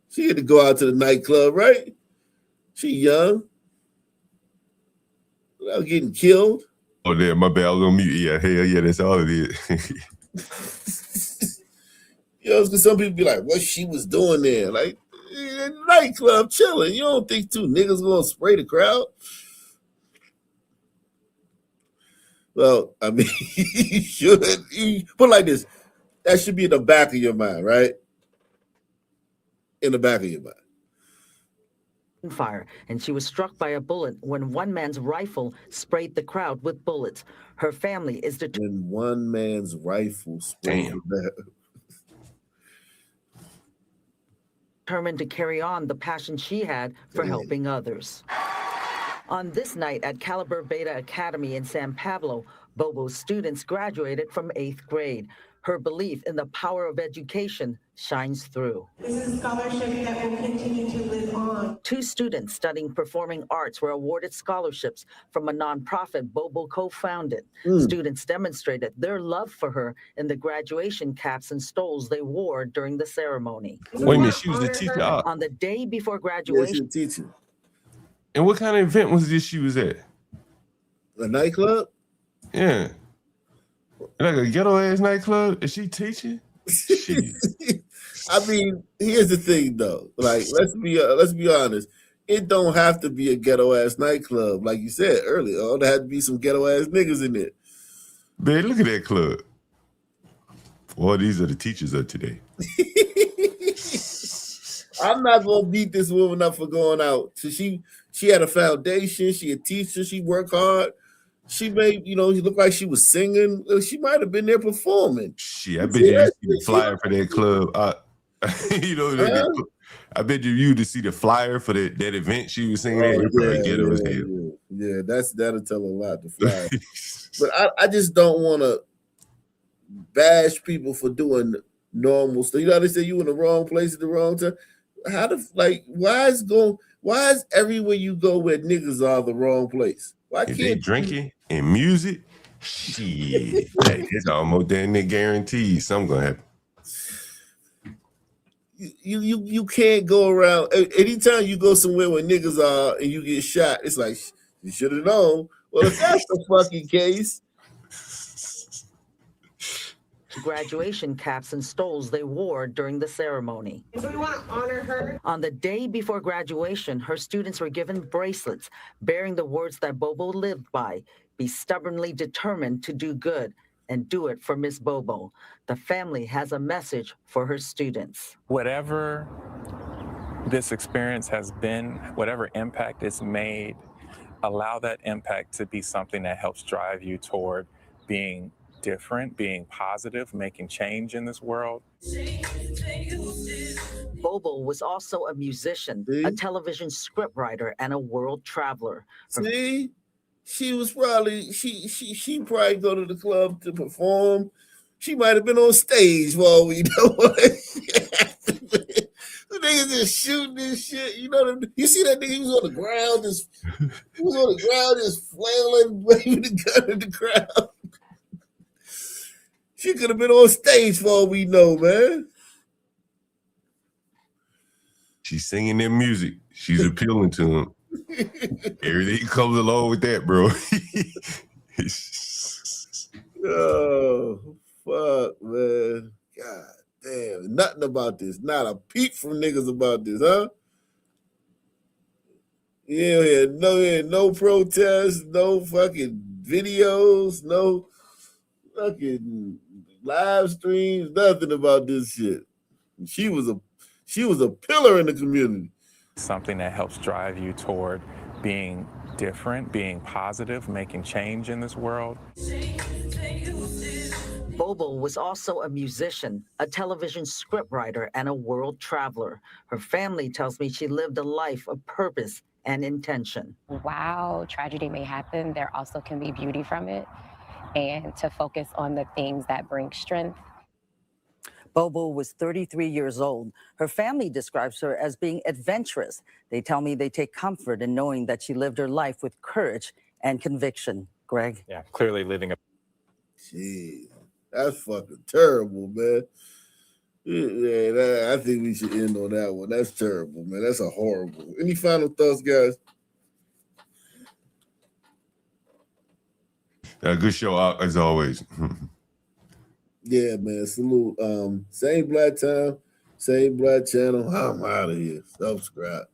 She had to go out to the nightclub, right? She young, without getting killed. Oh, damn, my bad. I was on mute. Yeah, hell yeah, that's all it is. You know, because some people be like, what she was doing there? Like, nightclub chilling. You don't think 2 niggas gonna spray the crowd? Well, I mean, you should. Put it like this. That should be in the back of your mind, right? In the back of your mind. Fire, and she was struck by a bullet when one man's rifle sprayed the crowd with bullets. Her family is when one man's rifle sprayed determined to carry on the passion she had for helping others. On this night at Caliber Beta Academy in San Pablo, Bobo's students graduated from 8th grade. Her belief in the power of education shines through. This is a scholarship that will continue to live on. 2 students studying performing arts were awarded scholarships from a nonprofit Bobo co-founded. Students demonstrated their love for her in the graduation caps and stoles they wore during the ceremony. Wait a minute, she was a teacher. On the day before graduation. Teacher. And what kind of event was this she was at? A nightclub? Yeah. Like a ghetto ass nightclub? Is she teaching? I mean, here's the thing though. Like, let's be honest. It don't have to be a ghetto ass nightclub, like you said earlier. Oh, there had to be some ghetto ass niggas in it. Man, look at that club. Well, these are the teachers of today. I'm not gonna beat this woman up for going out. So she had a foundation. She a teacher. She worked hard. She made, she looked like she was singing. She might have been there performing. Shit, I bet you see the flyer for that club. I bet you to see the flyer for that event she was singing at. Yeah, that'll tell a lot, the flyer. But I just don't want to bash people for doing normal stuff. You know how they say you in the wrong place at the wrong time? Why is everywhere you go where niggas are the wrong place? Why if can't they drinking and music? Shit, it's almost damn near guaranteed something gonna happen. You can't go around. Anytime you go somewhere where niggas are and you get shot, it's like you should have known. Well, if that's the fucking case. Graduation caps and stoles they wore during the ceremony. So we want to honor her. On the day before graduation, her students were given bracelets bearing the words that Bobo lived by: be stubbornly determined to do good and do it for Miss Bobo. The family has a message for her students. Whatever this experience has been, whatever impact it's made, allow that impact to be something that helps drive you toward being different, being positive, making change in this world. Bobo was also a musician, a television scriptwriter, and a world traveler. See, she was probably she probably go to the club to perform. She might have been on stage while we know it. The niggas just shooting this shit. You know, you see that nigga? He was on the ground, just flailing, waving the gun in the crowd. She could have been on stage for all we know, man. She's singing their music. She's appealing to him. Everything comes along with that, bro. Oh, fuck, man. God damn. Nothing about this. Not a peep from niggas about this, huh? Yeah, no protests, no fucking videos, no fucking live streams, nothing about this shit. She was a pillar in the community. Something that helps drive you toward being different, being positive, making change in this world. Bobo was also a musician, a television scriptwriter, and a world traveler. Her family tells me she lived a life of purpose and intention. While tragedy may happen, there also can be beauty from it, and to focus on the things that bring strength. Bobo was 33 years old. Her family describes her as being adventurous. They tell me they take comfort in knowing that she lived her life with courage and conviction. Greg? Yeah, clearly living a... Jeez, that's fucking terrible, man. Yeah, I think we should end on that one. That's terrible, man. That's a horrible. Any final thoughts, guys? Good show, as always. Yeah, man. Salute. Same black time, same black channel. I'm out of here. Subscribe.